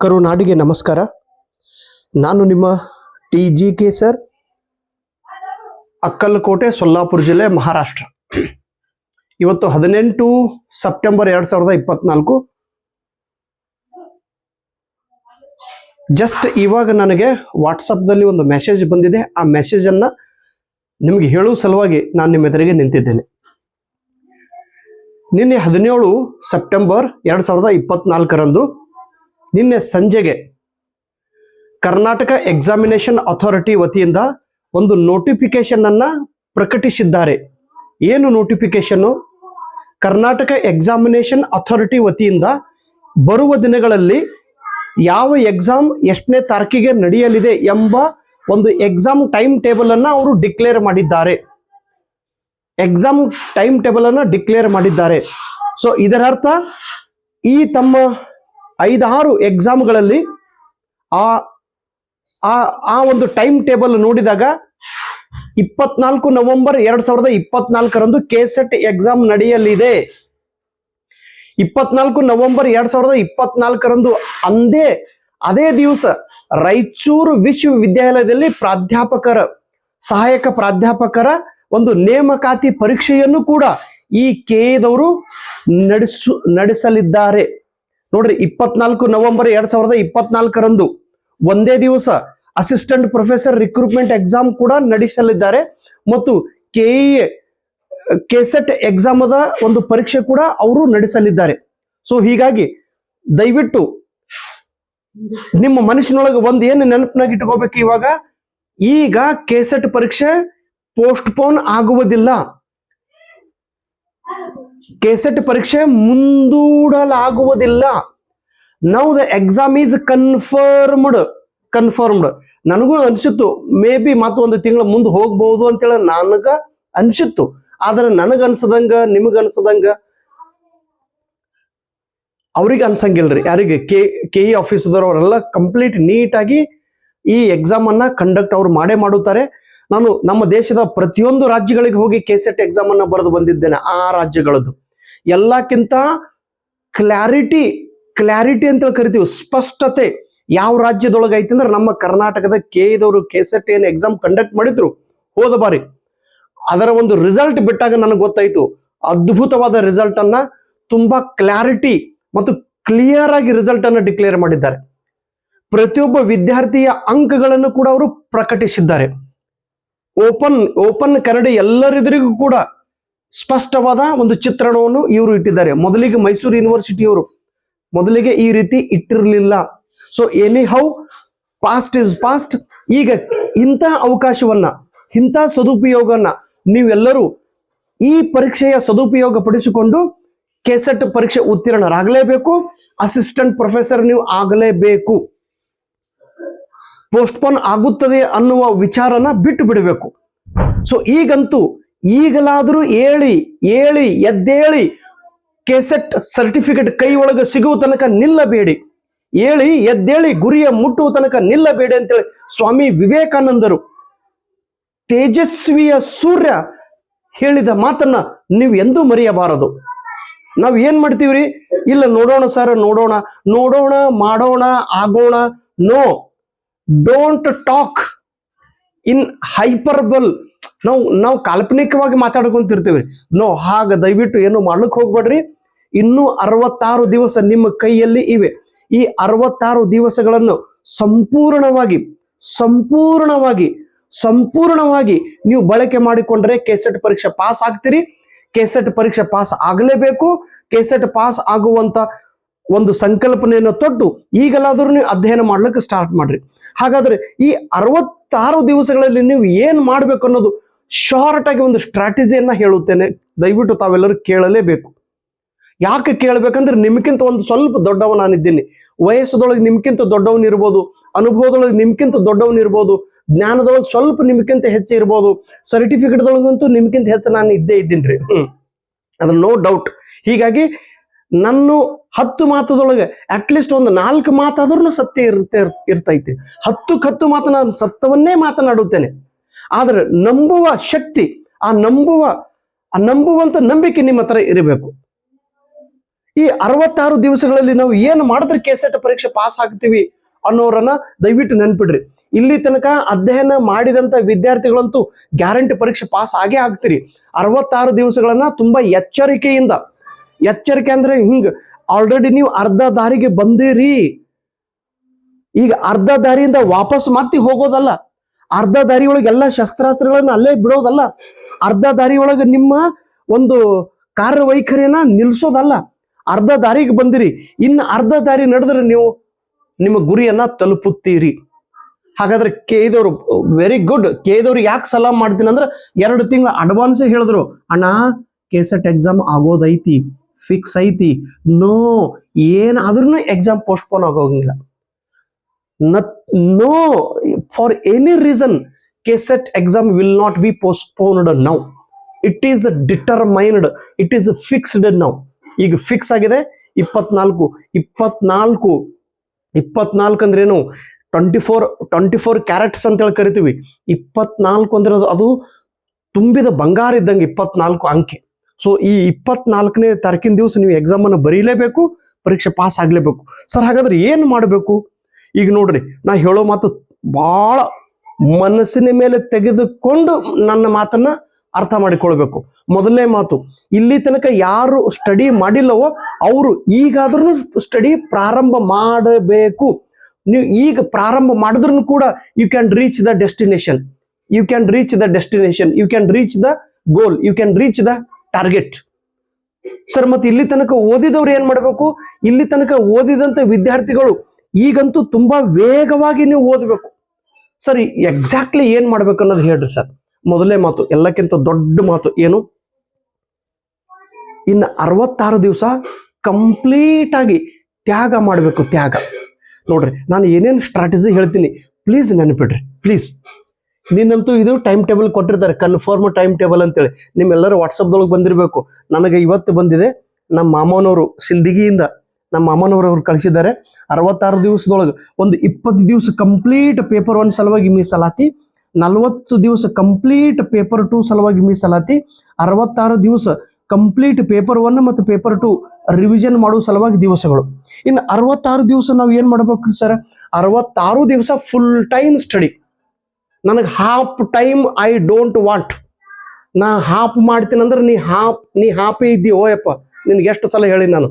ಕರುನಾಡಿಗೆ ನಮಸ್ಕಾರ. ನಾನು ನಿಮ್ಮ TGK ಸರ್, ಅಕ್ಕಲಕೋಟೆ, ಸೊಲ್ಲಾಪುರ ಜಿಲ್ಲೆ, ಮಹಾರಾಷ್ಟ್ರ. ಇವತ್ತು 18 ಸೆಪ್ಟೆಂಬರ್ 2024. ಜಸ್ಟ್ ಇವಾಗ ನನಗೆ ವಾಟ್ಸಪ್ದಲ್ಲಿ ಒಂದು ಮೆಸೇಜ್ ಬಂದಿದೆ. ಆ ಮೆಸೇಜನ್ನು ನಿಮಗೆ ಹೇಳುವ ಸಲುವಾಗಿ ನಾನು ನಿಮ್ಮ ಎದುರಿಗೆ ನಿಂತಿದ್ದೇನೆ. ನಿನ್ನೆ 17 ಸೆಪ್ಟೆಂಬರ್ 2024ರಂದು ನಿನ್ನೆ ಸಂಜೆಗೆ ಕರ್ನಾಟಕ ಎಕ್ಸಾಮಿನೇಷನ್ ಅಥಾರಿಟಿ ವತಿಯಿಂದ ಒಂದು ನೋಟಿಫಿಕೇಶನ್ ಅನ್ನ ಪ್ರಕಟಿಸಿದ್ದಾರೆ. ಏನು ನೋಟಿಫಿಕೇಶನ್? ಕರ್ನಾಟಕ ಎಕ್ಸಾಮಿನೇಷನ್ ಅಥಾರಿಟಿ ವತಿಯಿಂದ ಬರುವ ದಿನಗಳಲ್ಲಿ ಯಾವ ಎಕ್ಸಾಮ್ ಎಷ್ಟನೇ ತಾರೀಕಿಗೆ ನಡೆಯಲಿದೆ ಎಂಬ ಒಂದು ಎಕ್ಸಾಮ್ ಟೈಮ್ ಟೇಬಲ್ ಅನ್ನ ಅವರು ಡಿಕ್ಲೇರ್ ಮಾಡಿದ್ದಾರೆ. ಎಕ್ಸಾಮ್ ಟೈಮ್ ಟೇಬಲ್ ಅನ್ನ ಡಿಕ್ಲೇರ್ ಮಾಡಿದ್ದಾರೆ. ಸೊ ಇದರ ಅರ್ಥ ಈ ತಮ್ಮ 5-6 ಎಕ್ಸಾಮ್ಗಳಲ್ಲಿ ಆ ಒಂದು ಟೈಮ್ ಟೇಬಲ್ ನೋಡಿದಾಗ 24 ನವೆಂಬರ್ 2024ರಂದು ಕೆಸೆಟ್ ಎಕ್ಸಾಮ್ ನಡೆಯಲಿದೆ. 24 ನವೆಂಬರ್ 2024ರಂದು ಅದೇ ದಿವಸ ರಾಯಚೂರು ವಿಶ್ವವಿದ್ಯಾಲಯದಲ್ಲಿ ಸಹಾಯಕ ಪ್ರಾಧ್ಯಾಪಕರ ಒಂದು ನೇಮಕಾತಿ ಪರೀಕ್ಷೆಯನ್ನು ಕೂಡ ಈ ಕೆಎದವರು ನಡೆಸಲಿದ್ದಾರೆ. ನೋಡ್ರಿ, 24 ನವೆಂಬರ್ 2024ರಂದು ಒಂದೇ ದಿವಸ ಅಸಿಸ್ಟೆಂಟ್ ಪ್ರೊಫೆಸರ್ ರಿಕ್ರೂಟ್ಮೆಂಟ್ ಎಕ್ಸಾಮ್ ಕೂಡ ನಡೆಸಲಿದ್ದಾರೆ ಮತ್ತು ಕೆಸೆಟ್ ಎಕ್ಸಾಮದ ಒಂದು ಪರೀಕ್ಷೆ ಕೂಡ ಅವರು ನಡೆಸಲಿದ್ದಾರೆ. ಸೊ ಹೀಗಾಗಿ ದಯವಿಟ್ಟು ನಿಮ್ಮ ಮನಸ್ಸಿನೊಳಗೆ ಒಂದು ಏನು ನೆನಪಿನಾಗಿ ಇಟ್ಕೋಬೇಕು, ಈಗ ಕೆಸೆಟ್ ಪರೀಕ್ಷೆ ಪೋಸ್ಟ್ಪೋನ್ ಆಗುವುದಿಲ್ಲ. ಕೆಸೆಟ್ ಪರೀಕ್ಷೆ ಮುಂದೂಡಲಾಗುವುದಿಲ್ಲ. Now the exam is confirmed. ನನಗೂ ಅನ್ಸಿತ್ತು ಮೇ ಬಿ ಮತ್ತೊಂದು ತಿಂಗಳ ಮುಂದೆ ಹೋಗ್ಬಹುದು ಅಂತೇಳಿ ನನಗ ಅನ್ಸಿತ್ತು. ಆದ್ರೆ ನನಗನ್ಸದಂಗ ನಿಮಗನ್ಸದಂಗ ಅವ್ರಿಗೆ ಅನ್ಸಂಗಿಲ್ರಿ. ಯಾರಿಗೆ ಕೆ ಆಫೀಸದವರೆಲ್ಲ ಕಂಪ್ಲೀಟ್ ನೀಟಾಗಿ ಈ ಎಕ್ಸಾಮ್ ಅನ್ನ ಕಂಡಕ್ಟ್ ಅವ್ರು ಮಾಡುತ್ತಾರೆ. ನಾನು ನಮ್ಮ ದೇಶದ ಪ್ರತಿಯೊಂದು ರಾಜ್ಯಗಳಿಗೆ ಹೋಗಿ ಕೆಸೆಟ್ ಎಕ್ಸಾಮ್ ಅನ್ನ ಬರೆದು ಬಂದಿದ್ದೇನೆ. ಆ ರಾಜ್ಯಗಳದ್ದು ಎಲ್ಲಕ್ಕಿಂತ ಕ್ಲಾರಿಟಿ ಅಂತ ಕರಿತೀವಿ, ಸ್ಪಷ್ಟತೆ ಯಾವ ರಾಜ್ಯದೊಳಗೆ ಐತಿ ಅಂದ್ರೆ ನಮ್ಮ ಕರ್ನಾಟಕದ ಕೆದವರು ಕೆಸೆಟ್ ಏನು ಎಕ್ಸಾಮ್ ಕಂಡಕ್ಟ್ ಮಾಡಿದ್ರು ಹೋದ ಬಾರಿ, ಅದರ ಒಂದು ರಿಸಲ್ಟ್ ಬಿಟ್ಟಾಗ ನನಗೆ ಗೊತ್ತಾಯ್ತು. ಅದ್ಭುತವಾದ ರಿಸಲ್ಟ್ ಅನ್ನ, ತುಂಬಾ ಕ್ಲಾರಿಟಿ ಮತ್ತು ಕ್ಲಿಯರ್ ಆಗಿ ರಿಸಲ್ಟ್ ಅನ್ನು ಡಿಕ್ಲೇರ್ ಮಾಡಿದ್ದಾರೆ. ಪ್ರತಿಯೊಬ್ಬ ವಿದ್ಯಾರ್ಥಿಯ ಅಂಕಗಳನ್ನು ಕೂಡ ಅವರು ಪ್ರಕಟಿಸಿದ್ದಾರೆ. ಓಪನ್ ಕನ್ನಡ ಎಲ್ಲರೆದುರಿಗೂ ಕೂಡ ಸ್ಪಷ್ಟವಾದ ಒಂದು ಚಿತ್ರಣವನ್ನು ಇವರು ಇಟ್ಟಿದ್ದಾರೆ. ಮೊದಲಿಗೆ ಮೈಸೂರು ಯೂನಿವರ್ಸಿಟಿಯವರು ಮೊದಲಿಗೆ ಈ ರೀತಿ ಇಟ್ಟಿರಲಿಲ್ಲ. So anyhow past is past. ಈಗ ಇಂಥ ಅವಕಾಶವನ್ನ, ಇಂಥ ಸದುಪಯೋಗವನ್ನ ನೀವೆಲ್ಲರೂ ಈ ಪರೀಕ್ಷೆಯ ಸದುಪಯೋಗ ಪಡಿಸಿಕೊಂಡು ಕೆಸೆಟ್ ಪರೀಕ್ಷೆ ಉತ್ತೀರ್ಣರಾಗಲೇಬೇಕು. ಅಸಿಸ್ಟೆಂಟ್ ಪ್ರೊಫೆಸರ್ ನೀವು ಆಗಲೇಬೇಕು. ಪೋಸ್ಟ್ಪೋನ್ ಆಗುತ್ತದೆ ಅನ್ನುವ ವಿಚಾರನ ಬಿಟ್ಟು ಬಿಡಬೇಕು. ಸೊ ಈಗಲಾದರೂ ಎದ್ದೇಳಿ ಕೆಸೆಟ್ ಸರ್ಟಿಫಿಕೇಟ್ ಕೈ ಒಳಗೆ ಸಿಗುವ ತನಕ ನಿಲ್ಲಬೇಡಿ. ಎದ್ದೇಳಿ ಗುರಿಯ ಮುಟ್ಟುವ ತನಕ ನಿಲ್ಲಬೇಡಿ ಅಂತೇಳಿ ಸ್ವಾಮಿ ವಿವೇಕಾನಂದರು, ತೇಜಸ್ವಿಯ ಸೂರ್ಯ ಹೇಳಿದ ಮಾತನ್ನ ನೀವು ಎಂದೂ ಮರೆಯಬಾರದು. ನಾವ್ ಏನ್ ಮಾಡ್ತೀವ್ರಿ? ಇಲ್ಲ ನೋಡೋಣ ಸರ್, ನೋಡೋಣ ಮಾಡೋಣ ಆಗೋಣ. No, don't talk in hyperbole. ನಾವು ಕಾಲ್ಪನಿಕವಾಗಿ ಮಾತಾಡ್ಕೊಂತಿರ್ತೀವಿ. ನೋ, ಹಾಗ ದಯವಿಟ್ಟು ಏನು ಮಾಡ್ಲಿಕ್ಕೆ ಹೋಗ್ಬೇಡ್ರಿ. ಇನ್ನೂ 66 ದಿವಸ ನಿಮ್ಮ ಕೈಯಲ್ಲಿ ಇವೆ. ಈ 66 ದಿವಸಗಳನ್ನು ಸಂಪೂರ್ಣವಾಗಿ ನೀವು ಬಳಕೆ ಮಾಡಿಕೊಂಡ್ರೆ ಕೆಸೆಟ್ ಪರೀಕ್ಷೆ ಪಾಸ್ ಆಗ್ತೀರಿ. ಕೆಸೆಟ್ ಪರೀಕ್ಷೆ ಪಾಸ್ ಆಗಲೇಬೇಕು. ಕೆಸೆಟ್ ಪಾಸ್ ಆಗುವಂತ ಒಂದು ಸಂಕಲ್ಪನೆಯನ್ನು ತೊಟ್ಟು ಈಗಲಾದ್ರೂ ನೀವು ಅಧ್ಯಯನ ಮಾಡ್ಲಿಕ್ಕೆ ಸ್ಟಾರ್ಟ್ ಮಾಡ್ರಿ. ಹಾಗಾದ್ರೆ ಈ 66 ದಿವಸಗಳಲ್ಲಿ ನೀವು ಏನ್ ಮಾಡ್ಬೇಕು ಅನ್ನೋದು ಶಾರ್ಟ್ ಆಗಿ ಒಂದು ಸ್ಟ್ರಾಟಜಿಯನ್ನ ಹೇಳುತ್ತೇನೆ. ದಯವಿಟ್ಟು ತಾವೆಲ್ಲರೂ ಕೇಳಲೇಬೇಕು. ಯಾಕೆ ಕೇಳಬೇಕಂದ್ರೆ ನಿಮ್ಗಿಂತ ಒಂದು ಸ್ವಲ್ಪ ದೊಡ್ಡವ ನಾನಿದ್ದೀನಿ. ವಯಸ್ಸದೊಳಗೆ ನಿಮ್ಗಿಂತ ದೊಡ್ಡವನಿರ್ಬೋದು, ಅನುಭವದೊಳಗೆ ನಿಮ್ಗಿಂತ ದೊಡ್ಡವನಿರ್ಬೋದು, ಜ್ಞಾನದೊಳಗೆ ಸ್ವಲ್ಪ ನಿಮ್ಗಿಂತ ಹೆಚ್ಚು ಇರ್ಬೋದು, ಸರ್ಟಿಫಿಕೇಟ್ದೊಳಗಂತೂ ನಿಮ್ಗಿಂತ ಹೆಚ್ಚು ನಾನು ಇದ್ದೀನ್ರಿ. ಅದು ನೋ ಡೌಟ್. ಹೀಗಾಗಿ ನನ್ನ 10 ಮಾತದೊಳಗೆ ಅಟ್ಲೀಸ್ಟ್ ಒಂದು 4 ಮಾತಾದ್ರೂ ಸತ್ಯ ಇರ್ತೈತಿ. 10 ಮಾತು ನಾನು ಸತ್ಯವನ್ನೇ ಮಾತನಾಡುತ್ತೇನೆ. ಆದ್ರೆ ನಂಬುವ ಶಕ್ತಿ ಆ ನಂಬುವಂತ ನಂಬಿಕೆ ನಿಮ್ಮ ಹತ್ರ ಇರಬೇಕು. ಈ 66 ದಿವಸಗಳಲ್ಲಿ ನಾವು ಏನು ಮಾಡಿದ್ರೆ ಕೆಸೆಟ್ ಪರೀಕ್ಷೆ ಪಾಸ್ ಆಗ್ತೀವಿ ಅನ್ನೋರನ್ನ ದಯವಿಟ್ಟು ನೆನ್ಪಿಡ್ರಿ. ಇಲ್ಲಿ ತನಕ ಅಧ್ಯಯನ ಮಾಡಿದಂತ ವಿದ್ಯಾರ್ಥಿಗಳಂತೂ ಗ್ಯಾರಂಟಿ ಪರೀಕ್ಷೆ ಪಾಸ್ ಆಗೇ ಆಗ್ತೀರಿ. 66 ದಿವಸಗಳನ್ನ ತುಂಬಾ ಎಚ್ಚರಿಕೆ ಅಂದ್ರೆ ಹಿಂಗ ಆಲ್ರೆಡಿ ನೀವು ಅರ್ಧ ದಾರಿಗೆ ಬಂದಿರಿ. ಈಗ ಅರ್ಧ ದಾರಿಯಿಂದ ವಾಪಸ್ ಮತ್ತೆ ಹೋಗೋದಲ್ಲ, ಅರ್ಧ ದಾರಿ ಒಳಗೆ ಎಲ್ಲ ಶಸ್ತ್ರಾಸ್ತ್ರಗಳನ್ನ ಅಲ್ಲೇ ಬಿಡೋದಲ್ಲ, ಅರ್ಧ ದಾರಿ ಒಳಗೆ ನಿಮ್ಮ ಒಂದು ಕಾರ್ಯವೈಖರಿಯನ್ನ ನಿಲ್ಸೋದಲ್ಲ. ಅರ್ಧ ದಾರಿಗೆ ಬಂದಿರಿ, ಇನ್ನು ಅರ್ಧ ದಾರಿ ನಡೆದ್ರೆ ನೀವು ನಿಮ್ಮ ಗುರಿಯನ್ನ ತಲುಪುತ್ತೀರಿ. ಹಾಗಾದ್ರೆ ಕೇದವ್ರು ವೆರಿ ಗುಡ್. ಕೇದವ್ರು ಯಾಕೆ ಸಲಾಮ್ ಮಾಡ್ತೀನಿ ಅಂದ್ರೆ 2 ತಿಂಗಳ ಅಡ್ವಾನ್ಸ್ ಹೇಳಿದ್ರು, ಅಣ್ಣ ಕೆಸೆಟ್ ಎಕ್ಸಾಮ್ ಆಗೋದೈತಿ, ಫಿಕ್ಸ್ ಐತಿ. ನೋ, ಏನಾದ್ರೂ ಎಕ್ಸಾಮ್ ಪೋಸ್ಟ್ಪೋನ್ ಆಗೋಂಗಿಲ್ಲ. No, for any reason, KCET exam will not be postponed now. It is determined. It is fixed now. ಈಗ ಫಿಕ್ಸ್ ಆಗಿದೆ. 24 ಅಂದ್ರೆ ಏನು? 24 ಕ್ಯಾರೆಟ್ಸ್ ಅಂತ ಹೇಳಿ ಕರಿತೀವಿ. 24 ಅಂದ್ರೆ ಅದು ತುಂಬಿದ ಬಂಗಾರ ಇದ್ದಂಗೆ 24 ಅಂಕೆ. ಸೊ ಈ 24ನೇ ತಾರೀಕಿನ ದಿವಸ ನೀವು ಎಕ್ಸಾಮ್ ಅನ್ನು ಬರೀಲೇಬೇಕು, ಪರೀಕ್ಷೆ ಪಾಸ್ ಆಗ್ಲೇಬೇಕು. ಸರ್ ಹಾಗಾದ್ರೆ ಏನು ಮಾಡಬೇಕು? ಈಗ ನೋಡ್ರಿ, ನಾ ಹೇಳೋ ಮಾತು ಬಹಳ ಮನಸ್ಸಿನ ಮೇಲೆ ತೆಗೆದುಕೊಂಡು ನನ್ನ ಮಾತನ್ನ ಅರ್ಥ ಮಾಡಿಕೊಳ್ಬೇಕು. ಮೊದಲನೇ ಮಾತು, ಇಲ್ಲಿ ತನಕ ಯಾರು ಸ್ಟಡಿ ಮಾಡಿಲ್ಲವೋ ಅವರು ಈಗಾದ್ರೂ ಸ್ಟಡಿ ಪ್ರಾರಂಭ ಮಾಡಬೇಕು. ನೀವು ಈಗ ಪ್ರಾರಂಭ ಮಾಡಿದ್ರು ಕೂಡ you can reach the destination, you can reach the goal, you can reach the target. Sir ಮತ್ತೆ ಇಲ್ಲಿ ತನಕ ಓದಿದವ್ರು ಏನ್ ಮಾಡಬೇಕು? ಇಲ್ಲಿ ತನಕ ಓದಿದಂತ ವಿದ್ಯಾರ್ಥಿಗಳು ಈಗಂತೂ ತುಂಬಾ ವೇಗವಾಗಿ ನೀವು ಓದಬೇಕು. ಸರಿ, ಎಕ್ಸಾಕ್ಟ್ಲಿ ಏನ್ ಮಾಡ್ಬೇಕು ಅನ್ನೋದು ಹೇಳ್ರಿ ಸರ್. ಮೊದಲನೇ ಮಾತು, ಎಲ್ಲಕ್ಕಿಂತ ದೊಡ್ಡ ಮಾತು ಏನು? ಇನ್ನು 66 ದಿವಸ ಕಂಪ್ಲೀಟ್ ಆಗಿ ತ್ಯಾಗ ಮಾಡಬೇಕು. ತ್ಯಾಗ ನೋಡ್ರಿ, ನಾನು ಏನೇನು ಸ್ಟ್ರಾಟಜಿ ಹೇಳ್ತೀನಿ ಪ್ಲೀಸ್ ನೆನಪಿಡ್ರಿ, ಪ್ಲೀಸ್. ನಿನ್ನಂತೂ ಇದು ಟೈಮ್ ಟೇಬಲ್ ಕೊಟ್ಟಿರ್ತಾರೆ, ಕನ್ಫರ್ಮ್ ಟೈಮ್ ಟೇಬಲ್ ಅಂತೇಳಿ. ನಿಮ್ಮೆಲ್ಲರೂ ವಾಟ್ಸಪ್ದೊಳಗೆ ಬಂದಿರಬೇಕು. ನನಗೆ ಇವತ್ತು ಬಂದಿದೆ, ನಮ್ಮ ಮಾಮನವರು ಸಿಂದಗಿಯಿಂದ ನಮ್ಮ ಮಾಮನವರು ಕಳಿಸಿದ್ದಾರೆ. 66 ದಿವಸದೊಳಗೆ ಒಂದು 20 ದಿವಸ ಕಂಪ್ಲೀಟ್ ಪೇಪರ್ 1 ಸಲುವಾಗಿ ಮೀಸಲಾತಿ, 40 ದಿವಸ ಕಂಪ್ಲೀಟ್ ಪೇಪರ್ 2 ಸಲುವಾಗಿ ಮೀಸಲಾತಿ, 66 ದಿವಸ ಕಂಪ್ಲೀಟ್ ಪೇಪರ್ 1 ಮತ್ತು ಪೇಪರ್ 2 ರಿವಿಷನ್ ಮಾಡುವ ಸಲುವಾಗಿ ದಿವಸಗಳು. ಇನ್ನು 66 ದಿವಸ ನಾವು ಏನ್ ಮಾಡ್ಬೇಕು ಸರ್? 66 ದಿವಸ ಫುಲ್ ಟೈಮ್ ಸ್ಟಡಿ. ನನಗೆ half time I don't want. ನಾ ಹಾಫ್ ಮಾಡ್ತೀನಿ ಅಂದ್ರೆ ನೀ ಹಾಫೇ ಇದ್ದೀ. ಓಯಪ್ಪ, ನಿನ್ಗೆ ಎಷ್ಟು ಸಲ ಹೇಳಿ ನಾನು,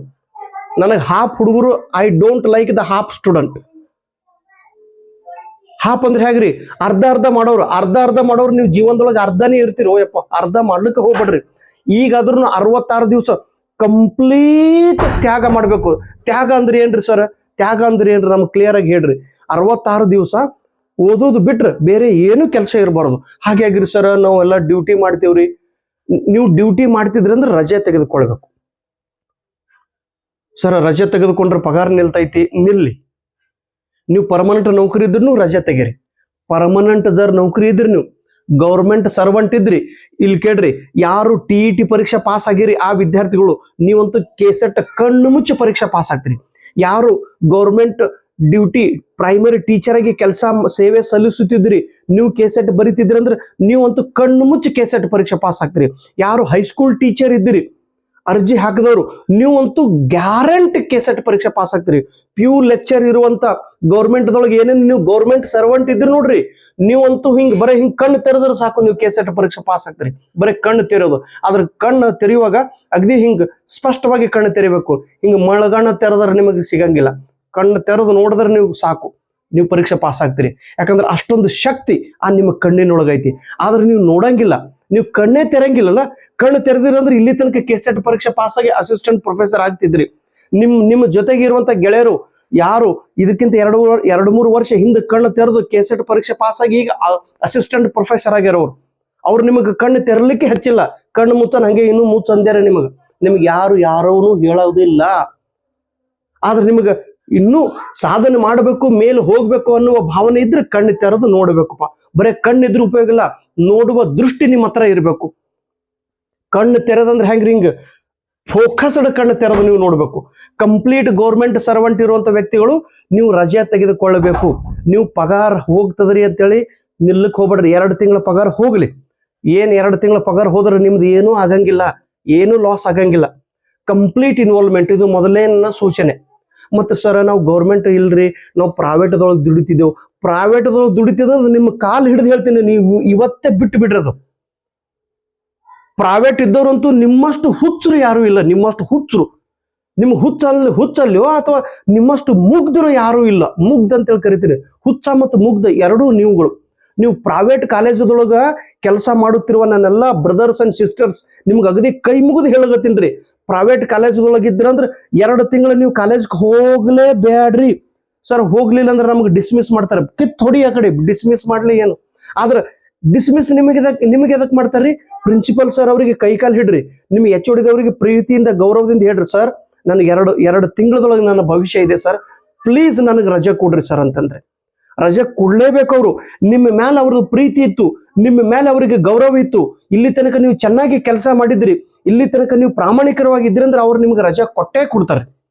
ನನಗೆ ಹಾಫ್ ಹುಡುಗರು, I don't like the half student. Half ಅಂದ್ರೆ ಹೇಗ್ರಿ? ಅರ್ಧ ಮಾಡೋರು ನೀವು ಜೀವನದೊಳಗೆ ಅರ್ಧನೇ ಇರ್ತೀರಿ. ಓಯಪ್ಪ, ಅರ್ಧ ಮಾಡ್ಲಿಕ್ಕೆ ಹೋಗ್ಬೇಡ್ರಿ. ಈಗಾದ್ರೂ 66 ದಿವಸ ಕಂಪ್ಲೀಟ್ ತ್ಯಾಗ ಮಾಡ್ಬೇಕು. ತ್ಯಾಗ ಅಂದ್ರೆ ಏನ್ರಿ ಸರ್? ತ್ಯಾಗ ಅಂದ್ರೆ ಏನ್ರಿ? ನಮ್ಗೆ ಕ್ಲಿಯರ್ ಆಗಿ ಹೇಳ್ರಿ. 66 ದಿವಸ ಓದೋದು ಬಿಟ್ರೆ ಬೇರೆ ಏನು ಕೆಲಸ ಇರಬಾರ್ದು. ಹಾಗಾಗಿ ಸರ್, ನಾವೆಲ್ಲ ಡ್ಯೂಟಿ ಮಾಡ್ತೀವ್ರಿ. ನೀವು ಡ್ಯೂಟಿ ಮಾಡ್ತಿದ್ರಿ ಅಂದ್ರೆ ರಜೆ ತೆಗೆದುಕೊಳ್ಬೇಕು ಸರ್. ರಜೆ ತೆಗೆದುಕೊಂಡ್ರೆ ಪಗಾರ ನಿಲ್ತೈತಿ, ನಿಲ್ಲಿ. ನೀವು ಪರ್ಮನೆಂಟ್ ನೌಕರಿ ಇದ್ರೂ ರಜೆ ತೆಗೀರಿ. ಪರ್ಮನೆಂಟ್ ನೌಕರಿ ಇದ್ರಿ, ನೀವು ಗೌರ್ಮೆಂಟ್ ಸರ್ವೆಂಟ್ ಇದ್ರಿ, ಇಲ್ಲಿ ಕೇಳ್ರಿ, ಯಾರು TET ಪರೀಕ್ಷೆ ಪಾಸ್ ಆಗಿರಿ ಆ ವಿದ್ಯಾರ್ಥಿಗಳು ನೀವಂತೂ ಕೆಸೆಟ್ ಕಣ್ಣು ಮುಚ್ಚಿ ಪರೀಕ್ಷೆ ಪಾಸ್ ಆಗ್ತೀರಿ. ಯಾರು ಗೌರ್ಮೆಂಟ್ ಡ್ಯೂಟಿ ಪ್ರೈಮರಿ ಟೀಚರ್ ಆಗಿ ಸೇವೆ ಸಲ್ಲಿಸುತ್ತಿದ್ರಿ, ನೀವು ಕೆಸೆಟ್ ಬರೀತಿದ್ರಿ ಅಂದ್ರೆ ನೀವಂತೂ ಕಣ್ಣು ಮುಚ್ಚಿ ಕೆಸೆಟ್ ಪರೀಕ್ಷೆ ಪಾಸ್ ಆಗ್ತೀರಿ. ಯಾರು ಹೈಸ್ಕೂಲ್ ಟೀಚರ್ ಇದ್ದಿರಿ, ಅರ್ಜಿ ಹಾಕಿದವರು, ನೀವಂತೂ ಗ್ಯಾರಂಟಿ ಕೆಸೆಟ್ ಪರೀಕ್ಷೆ ಪಾಸ್ ಆಗ್ತೀರಿ. ಪ್ಯೂ ಲೆಕ್ಚರ್ ಇರುವಂತ ಗೌರ್ಮೆಂಟ್ದೊಳಗೆ ಏನೇನು ನೀವು ಗೌರ್ಮೆಂಟ್ ಸರ್ವೆಂಟ್ ಇದ್ರಿ ನೋಡ್ರಿ, ನೀವಂತೂ ಬರೀ ಹಿಂಗ್ ಕಣ್ಣು ತೆರೆದ್ರೆ ಸಾಕು, ನೀವು ಕೆಸೆಟ್ ಪರೀಕ್ಷೆ ಪಾಸ್ ಆಗ್ತೀರಿ. ಬರೀ ಕಣ್ಣು ತೆರೆಯೋದು. ಅದ್ರ ಕಣ್ಣು ತೆರೆಯುವಾಗ ಅಗದಿ ಹಿಂಗ್ ಸ್ಪಷ್ಟವಾಗಿ ಕಣ್ಣು ತೆರಿಬೇಕು. ಹಿಂಗ್ ಮಳಗಣ್ಣ ತೆರೆದ್ರೆ ನಿಮಗೆ ಸಿಗಂಗಿಲ್ಲ. ಕಣ್ಣು ತೆರೆದು ನೋಡಿದ್ರೆ ನೀವು ಸಾಕು, ನೀವು ಪರೀಕ್ಷೆ ಪಾಸ್ ಆಗ್ತೀರಿ. ಯಾಕಂದ್ರೆ ಅಷ್ಟೊಂದು ಶಕ್ತಿ ಆ ನಿಮ್ಮ ಕಣ್ಣಿನೊಳಗೈತಿ. ಆದ್ರೆ ನೀವು ನೋಡಂಗಿಲ್ಲ, ನೀವು ಕಣ್ಣೇ ತೆರಂಗಿಲ್ಲಲ್ಲ. ಕಣ್ಣು ತೆರೆದಿರಂದ್ರೆ ಇಲ್ಲಿ ತನಕ ಕೆಸೆಟ್ ಪರೀಕ್ಷೆ ಪಾಸ್ ಆಗಿ ಅಸಿಸ್ಟೆಂಟ್ ಪ್ರೊಫೆಸರ್ ಆಗ್ತಿದ್ರಿ. ನಿಮ್ಮ ಜೊತೆಗೆ ಇರುವಂತ ಗೆಳೆಯರು ಯಾರು ಇದಕ್ಕಿಂತ 2-3 ವರ್ಷ ಹಿಂದೆ ಕಣ್ಣು ತೆರೆದು ಕೆಸೆಟ್ ಪರೀಕ್ಷೆ ಪಾಸ್ ಆಗಿ ಈಗ ಅಸಿಸ್ಟೆಂಟ್ ಪ್ರೊಫೆಸರ್ ಆಗ್ಯಾರವ್ರು, ಅವ್ರು ನಿಮಗೆ ಕಣ್ಣು ತೆರಲಿಕ್ಕೆ ಹಚ್ಚಿಲ್ಲ. ಕಣ್ಣು ಮುಚ್ಚನ್ ಹಂಗೆ ಇನ್ನೂ ಮುಚ್ಚಂದ್ಯಾರ. ನಿಮ್ಗೆ ಯಾರೂ ಹೇಳೋದಿಲ್ಲ. ಆದ್ರೆ ನಿಮಗೆ ಇನ್ನೂ ಸಾಧನೆ ಮಾಡಬೇಕು, ಮೇಲೆ ಹೋಗ್ಬೇಕು ಅನ್ನುವ ಭಾವನೆ ಇದ್ರೆ ಕಣ್ಣು ತೆರೆದು ನೋಡ್ಬೇಕಪ್ಪ. ಬರೀ ಕಣ್ಣಿದ್ರೆ ಉಪಯೋಗ ಇಲ್ಲ, ನೋಡುವ ದೃಷ್ಟಿ ನಿಮ್ಮ ಹತ್ರ ಇರಬೇಕು. ಕಣ್ಣು ತೆರೆದಂದ್ರೆ ಹೆಂಗ್ರಿ? ಹಿಂಗ್ ಫೋಕಸ್ಡ್ ಕಣ್ಣು ತೆರೆದು ನೀವು ನೋಡ್ಬೇಕು. ಕಂಪ್ಲೀಟ್ ಗೌರ್ಮೆಂಟ್ ಸರ್ವೆಂಟ್ ಇರುವಂತ ವ್ಯಕ್ತಿಗಳು ನೀವು ರಜೆ ತೆಗೆದುಕೊಳ್ಳಬೇಕು. ನೀವು ಪಗಾರ ಹೋಗ್ತದ್ರಿ ಅಂತೇಳಿ ನಿಲ್ಲಕ್ ಹೋಗ್ಬೇಡ್ರಿ. 2 ತಿಂಗಳ ಪಗಾರ ಹೋಗ್ಲಿ, ಏನ್ 2 ತಿಂಗಳ ಪಗಾರ ಹೋದ್ರೆ ನಿಮ್ದು ಏನೂ ಆಗಂಗಿಲ್ಲ, ಏನೂ ಲಾಸ್ ಆಗಂಗಿಲ್ಲ. ಕಂಪ್ಲೀಟ್ ಇನ್ವಾಲ್ವ್ಮೆಂಟ್, ಇದು ಮೊದಲನೇ ನನ್ನ ಸೂಚನೆ. ಮತ್ತೆ ಸರ್ ನಾವು ಗೌರ್ಮೆಂಟ್ ಇಲ್ರಿ, ನಾವು ಪ್ರೈವೇಟ್ದೊಳಗೆ ದುಡಿತಿದ್ದೆವು. ಪ್ರೈವೇಟ್ದೊಳಗೆ ದುಡಿತಿದ್ರೆ ನಿಮ್ಮ ಕಾಲು ಹಿಡಿದು ಹೇಳ್ತೀನಿ, ನೀವು ಇವತ್ತೇ ಬಿಟ್ಟು ಬಿಡ್ರದು. ಪ್ರೈವೇಟ್ ಇದ್ದವ್ರಂತೂ ನಿಮ್ಮಷ್ಟು ಹುಚ್ಚರು ಯಾರು ಇಲ್ಲ. ನಿಮ್ಮಷ್ಟು ಹುಚ್ಚರು, ನಿಮ್ಗೆ ಹುಚ್ಚಲ್ಲೋ ಅಥವಾ ನಿಮ್ಮಷ್ಟು ಮುಗ್ಧರು ಯಾರೂ ಇಲ್ಲ. ಮುಗ್ಧ ಅಂತೇಳಿ ಕರಿತೀರಿ. ಹುಚ್ಚ ಮತ್ತು ಮುಗ್ಧ ಎರಡೂ ನೀವುಗಳು. ನೀವು ಪ್ರೈವೇಟ್ ಕಾಲೇಜದೊಳಗ ಕೆಲಸ ಮಾಡುತ್ತಿರುವ ನನ್ನೆಲ್ಲ ಬ್ರದರ್ಸ್ ಅಂಡ್ ಸಿಸ್ಟರ್ಸ್ ನಿಮ್ಗೆ ಅಗದಿ ಕೈ ಮುಗಿದು ಹೇಳಗತ್ತೀನ್ರಿ. ಪ್ರೈವೇಟ್ ಕಾಲೇಜದೊಳಗೆ ಇದ್ರಂದ್ರೆ 2 ತಿಂಗಳು ನೀವು ಕಾಲೇಜ್ಗೆ ಹೋಗ್ಲೇಬೇಡ್ರಿ. ಸರ್ ಹೋಗ್ಲಿಲ್ಲ ಅಂದ್ರೆ ನಮ್ಗೆ ಡಿಸ್ಮಿಸ್ ಮಾಡ್ತಾರೆ. ಕಿತ್ ಹೊಡಿ ಆ ಕಡೆ, ಡಿಸ್ಮಿಸ್ ಮಾಡ್ಲಿ ಏನು. ಆದ್ರೆ ಡಿಸ್ಮಿಸ್ ನಿಮಗೆ ಎದಕ್ ಮಾಡ್ತಾರ್ರಿ? ಪ್ರಿನ್ಸಿಪಲ್ ಸರ್ ಅವರಿಗೆ ಕೈ ಕಾಲು ಹಿಡ್ರಿ. ನಿಮ್ಗೆ HOD ದವರಿಗೆ ಪ್ರೀತಿಯಿಂದ ಗೌರವದಿಂದ ಹೇಳ್ರಿ, ಸರ್ ನನಗೆ ಎರಡು ತಿಂಗಳದೊಳಗೆ ನನ್ನ ಭವಿಷ್ಯ ಇದೆ ಸರ್, ಪ್ಲೀಸ್ ನನಗೆ ರಜೆ ಕೊಡ್ರಿ ಸರ್ ಅಂತಂದ್ರೆ ರಜೆ ಕೊಡ್ಲೇಬೇಕು. ಅವರು ನಿಮ್ಮ ಮೇಲೆ ಅವ್ರದ್ದು ಪ್ರೀತಿ ಇತ್ತು, ನಿಮ್ಮ ಮೇಲೆ ಅವರಿಗೆ ಗೌರವ ಇತ್ತು. ಇಲ್ಲಿ ತನಕ ನೀವು ಚೆನ್ನಾಗಿ ಕೆಲಸ ಮಾಡಿದ್ರಿ, ಇಲ್ಲಿ ತನಕ ನೀವು ಪ್ರಾಮಾಣಿಕರವಾಗಿದ್ರಿ ಅಂದ್ರೆ ಅವ್ರು ನಿಮ್ಗೆ ರಜೆ ಕೊಟ್ಟೇ ಕೊಡ್ತಾರೆ.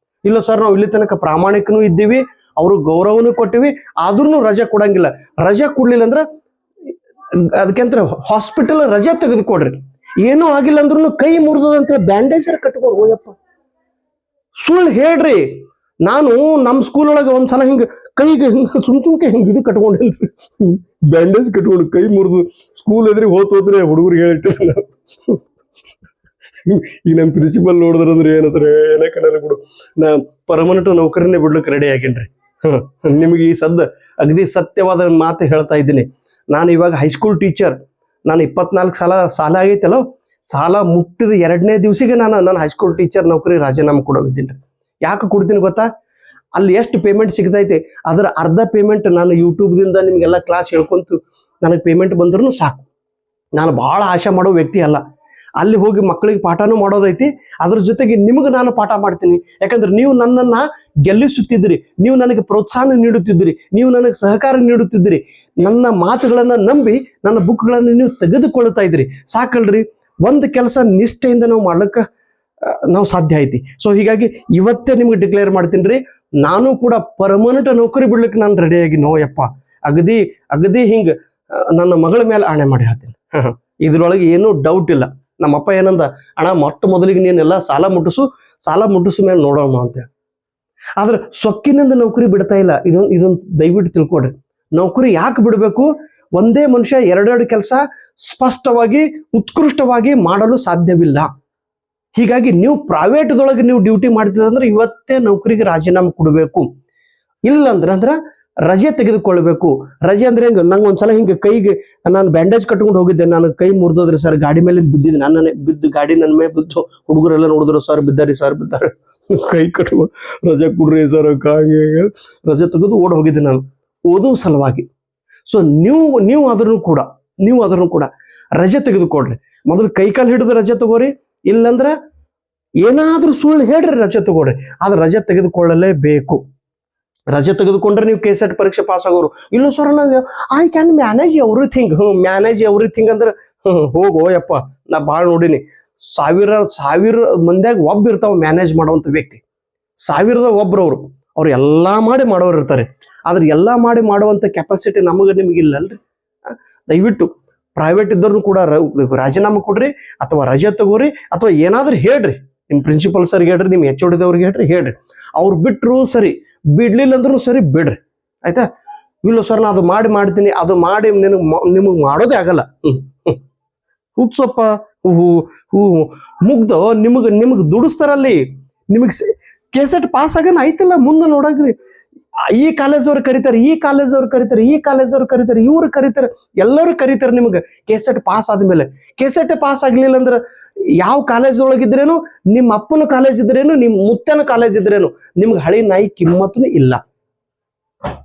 ಇಲ್ಲ ಸರ್ ನಾವು ಇಲ್ಲಿ ತನಕ ಪ್ರಾಮಾಣಿಕನೂ ಇದ್ದೀವಿ, ಅವರು ಗೌರವನೂ ಕೊಟ್ಟಿವಿ, ಆದ್ರೂ ರಜೆ ಕೊಡಂಗಿಲ್ಲ. ರಜೆ ಕೊಡ್ಲಿಲ್ಲ ಅಂದ್ರೆ ಅದಕ್ಕೆಂತ ಹಾಸ್ಪಿಟಲ್ ರಜೆ ತೆಗೆದುಕೊಡ್ರಿ. ಏನೂ ಆಗಿಲ್ಲ ಅಂದ್ರೂ ಕೈ ಮುರಿದಂತ ಬ್ಯಾಂಡೇಜರ್ ಕಟ್ಕೊಂಡು ಹೋಯಪ್ಪ. ಸುಳ್ಳು ಹೇಳ್ರಿ. ನಾನು ನಮ್ಮ ಸ್ಕೂಲ್ ಒಳಗೆ ಒಂದ್ಸಲ ಹಿಂಗೆ ಕೈಗೆ ಹಿಂಗೆ ಸುಮ್ಕೆ ಹಿಂಗೆ ಇದು ಕಟ್ಕೊಂಡೇನ್ರಿ, ಬ್ಯಾಂಡೇಜ್ ಕಟ್ಕೊಂಡು ಕೈ ಮುರಿದು ಸ್ಕೂಲ್ ಎದ್ರಿ ಹೋದ್ರೆ ಹುಡುಗರಿಗೆ ಹೇಳಿಟ್ಟಿರ. ಈಗ ನಮ್ಮ ಪ್ರಿನ್ಸಿಪಲ್ ನೋಡಿದ್ರಂದ್ರೆ ಏನಂದ್ರೆ ಏನಕ್ಕಲ್ಲ ಬಿಡು, ನಾ ಪರ್ಮನೆಂಟ್ ನೌಕರಿನೇ ಬಿಡ್ಲಿಕ್ಕೆ ರೆಡಿ ಆಗೇನ್ರಿ. ನಿಮಗೆ ಈ ಅಗದಿ ಸತ್ಯವಾದ ಮಾತು ಹೇಳ್ತಾ ಇದ್ದೀನಿ. ನಾನು ಇವಾಗ ಹೈಸ್ಕೂಲ್ ಟೀಚರ್. ನಾನು 24 ಸಾಲ ಆಗೈತಲ್ಲೋ, ಸಾಲ ಮುಟ್ಟಿದ 2ನೇ ದಿವಸಿಗೆ ನಾನು ಹೈಸ್ಕೂಲ್ ಟೀಚರ್ ನೌಕರಿ ರಾಜೀನಾಮೆ ಕೊಡೋಗಿದ್ದೀನಿ. ಯಾಕೆ ಕೊಡ್ತೀನಿ ಗೊತ್ತಾ? ಅಲ್ಲಿ ಎಷ್ಟು ಪೇಮೆಂಟ್ ಸಿಗ್ತೈತೆ ಅದರ ಅರ್ಧ ಪೇಮೆಂಟ್ ನಾನು ಯೂಟ್ಯೂಬ್ದಿಂದ ನಿಮಗೆಲ್ಲ ಕ್ಲಾಸ್ ಹೇಳ್ಕೊಂತು ನನಗೆ ಪೇಮೆಂಟ್ ಬಂದ್ರೂ ಸಾಕು. ನಾನು ಭಾಳ ಆಶೆ ಮಾಡೋ ವ್ಯಕ್ತಿ ಅಲ್ಲ. ಅಲ್ಲಿ ಹೋಗಿ ಮಕ್ಕಳಿಗೆ ಪಾಠನೂ ಮಾಡೋದೈತಿ, ಅದ್ರ ಜೊತೆಗೆ ನಿಮಗೆ ನಾನು ಪಾಠ ಮಾಡ್ತೀನಿ. ಯಾಕಂದ್ರೆ ನೀವು ನನ್ನನ್ನು ಗೆಲ್ಲಿಸುತ್ತಿದ್ದಿರಿ, ನೀವು ನನಗೆ ಪ್ರೋತ್ಸಾಹ ನೀಡುತ್ತಿದ್ದಿರಿ, ನೀವು ನನಗೆ ಸಹಕಾರ ನೀಡುತ್ತಿದ್ದಿರಿ. ನನ್ನ ಮಾತುಗಳನ್ನು ನಂಬಿ ನನ್ನ ಬುಕ್ಗಳನ್ನು ನೀವು ತೆಗೆದುಕೊಳ್ತಾ ಇದ್ರಿ. ಸಾಕಲ್ರಿ, ಒಂದು ಕೆಲಸ ನಿಷ್ಠೆಯಿಂದ ನಾವು ಮಾಡ್ಲಿಕ್ಕೆ ನಾವು ಸಾಧ್ಯ ಐತಿ. ಸೊ ಹೀಗಾಗಿ ಇವತ್ತೇ ನಿಮ್ಗೆ ಡಿಕ್ಲೇರ್ ಮಾಡ್ತೀನಿ ರೀ, ನಾನು ಕೂಡ ಪರ್ಮನೆಂಟ್ ನೌಕರಿ ಬಿಡ್ಲಿಕ್ಕೆ ನಾನು ರೆಡಿಯಾಗಿ ನೋಯಪ್ಪ. ಅಗದಿ ಹಿಂಗೆ ನನ್ನ ಮಗಳ ಮೇಲೆ ಆಣೆ ಮಾಡಿ ಹೇಳ್ತೀನಿ. ಇದ್ರೊಳಗೆ ಏನೂ ಡೌಟ್ ಇಲ್ಲ. ನಮ್ಮಪ್ಪ ಏನಂದ, ಅಣ್ಣ ಮೊಟ್ಟ ಮೊದಲಿಗೆ ನೀನೆಲ್ಲ ಸಾಲ ಮುಟ್ಟಿಸು ಮೇಲೆ ನೋಡೋಣ ಅಂತೇಳಿ. ಆದ್ರೆ ಸೊಕ್ಕಿನಿಂದ ನೌಕರಿ ಬಿಡ್ತಾ ಇಲ್ಲ. ಇದೊಂದು ದಯವಿಟ್ಟು ತಿಳ್ಕೊಡ್ರಿ. ನೌಕರಿ ಯಾಕೆ ಬಿಡಬೇಕು? ಒಂದೇ ಮನುಷ್ಯ 2 ಕೆಲಸ ಸ್ಪಷ್ಟವಾಗಿ ಉತ್ಕೃಷ್ಟವಾಗಿ ಮಾಡಲು ಸಾಧ್ಯವಿಲ್ಲ. ಹೀಗಾಗಿ ನೀವು ಪ್ರೈವೇಟ್ದೊಳಗೆ ನೀವು ಡ್ಯೂಟಿ ಮಾಡ್ತಿದ್ರೆ ಇವತ್ತೇ ನೌಕರಿಗೆ ರಾಜೀನಾಮೆ ಕೊಡಬೇಕು. ಇಲ್ಲಂದ್ರೆ ರಜೆ ತೆಗೆದುಕೊಳ್ಬೇಕು. ರಜೆ ಅಂದ್ರೆ ಹೆಂಗೆ? ನಂಗೆ ಒಂದ್ಸಲ ಹಿಂಗೆ ಕೈಗೆ ನಾನು ಬ್ಯಾಂಡೇಜ್ ಕಟ್ಕೊಂಡು ಹೋಗಿದ್ದೆ. ನಾನು ಕೈ ಮುರಿದೋದ್ರಿ ಸರ್, ಗಾಡಿ ಮೇಲೆ ಬಿದ್ದಿದ್ದೆ. ನನ್ನೇ ಬಿದ್ದು ಗಾಡಿ ನನ್ನ ಮೇಲೆ ಬಿದ್ದು ಹುಡುಗರೆಲ್ಲ ನೋಡಿದ್ರು, ಸರ್ ಬಿದ್ದಾರಿ ಕೈ ಕಟ್ಕೊಂಡು ರಜೆ ಕೊಡ್ರಿ ಸರ್, ರಜೆ ತೆಗೆದು ಓಡ್ ಹೋಗಿದ್ದೆ ನಾನು ಓದುವ ಸಲುವಾಗಿ. ಸೊ ನೀವು ಅದನ್ನು ಕೂಡ ರಜೆ ತೆಗೆದುಕೊಡ್ರಿ. ಮೊದಲು ಕೈಕಾಲು ಹಿಡಿದು ರಜೆ ತಗೋರಿ. ಇಲ್ಲಂದ್ರೆ ಏನಾದ್ರೂ ಸುಳ್ಳು ಹೇಳ್ರಿ, ರಜೆ ತಗೋರಿ. ಆದ್ರೆ ರಜೆ ತೆಗೆದುಕೊಳ್ಳಲೇಬೇಕು. ರಜೆ ತೆಗೆದುಕೊಂಡ್ರೆ ನೀವು KCET ಪರೀಕ್ಷೆ ಪಾಸ್ ಆಗೋರು. ಇಲ್ಲ ಸರ್ ನಾವು I can manage everything. Manage everything ಅಂದ್ರೆ ಹೋಗೋಯಪ್ಪ, ನಾ ಭಾಳ ನೋಡಿನಿ. ಸಾವಿರ ಮಂದಿಯಾಗ ಒಬ್ಬ ಇರ್ತಾವ ಮ್ಯಾನೇಜ್ ಮಾಡುವಂಥ ವ್ಯಕ್ತಿ. 1000ದ ಒಬ್ರವ್ರು, ಅವ್ರು ಎಲ್ಲ ಮಾಡಿ ಮಾಡೋರು ಇರ್ತಾರೆ. ಆದ್ರೆ ಎಲ್ಲ ಮಾಡಿ ಮಾಡುವಂಥ ಕೆಪಾಸಿಟಿ ನಿಮಗಿಲ್ಲ ಅಲ್ರಿ. ದಯವಿಟ್ಟು ಪ್ರೈವೇಟ್ ಇದ್ದವ್ರು ಕೂಡ ರಾಜೀನಾಮೆ ಕೊಡ್ರಿ, ಅಥವಾ ರಜೆ ತಗೋರಿ, ಅಥವಾ ಏನಾದ್ರೂ ಹೇಳ್ರಿ. ನಿಮ್ಮ ಪ್ರಿನ್ಸಿಪಲ್ ಸರ್ಗೆ ಹೇಳ್ರಿ, ನಿಮ್ಮ HOD ದವ್ರಿಗೆ ಹೇಳ್ರಿ. ಅವ್ರು ಬಿಟ್ರು ಸರಿ, ಬಿಡ್ಲಿಲ್ಲ ಅಂದ್ರೂ ಸರಿ, ಬಿಡ್ರಿ. ಆಯ್ತಾ? ಇಲ್ಲ ಸರ್ ನಾ ಅದು ಮಾಡ್ತೀನಿ, ಅದು ಮಾಡಿ ನಿಮಗೆ ಮಾಡೋದೇ ಆಗಲ್ಲ. ಹುಚ್ಚಪ್ಪ ಮುಗ್ದು ನಿಮಗೆ ದುಡಿಸ್ತಾರಲ್ಲಿ. ನಿಮಗೆ KCET ಪಾಸ್ ಆಗನ ಐತಲ್ಲ, ಮುಂದೆ ನೋಡಕ್ರಿ. ಈ ಕಾಲೇಜವ್ರು ಕರೀತಾರೆ, ಇವ್ರು ಕರೀತಾರೆ, ಎಲ್ಲರೂ ಕರೀತಾರೆ ನಿಮ್ಗೆ KCET ಪಾಸ್ ಆದ್ಮೇಲೆ. KCET ಪಾಸ್ ಆಗ್ಲಿಲ್ಲ ಅಂದ್ರೆ ಯಾವ ಕಾಲೇಜ್ ಒಳಗಿದ್ರೇನು, ನಿಮ್ಮ ಅಪ್ಪನ ಕಾಲೇಜ್ ಇದ್ರೇನು, ನಿಮ್ಮ ಮುತ್ತನ ಕಾಲೇಜ್ ಇದ್ರೇನು, ನಿಮ್ಗೆ ಹಳಿ ನಾಯಿ ಕಿಮ್ಮತ್ತೂ ಇಲ್ಲ.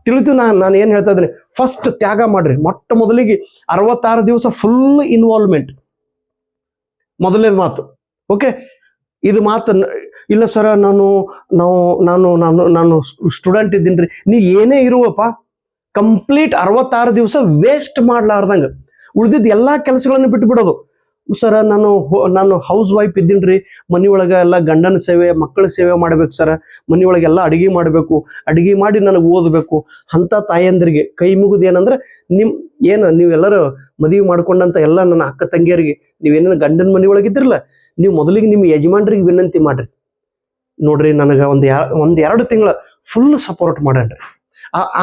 ತಿಳಿತು? ನಾನು ಏನ್ ಹೇಳ್ತಾ ಇದ್ದೀನಿ, ಫಸ್ಟ್ ತ್ಯಾಗ ಮಾಡ್ರಿ. ಮೊಟ್ಟ ಮೊದಲಿಗೆ 66 ದಿವಸ ಫುಲ್ ಇನ್ವಾಲ್ವ್ಮೆಂಟ್, ಮೊದಲನೇ ಮಾತು. ಓಕೆ, ಇದು ಮಾತು ಇಲ್ಲ ಸರ, ನಾನು ಸ್ಟೂಡೆಂಟ್ ಇದ್ದೀನಿ ರೀ. ನೀ ಏನೇ ಇರುವಪ್ಪ, ಕಂಪ್ಲೀಟ್ 66 ದಿವಸ ವೇಸ್ಟ್ ಮಾಡ್ಲಾರ್ದಂಗ ಉಳಿದಿದ್ದು ಎಲ್ಲಾ ಕೆಲಸಗಳನ್ನು ಬಿಟ್ಟು ಬಿಡೋದು. ಸರ ನಾನು ಹೌಸ್ ವೈಫ್ ಇದ್ದೀನ್ರಿ, ಮನೆಯೊಳಗೆ ಎಲ್ಲ ಗಂಡನ ಸೇವೆ ಮಕ್ಕಳ ಸೇವೆ ಮಾಡ್ಬೇಕು ಸರ, ಮನೆಯೊಳಗೆಲ್ಲ ಅಡಿಗೆ ಮಾಡಬೇಕು, ಅಡಿಗೆ ಮಾಡಿ ನನಗೆ ಓದಬೇಕು ಅಂತ ತಾಯಂದ್ರಿಗೆ ಕೈ ಮುಗಿದು ಏನಂದ್ರೆ ನೀವೆಲ್ಲರೂ ಮದುವೆ ಮಾಡ್ಕೊಂಡಂತ ಎಲ್ಲ ನನ್ನ ಅಕ್ಕ ತಂಗಿಯರಿಗೆ ನೀವೇನೇನು ಗಂಡನ ಮನೆಯೊಳಗಿದ್ರಲ್ಲ, ನೀವು ಮೊದಲಿಗೆ ನಿಮ್ಮ ಯಜಮಾನ್ರಿಗೆ ವಿನಂತಿ ಮಾಡ್ರಿ, ನೋಡ್ರಿ ನನಗೆ ಒಂದ್ 2 ತಿಂಗಳ ಫುಲ್ ಸಪೋರ್ಟ್ ಮಾಡಣ್ರಿ.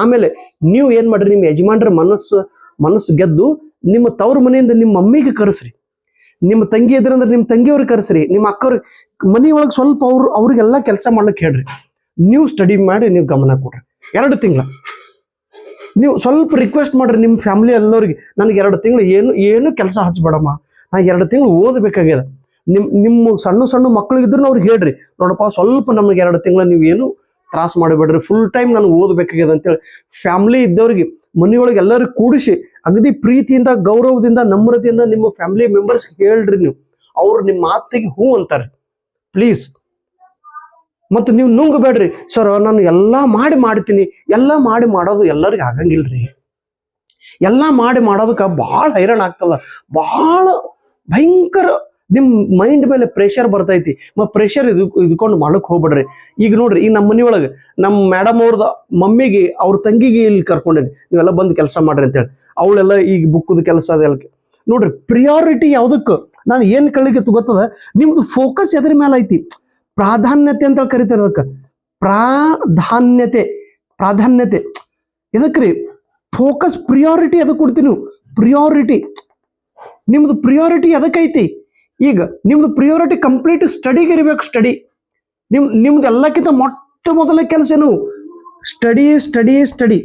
ಆಮೇಲೆ ನೀವು ಏನ್ ಮಾಡ್ರಿ, ನಿಮ್ಮ ಯಜಮಾನ್ರ ಮನಸ್ಸು ಗೆದ್ದು ನಿಮ್ಮ ತವ್ರ ಮನೆಯಿಂದ ನಿಮ್ಮ ಮಮ್ಮಿಗೆ ಕರೆಸ್ರಿ, ನಿಮ್ಮ ತಂಗಿ ಇದ್ರಂದ್ರೆ ನಿಮ್ಮ ತಂಗಿಯವ್ರಿಗೆ ಕರೆಸ್ರಿ, ನಿಮ್ಮ ಅಕ್ಕವ್ರಿಗೆ ಮನೆಯೊಳಗೆ ಸ್ವಲ್ಪ ಅವ್ರಿಗೆಲ್ಲ ಕೆಲಸ ಮಾಡ್ಲಿಕ್ಕೆ ಹೇಳ್ರಿ. ನೀವು ಸ್ಟಡಿ ಮಾಡಿ ನೀವು ಗಮನ ಕೊಡ್ರಿ 2 ತಿಂಗಳ. ನೀವು ಸ್ವಲ್ಪ ರಿಕ್ವೆಸ್ಟ್ ಮಾಡ್ರಿ ನಿಮ್ಮ ಫ್ಯಾಮಿಲಿ ಎಲ್ಲರಿಗೆ, ನನಗೆ 2 ತಿಂಗಳು ಏನು ಕೆಲಸ ಹಚ್ಬೇಡಮ್ಮ, ನಾ 2 ತಿಂಗಳು ಓದಬೇಕಾಗ್ಯದ. ನಿಮ್ಮ ಸಣ್ಣ ಮಕ್ಕಳಿಗಿದ್ರು ಅವ್ರಿಗೆ ಹೇಳ್ರಿ, ನೋಡಪ್ಪ ಸ್ವಲ್ಪ ನಮಗೆ 2 ತಿಂಗಳ ನೀವು ಏನು ತ್ರಾಸ ಮಾಡಬೇಡ್ರಿ, ಫುಲ್ ಟೈಮ್ ನಾನು ಓದಬೇಕಾಗ್ಯದ ಅಂತೇಳಿ ಫ್ಯಾಮಿಲಿ ಇದ್ದವ್ರಿಗೆ ಮನೆಯೊಳಗೆ ಎಲ್ಲರಿಗೂ ಕೂಡಿಸಿ ಅಗದಿ ಪ್ರೀತಿಯಿಂದ ಗೌರವದಿಂದ ನಮ್ರತೆಯಿಂದ ನಿಮ್ಮ ಫ್ಯಾಮಿಲಿ ಮೆಂಬರ್ಸ್ ಹೇಳ್ರಿ. ನೀವು ಅವ್ರು ನಿಮ್ಮ ಮಾತಿಗೆ ಹೂ ಅಂತಾರೆ ಪ್ಲೀಸ್. ಮತ್ತು ನೀವು ನುಂಗಬೇಡ್ರಿ, ಸರ್ ನಾನು ಎಲ್ಲ ಮಾಡ್ತೀನಿ, ಎಲ್ಲ ಮಾಡೋದು ಎಲ್ಲರಿಗೂ ಆಗಂಗಿಲ್ರಿ, ಎಲ್ಲ ಮಾಡೋದಕ್ಕೆ ಭಾಳ ಹೈರಾಣ ಆಗ್ತದ, ಭಾಳ ಭಯಂಕರ ನಿಮ್ಮ ಮೈಂಡ್ ಮೇಲೆ ಪ್ರೆಷರ್ ಬರ್ತೈತಿ. ಪ್ರೆಷರ್ ಇದ್ಕೊಂಡು ಮಾಡಕ್ ಹೋಗ್ಬೇಡ್ರಿ. ಈಗ ನೋಡ್ರಿ, ಈಗ ನಮ್ಮ ಮನೆಯೊಳಗೆ ನಮ್ಮ ಮೇಡಮ್ ಅವ್ರದ್ದು ಮಮ್ಮಿಗೆ ಅವ್ರ ತಂಗಿಗೆ ಇಲ್ಲಿ ಕರ್ಕೊಂಡೇನಿ, ನೀವೆಲ್ಲ ಬಂದು ಕೆಲಸ ಮಾಡ್ರಿ ಅಂತೇಳಿ. ಅವಳೆಲ್ಲ ಈಗ ಬುಕ್ಕದ ಕೆಲಸ ಅದೆಲ್ಲ ನೋಡ್ರಿ. ಪ್ರಿಯಾರಿಟಿ ಯಾವುದಕ್ಕೆ ನಾನು ಏನು ಕಳಿಗೆ ಗೊತ್ತದ, ನಿಮ್ದು ಫೋಕಸ್ ಎದ್ರ ಮೇಲೆ ಐತಿ, ಪ್ರಾಧಾನ್ಯತೆ ಅಂತ ಕರಿತಾರೆ ಅದಕ್ಕೆ. ಪ್ರಾಧಾನ್ಯತೆ ಇದಕ್ರಿ ಫೋಕಸ್, ಪ್ರಿಯಾರಿಟಿ ಅದಕ್ಕೆ ಕೊಡ್ತೀನಿ ನೀವು. ಪ್ರಿಯಾರಿಟಿ ನಿಮ್ದು ಪ್ರಿಯಾರಿಟಿ ಅದಕ್ಕೈತಿ. ಈಗ ನಿಮ್ದು ಪ್ರಿಯಾರಿಟಿ ಕಂಪ್ಲೀಟ್ ಸ್ಟಡಿಗೆ ಇರಬೇಕು. ಸ್ಟಡಿ ನಿಮ್ದು ಎಲ್ಲಕ್ಕಿಂತ ಮೊಟ್ಟ ಮೊದಲ ಕೆಲಸ ಏನು? ಸ್ಟಡಿ.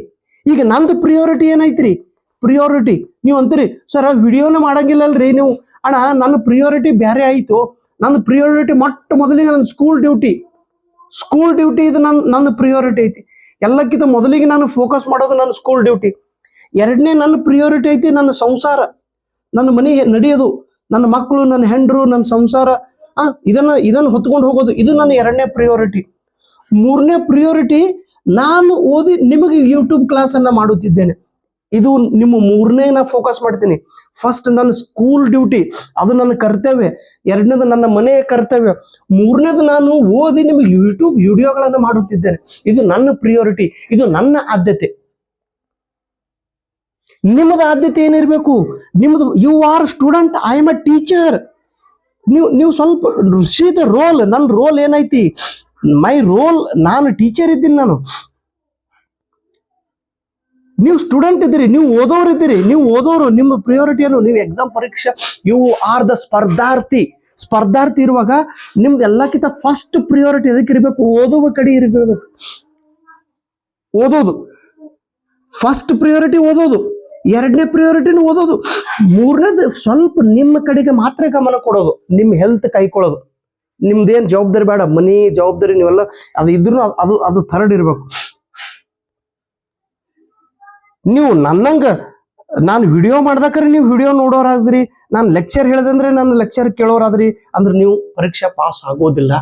ಈಗ ನಂದು ಪ್ರಿಯಾರಿಟಿ ಏನೈತ್ರಿ? ಪ್ರಿಯಾರಿಟಿ ನೀವು ಅಂತೀರಿ, ಸರ್ ವಿಡಿಯೋನ ಮಾಡಂಗಿಲ್ಲ ಅಲ್ರಿ ನೀವು. ಅಣ್ಣ ನನ್ನ ಪ್ರಿಯಾರಿಟಿ ಬೇರೆ ಆಯಿತು. ನನ್ನ ಪ್ರಿಯಾರಿಟಿ ಮೊಟ್ಟ ಮೊದಲಿಗೆ ನನ್ನ ಸ್ಕೂಲ್ ಡ್ಯೂಟಿ ಇದು ನನ್ನ ಪ್ರಿಯಾರಿಟಿ ಐತಿ. ಎಲ್ಲಕ್ಕಿಂತ ಮೊದಲಿಗೆ ನಾನು ಫೋಕಸ್ ಮಾಡೋದು ನನ್ನ ಸ್ಕೂಲ್ ಡ್ಯೂಟಿ. 2ನೇ ನನ್ನ ಪ್ರಿಯಾರಿಟಿ ಐತಿ ನನ್ನ ಸಂಸಾರ, ನನ್ನ ಮನೆ ನಡೆಯೋದು, ನನ್ನ ಮಕ್ಕಳು, ನನ್ನ ಹೆಂಡರು, ನನ್ನ ಸಂಸಾರ, ಇದನ್ನು ಹೊತ್ಕೊಂಡು ಹೋಗೋದು, ಇದು ನನ್ನ 2ನೇ ಪ್ರಿಯಾರಿಟಿ. 3ನೇ ಪ್ರಿಯಾರಿಟಿ ನಾನು ಓದಿ ನಿಮಗೆ ಯೂಟ್ಯೂಬ್ ಕ್ಲಾಸನ್ನು ಮಾಡುತ್ತಿದ್ದೇನೆ. ಇದು ನಿಮ್ಮ 3ನೇ ನಾ ಫೋಕಸ್ ಮಾಡ್ತೀನಿ. ಫಸ್ಟ್ ನನ್ನ ಸ್ಕೂಲ್ ಡ್ಯೂಟಿ, ಅದು ನನ್ನ ಕರ್ತವ್ಯ. 2ನೇದು ನನ್ನ ಮನೆಯ ಕರ್ತವ್ಯ. 3ನೇದು ನಾನು ಓದಿ ನಿಮಗೆ ಯೂಟ್ಯೂಬ್ ವಿಡಿಯೋಗಳನ್ನು ಮಾಡುತ್ತಿದ್ದೇನೆ. ಇದು ನನ್ನ ಪ್ರಿಯಾರಿಟಿ, ಇದು ನನ್ನ ಆದ್ಯತೆ. ನಿಮ್ಮದು ಆದ್ಯತೆ ಏನಿರಬೇಕು? ನಿಮ್ಮದು you are student, I am a teacher. ನೀವು ಸ್ವಲ್ಪ ಸಿ ದ ರೋಲ್. ನನ್ನ ರೋಲ್ ಏನೈತಿ? ಮೈ ರೋಲ್, ನಾನು ಟೀಚರ್ ಇದ್ದೀನಿ. ನೀವು ಸ್ಟೂಡೆಂಟ್ ಇದ್ದೀರಿ, ನೀವು ಓದೋರು. ನಿಮ್ಮ ಪ್ರಿಯಾರಿಟಿ ಏನು? ನೀವು ಎಕ್ಸಾಮ್ ಪರೀಕ್ಷೆ, ಯು ಆರ್ ದ ಸ್ಪರ್ಧಾರ್ಥಿ ಇರುವಾಗ ನಿಮ್ದು ಎಲ್ಲಕ್ಕಿಂತ ಫಸ್ಟ್ ಪ್ರಿಯಾರಿಟಿ ಎದಕ್ಕೆ ಇರಬೇಕು? ಓದುವ ಕಡೆ ಇರಬೇಕು. ಓದೋದು ಫಸ್ಟ್ ಪ್ರಿಯಾರಿಟಿ, ಓದೋದು 2ನೇ ಪ್ರಿಯಾರಿಟಿನೂ ಓದೋದು. 3ನೇದು ಸ್ವಲ್ಪ ನಿಮ್ಮ ಕಡೆಗೆ ಮಾತ್ರ ಗಮನ ಕೊಡೋದು, ನಿಮ್ಮ ಹೆಲ್ತ್ ಕಾಯ್ಕೊಳ್ಳೋದು. ನಿಮ್ದೇನು ಜವಾಬ್ದಾರಿ ಬೇಡ, ಮನಿ ಜವಾಬ್ದಾರಿ ನೀವೆಲ್ಲ ಅದು ಇದ್ರೂ ಅದು ಥರ್ಡ್ ಇರ್ಬೇಕು. ನೀವು ನನ್ನಂಗ ನಾನು ವಿಡಿಯೋ ಮಾಡ್ದಾಕ್ರೆ ನೀವು ವಿಡಿಯೋ ನೋಡೋರಾದ್ರಿ, ನಾನು ಲೆಕ್ಚರ್ ಹೇಳ್ದಂದ್ರೆ ನಾನು ಲೆಕ್ಚರ್ ಕೇಳೋರಾದ್ರಿ ಅಂದ್ರೆ ನೀವು ಪರೀಕ್ಷೆ ಪಾಸ್ ಆಗೋದಿಲ್ಲ.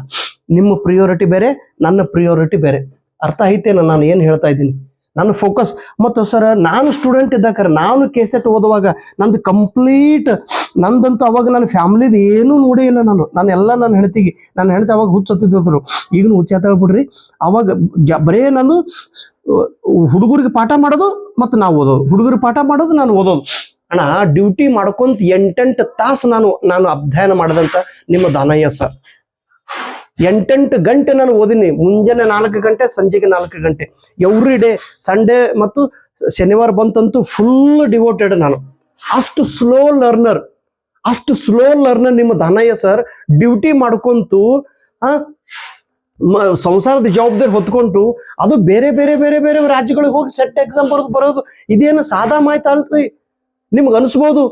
ನಿಮ್ಮ ಪ್ರಿಯಾರಿಟಿ ಬೇರೆ, ನನ್ನ ಪ್ರಿಯಾರಿಟಿ ಬೇರೆ. ಅರ್ಥ ಐತೇನ ನಾನು ಏನು ಹೇಳ್ತಾ ಇದ್ದೀನಿ? ನನ್ನ ಫೋಕಸ್. ಮತ್ತು ಸರ್ ನಾನು ಸ್ಟೂಡೆಂಟ್ ಇದ್ದಾಕರೆ, ನಾನು ಕೆಸೆಟ್ ಓದುವಾಗ ನಂದಂತೂ ಅವಾಗ ನನ್ನ ಫ್ಯಾಮಿಲಿದು ಏನೂ ನೋಡೇ ಇಲ್ಲ. ನನ್ನ ಹೆಂಡತಿ ಅವಾಗ ಹುಚ್ಚತ್ತಿದ್ರು, ಈಗಲೂ ಹುಚ್ಚ ಬಿಡ್ರಿ. ಅವಾಗ ಬರೇ ನಾನು ಹುಡುಗರಿಗೆ ಪಾಠ ಮಾಡೋದು ಮತ್ತು ನಾವು ಓದೋದು, ಹುಡುಗರಿಗೆ ಪಾಠ ಮಾಡೋದು, ನಾನು ಓದೋದು. ಅಣ್ಣ ಡ್ಯೂಟಿ ಮಾಡ್ಕೊಂತ 8 ತಾಸು ನಾನು ಅಧ್ಯಯನ ಮಾಡಿದಂತ ನಿಮ್ಮ ದಾನಯ್ಯ ಸರ್. 8 ಗಂಟೆ ನಾನು ಓದಿನಿ. ಮುಂಜಾನೆ 4 ಗಂಟೆ, ಸಂಜೆಗೆ 4 ಗಂಟೆ, ಎವ್ರಿ ಡೇ. ಸಂಡೇ ಮತ್ತು ಶನಿವಾರ ಬಂತಂತೂ ಫುಲ್ ಡಿವೋಟೆಡ್ ನಾನು. ಅಷ್ಟು ಸ್ಲೋ ಲರ್ನರ್ ನಿಮ್ಮ ದಾನಯ್ಯ ಸರ್. ಡ್ಯೂಟಿ ಮಾಡ್ಕೊಂತು ಸಂಸಾರದ ಜವಾಬ್ದಾರಿ ಹೊತ್ಕೊಂಡು ಅದು ಬೇರೆ ರಾಜ್ಯಗಳಿಗೆ ಹೋಗಿ ಸೆಟ್ ಎಕ್ಸಾಮ್ ಬರೋದು ಇದೇನು ಸಾದಾ ಮಾಹಿತಿ ಅಲ್ರಿ? ನಿಮ್ಗೆ ಅನಿಸ್ಬೋದು.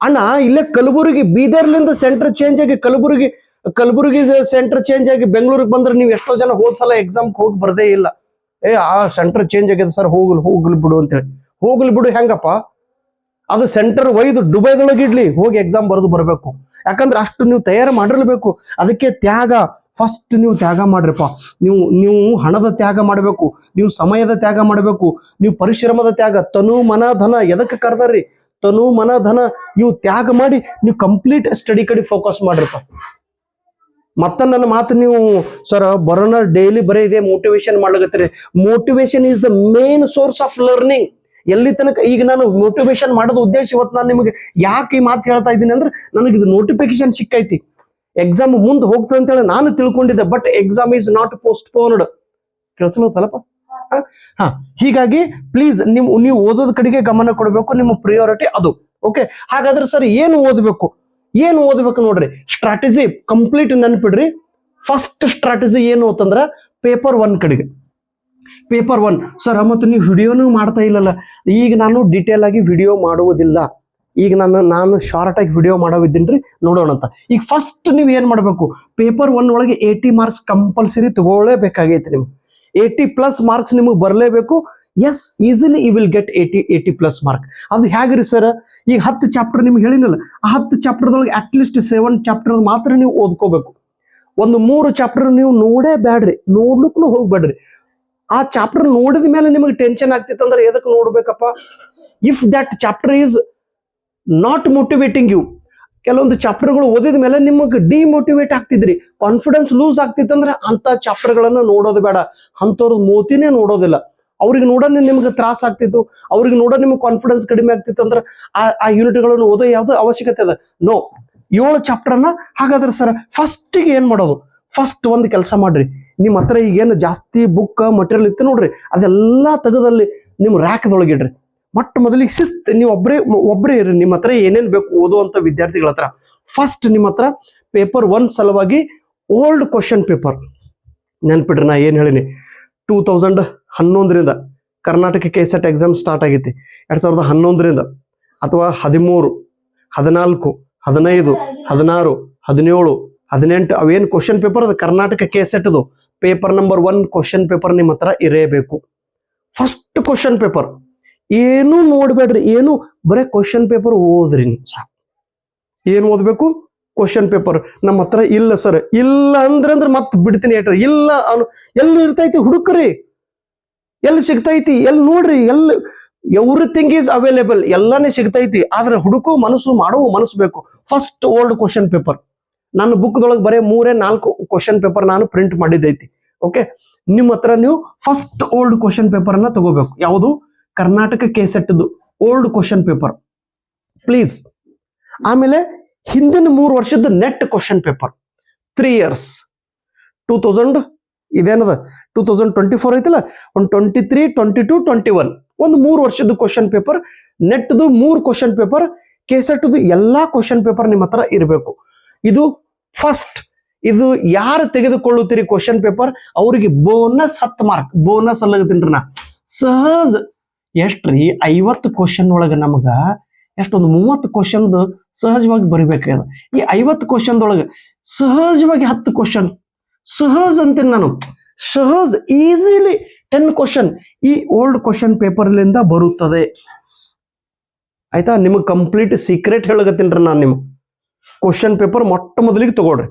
ಅಣ್ಣ ಇಲ್ಲೇ ಕಲಬುರಗಿ, ಬೀದರ್ಲಿಂದ ಸೆಂಟರ್ ಚೇಂಜ್ ಆಗಿ ಕಲಬುರಗಿ ಸೆಂಟರ್ ಚೇಂಜ್ ಆಗಿ ಬೆಂಗಳೂರಿಗೆ ಬಂದ್ರೆ ನೀವು ಎಷ್ಟೋ ಜನ ಹೋದ್ಸಲ ಎಕ್ಸಾಮ್ ಹೋಗಿ ಬರ್ದೇ ಇಲ್ಲ. ಆ ಸೆಂಟರ್ ಚೇಂಜ್ ಆಗಿದೆ ಸರ್, ಹೋಗ್ಲಿ ಬಿಡು ಅಂತೇಳಿ. ಹೋಗ್ಲಿ ಬಿಡು ಹೆಂಗಪ್ಪ? ಅದು ಸೆಂಟರ್ ಒಯ್ದು ದುಬೈದೊಳಗೆ ಇಡ್ಲಿ, ಹೋಗಿ ಎಕ್ಸಾಮ್ ಬರೆದು ಬರಬೇಕು. ಯಾಕಂದ್ರೆ ಅಷ್ಟು ನೀವು ತಯಾರು ಮಾಡಿರ್ಬೇಕು. ಅದಕ್ಕೆ ತ್ಯಾಗ, ಫಸ್ಟ್ ನೀವು ತ್ಯಾಗ ಮಾಡ್ರಿಪ್ಪ. ನೀವು ಹಣದ ತ್ಯಾಗ ಮಾಡಬೇಕು, ನೀವು ಸಮಯದ ತ್ಯಾಗ ಮಾಡಬೇಕು, ನೀವು ಪರಿಶ್ರಮದ ತ್ಯಾಗ. ತನು ಮನ ಧನ ಎದಕ್ಕೆ ಕರೆದ್ರಿ? ತನು ಮನ ಧನ ಇವು ತ್ಯಾಗ ಮಾಡಿ ನೀವು ಕಂಪ್ಲೀಟ್ ಸ್ಟಡಿ ಕಡೆ ಫೋಕಸ್ ಮಾಡಿರಪ್ಪ. ಮತ್ತ ನನ್ನ ಮಾತು ನೀವು ಸರ್ ಬರೋಣ ಡೈಲಿ ಬರೀ ಇದೆ ಮೋಟಿವೇಶನ್ ಮಾಡ್ಲಕತ್ತೀರಿ. Motivation is the main source of learning. ಎಲ್ಲಿ ತನಕ ಈಗ ನಾನು ಮೋಟಿವೇಶನ್ ಮಾಡೋದು ಉದ್ದೇಶ ಇವತ್ತು ನಾನು ನಿಮಗೆ ಯಾಕೆ ಈ ಮಾತು ಹೇಳ್ತಾ ಇದ್ದೀನಿ ಅಂದ್ರೆ ನನಗೆ ಇದು ನೋಟಿಫಿಕೇಶನ್ ಸಿಕ್ಕೈತಿ, ಎಕ್ಸಾಮ್ ಮುಂದೆ ಹೋಗ್ತದೆ ಅಂತೇಳಿ ನಾನು ತಿಳ್ಕೊಂಡಿದ್ದೆ. But exam is not postponed. ಕೇಳಿಸ್ಲತ್ತಲ್ಲಪ್ಪ? ಹಾ, ಹೀಗಾಗಿ ಪ್ಲೀಸ್ ನೀವು ಓದೋದ್ ಕಡೆಗೆ ಗಮನ ಕೊಡಬೇಕು, ನಿಮ್ಮ ಪ್ರಿಯಾರಿಟಿ ಅದು. ಓಕೆ, ಹಾಗಾದ್ರೆ ಸರ್ ಏನು ಓದಬೇಕು ನೋಡ್ರಿ. ಸ್ಟ್ರಾಟಜಿ ಕಂಪ್ಲೀಟ್ ನೆನ್ಪಿಡ್ರಿ. ಫಸ್ಟ್ ಸ್ಟ್ರಾಟಜಿ ಏನು ಅಂತಂದ್ರ ಪೇಪರ್ 1 ಕಡೆಗೆ. ಪೇಪರ್ 1 ಸರ್ ಮತ್ತು ನೀವು ವಿಡಿಯೋನು ಮಾಡ್ತಾ ಇಲ್ಲಲ್ಲ. ಈಗ ನಾನು ಡೀಟೇಲ್ ಆಗಿ ವಿಡಿಯೋ ಮಾಡುವುದಿಲ್ಲ. ಈಗ ನಾನು ಶಾರ್ಟ್ ಆಗಿ ವಿಡಿಯೋ ಮಾಡೋವಿದ್ದೀನ್ರಿ, ನೋಡೋಣ ಅಂತ. ಈಗ ಫಸ್ಟ್ ನೀವು ಏನ್ ಮಾಡ್ಬೇಕು, ಪೇಪರ್ 1 ಒಳಗೆ 80 ಮಾರ್ಕ್ಸ್ ಕಂಪಲ್ಸರಿ ತಗೊಳ್ಳೇಬೇಕಾಗೈತಿ. ನಿಮ್ಗೆ 80+ ಮಾರ್ಕ್ಸ್ ನಿಮಗೆ ಬರಲೇಬೇಕು. Yes, easily you will get 80+ mark. ಅದು ಹೇಗ್ರಿ ಸರ್? ಈಗ 10 ಚಾಪ್ಟರ್ ನಿಮ್ಗೆ ಹೇಳಿನಲ್ಲ, ಆ 10 ಚಾಪ್ಟರ್ದೊಳಗೆ ಅಟ್ಲೀಸ್ಟ್ 7 ಚಾಪ್ಟರ್ ಮಾತ್ರ ನೀವು ಓದ್ಕೋಬೇಕು. ಒಂದು 3 ಚಾಪ್ಟರ್ ನೀವು ನೋಡೇ ಬ್ಯಾಡ್ರಿ, ನೋಡ್ಲಿಕ್ಕೂ ಹೋಗ್ಬೇಡ್ರಿ. ಆ ಚಾಪ್ಟರ್ ನೋಡಿದ ಮೇಲೆ ನಿಮಗೆ ಟೆನ್ಷನ್ ಆಗ್ತಿತ್ತು ಅಂದ್ರೆ ಎದಕ್ಕೆ ನೋಡ್ಬೇಕಪ್ಪ? If that chapter is not motivating you, ಕೆಲವೊಂದು ಚಾಪ್ಟರ್ಗಳು ಓದಿದ ಮೇಲೆ ನಿಮಗೆ ಡಿಮೋಟಿವೇಟ್ ಆಗ್ತಿದ್ರಿ, ಕಾನ್ಫಿಡೆನ್ಸ್ ಲೂಸ್ ಆಗ್ತಿತ್ತಂದ್ರೆ ಅಂತ ಚಾಪ್ಟರ್ಗಳನ್ನ ನೋಡೋದು ಬೇಡ. ಅಂಥವ್ರ ಮೋತಿನೇ ನೋಡೋದಿಲ್ಲ. ಅವ್ರಿಗೆ ನೋಡೋಣ ನಿಮ್ಗೆ ತ್ರಾಸ ಆಗ್ತಿತ್ತು, ಅವ್ರಿಗೆ ನೋಡೋ ನಿಮ್ಗೆ ಕಾನ್ಫಿಡೆನ್ಸ್ ಕಡಿಮೆ ಆಗ್ತಿತ್ತು ಅಂದ್ರೆ ಆ ಯೂನಿಟ್ಗಳನ್ನು ಓದೋ ಯಾವ್ದು ಅವಶ್ಯಕತೆ ಅದ? ನೋ. 7 ಚಾಪ್ಟರ್ನ ಹಾಗಾದ್ರೆ ಸರ್ ಫಸ್ಟಿಗೆ ಏನ್ ಮಾಡೋದು? ಫಸ್ಟ್ ಒಂದು ಕೆಲಸ ಮಾಡ್ರಿ, ನಿಮ್ಮ ಹತ್ರ ಈಗೇನು ಜಾಸ್ತಿ ಬುಕ್ ಮಟೀರಿಯಲ್ ಇತ್ತು ನೋಡ್ರಿ, ಅದೆಲ್ಲ ತೆಗೆದಲ್ಲಿ ನಿಮ್ಮ ರ್ಯಾಕ್ದೊಳಗಿಡ್ರಿ. ಮೊಟ್ಟ ಮೊದಲಿಗೆ ಶಿಸ್ತು, ನೀವು ಒಬ್ಬರೇ ಇರ್ರಿ. ನಿಮ್ಮ ಹತ್ರ ಏನೇನು ಬೇಕು ಓದುವಂಥ ವಿದ್ಯಾರ್ಥಿಗಳ ಹತ್ರ ಫಸ್ಟ್ ನಿಮ್ಮ ಹತ್ರ ಪೇಪರ್ 1 ಸಲುವಾಗಿ ಓಲ್ಡ್ ಕ್ವಶನ್ ಪೇಪರ್ ನೆನ್ಪಿಡ್ರಿ. ನಾ ಏನು ಹೇಳಿನಿ, 2011ರಿಂದ ಕರ್ನಾಟಕ KCET ಎಕ್ಸಾಮ್ ಸ್ಟಾರ್ಟ್ ಆಗೈತಿ. 2011ರಿಂದ ಅಥವಾ 13, 14, 15, 16, 17, 18 ಅವೇನು ಕ್ವಶನ್ ಪೇಪರ್ ಅದು ಕರ್ನಾಟಕ KCETದು ಪೇಪರ್ ನಂಬರ್ 1 ಕ್ವಶನ್ ಪೇಪರ್ ನಿಮ್ಮ ಹತ್ರ ಇರಬೇಕು. ಫಸ್ಟ್ ಕ್ವಶನ್ ಪೇಪರ್ ಏನು ನೋಡ್ಬೇಡ್ರಿ, ಏನು ಬರೀ ಕ್ವಶನ್ ಪೇಪರ್ ಓದ್ರಿ ನೀವು ಸಾಕು. ಏನು ಓದ್ಬೇಕು? Question paper. ನಮ್ಮ ಹತ್ರ ಇಲ್ಲ ಸರ್, ಇಲ್ಲ ಅಂದ್ರೆ ಮತ್ತೆ ಬಿಡ್ತೀನಿ. ಇಲ್ಲ ಎಲ್ಲಿ ಇರ್ತೈತಿ ಹುಡುಕ್ರಿ, ಎಲ್ಲಿ ಸಿಗ್ತೈತಿ ಎಲ್ಲಿ ನೋಡ್ರಿ. ಎವ್ರಿಥಿಂಗ್ ಈಸ್ ಅವೈಲೇಬಲ್, ಎಲ್ಲಾನೇ ಸಿಗ್ತೈತಿ. ಆದ್ರೆ ಹುಡುಕೋ ಮನಸ್ಸು, ಮಾಡೋ ಮನಸ್ಸು ಬೇಕು. First old question paper. ನನ್ನ ಬುಕ್ದೊಳಗೆ ಬರೀ 3-4 ಕ್ವಶನ್ ಪೇಪರ್ ನಾನು ಪ್ರಿಂಟ್ ಮಾಡಿದ್ದೈತಿ. ಓಕೆ, ನಿಮ್ಮ ಹತ್ರ ನೀವು ಫಸ್ಟ್ ಓಲ್ಡ್ ಕ್ವಶನ್ ಪೇಪರ್ ಅನ್ನ ತಗೋಬೇಕು. ಯಾವುದು? ಕರ್ನಾಟಕ KCETದು ಓಲ್ಡ್ ಕ್ವಶನ್ ಪೇಪರ್ ಪ್ಲೀಸ್. ಆಮೇಲೆ ಹಿಂದಿನ 3 ವರ್ಷದ ನೆಟ್ ಕ್ವಶನ್ ಪೇಪರ್ 3 years 2000 ಇದೇನದ 2024 ಐತಲ್ಲ, ಒಂದು 23, 22, 21 ಒಂದು 3 ವರ್ಷದ ಕ್ವಶನ್ ಪೇಪರ್. ನೆಟ್ದು 3 ಕ್ವಶನ್ ಪೇಪರ್, KCETದು ಎಲ್ಲಾ ಕ್ವಶನ್ ಪೇಪರ್ ನಿಮ್ಮ ಹತ್ರ ಇರಬೇಕು. ಇದು ಫಸ್ಟ್. ಇದು ಯಾರು ತೆಗೆದುಕೊಳ್ಳುತ್ತೀರಿ ಕ್ವಶನ್ ಪೇಪರ್ ಅವರಿಗೆ ಬೋನಸ್ 10 ಮಾರ್ಕ್. ಬೋನಸ್ ಅಲ್ಲಗತ್ತೀನ್ರಿ ನಾ. ಸಹಜ ಎಷ್ಟ್ರಿ 50 ಕ್ವಶನ್ ಒಳಗೆ ನಮಗ ಎಷ್ಟೊಂದು 30 ಕ್ವಶನ್ ಸಹಜವಾಗಿ ಬರಿಬೇಕಾದ. ಈ 50 ಕ್ವಶನ್ದೊಳಗೆ ಸಹಜವಾಗಿ 10 ಕ್ವಶನ್ ಸಹಜ ಅಂತೀನಿ ನಾನು. ಸಹಜ ಈಸಿಲಿ 10 ಕ್ವಶನ್ ಈ ಓಲ್ಡ್ ಕ್ವಶನ್ ಪೇಪರ್ಲಿಂದ ಬರುತ್ತದೆ. ಆಯ್ತಾ? ನಿಮಗೆ ಕಂಪ್ಲೀಟ್ ಸೀಕ್ರೆಟ್ ಹೇಳಗತ್ತೀನ್ರಿ ನಾನು. ನಿಮ್ಗೆ ಕ್ವಶನ್ ಪೇಪರ್ ಮೊಟ್ಟ ಮೊದಲಿಗೆ ತಗೊಳ್ರಿ.